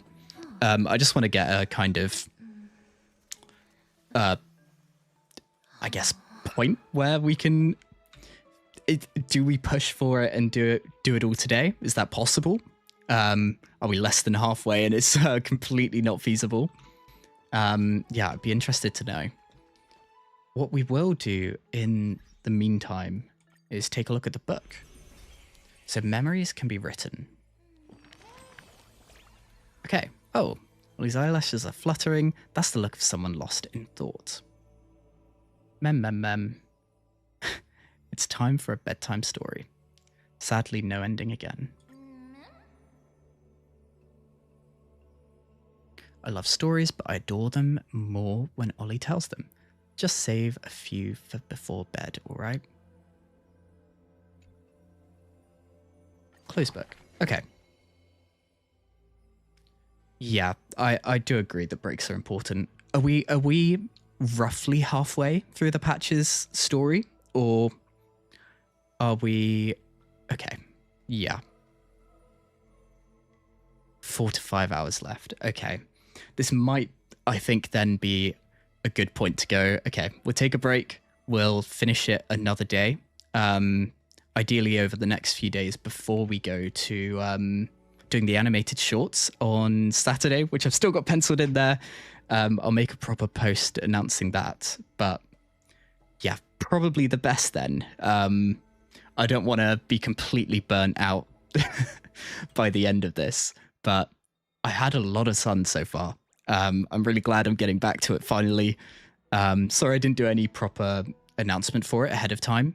I just want to get a kind of, I guess, point where we can. Do we push for it and do it all today? Is that possible? Are we less than halfway and it's completely not feasible? Yeah, I'd be interested to know. What we will do in the meantime is take a look at the book. So memories can be written. Okay. Oh, well, his eyelashes are fluttering. That's the look of someone lost in thought. Mem. It's time for a bedtime story. Sadly, no ending again. I love stories, but I adore them more when Ollie tells them. Just save a few for before bed, alright? Close book. Okay. Yeah, I do agree that breaks are important. Are we roughly halfway through the patch's story? Or are we... Okay, yeah. 4 to 5 hours left. Okay. This might, I think, then be a good point to go, okay, we'll take a break. We'll finish it another day. Ideally over the next few days before we go to doing the animated shorts on Saturday, which I've still got penciled in there. I'll make a proper post announcing that. But yeah, probably the best then. I don't want to be completely burnt out by the end of this, but I had a lot of fun so far. I'm really glad I'm getting back to it finally. Sorry I didn't do any proper announcement for it ahead of time.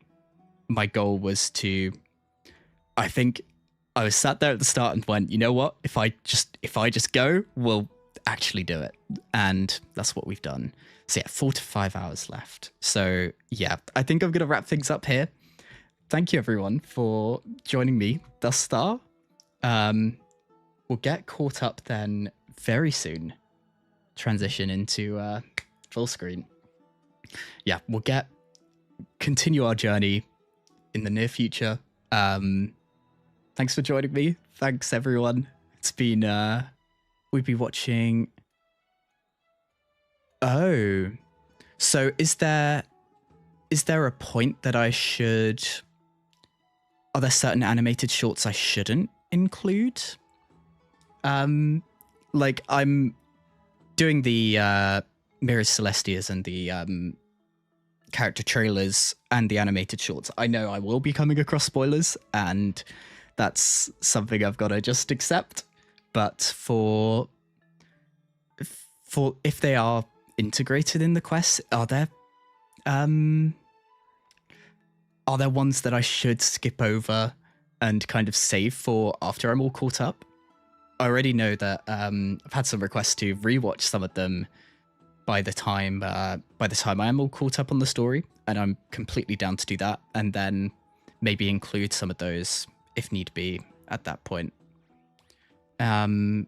My goal was to, I think I was sat there at the start and went, you know what? If I just go, we'll actually do it. And that's what we've done. So yeah, 4 to 5 hours left. So yeah, I think I'm going to wrap things up here. Thank you everyone for joining me thus far. We'll get caught up then very soon. Transition into full screen. Yeah, we'll continue our journey in the near future. Thanks for joining me. Thanks everyone. It's been we'd be watching. Oh, so is there a point that I should? Are there certain animated shorts I shouldn't include? Like I'm doing the Mirrors Celestias and the character trailers and the animated shorts. I know I will be coming across spoilers, and that's something I've got to just accept. But for if they are integrated in the quests, are there ones that I should skip over and kind of save for after I'm all caught up? I already know that I've had some requests to rewatch some of them by the time I am all caught up on the story, and I'm completely down to do that, and then maybe include some of those if need be at that point. But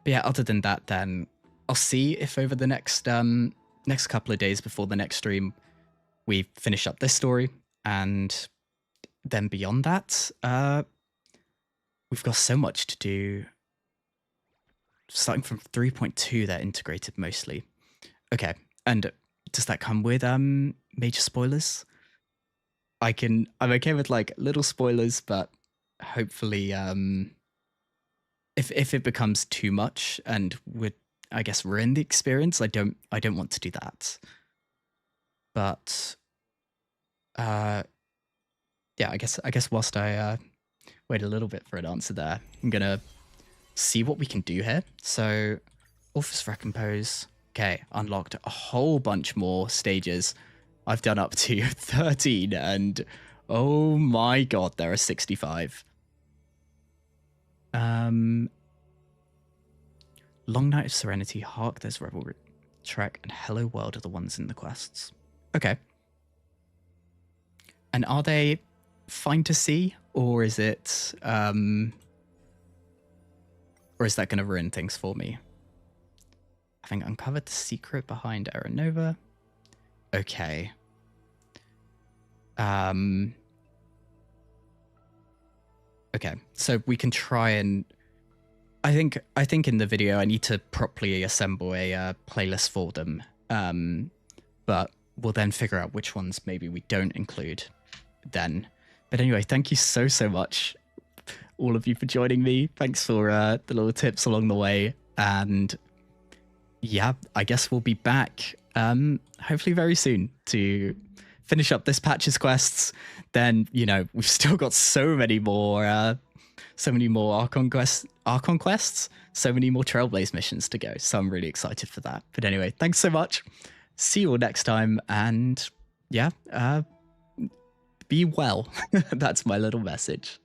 yeah, other than that, then I'll see if over the next couple of days before the next stream we finish up this story, and then beyond that, we've got so much to do. Starting from 3.2, they're integrated mostly. Okay, and does that come with major spoilers? I'm okay with like little spoilers, but hopefully if it becomes too much and would, I guess, ruin the experience, I don't want to do that. But yeah, I guess whilst I wait a little bit for an answer there, I'm gonna see what we can do here. So Orpheus Recompose. Okay, unlocked a whole bunch more stages. I've done up to 13, and oh my god, there are 65. Long Night of Serenity, Hark, there's Revelry Trek, and Hello World are the ones in the quests. Okay. And are they fine to see, or is it or is that going to ruin things for me? Having uncovered the secret behind Aranova. Okay. Okay, so we can try and I think in the video I need to properly assemble a playlist for them. But we'll then figure out which ones maybe we don't include then. But anyway, thank you so much, all of you, for joining me. Thanks for the little tips along the way. And yeah, I guess we'll be back hopefully very soon to finish up this patch's quests. Then, you know, we've still got so many more Archon quests, so many more Trailblaze missions to go. So I'm really excited for that. But anyway, thanks so much. See you all next time. And yeah, be well. That's my little message.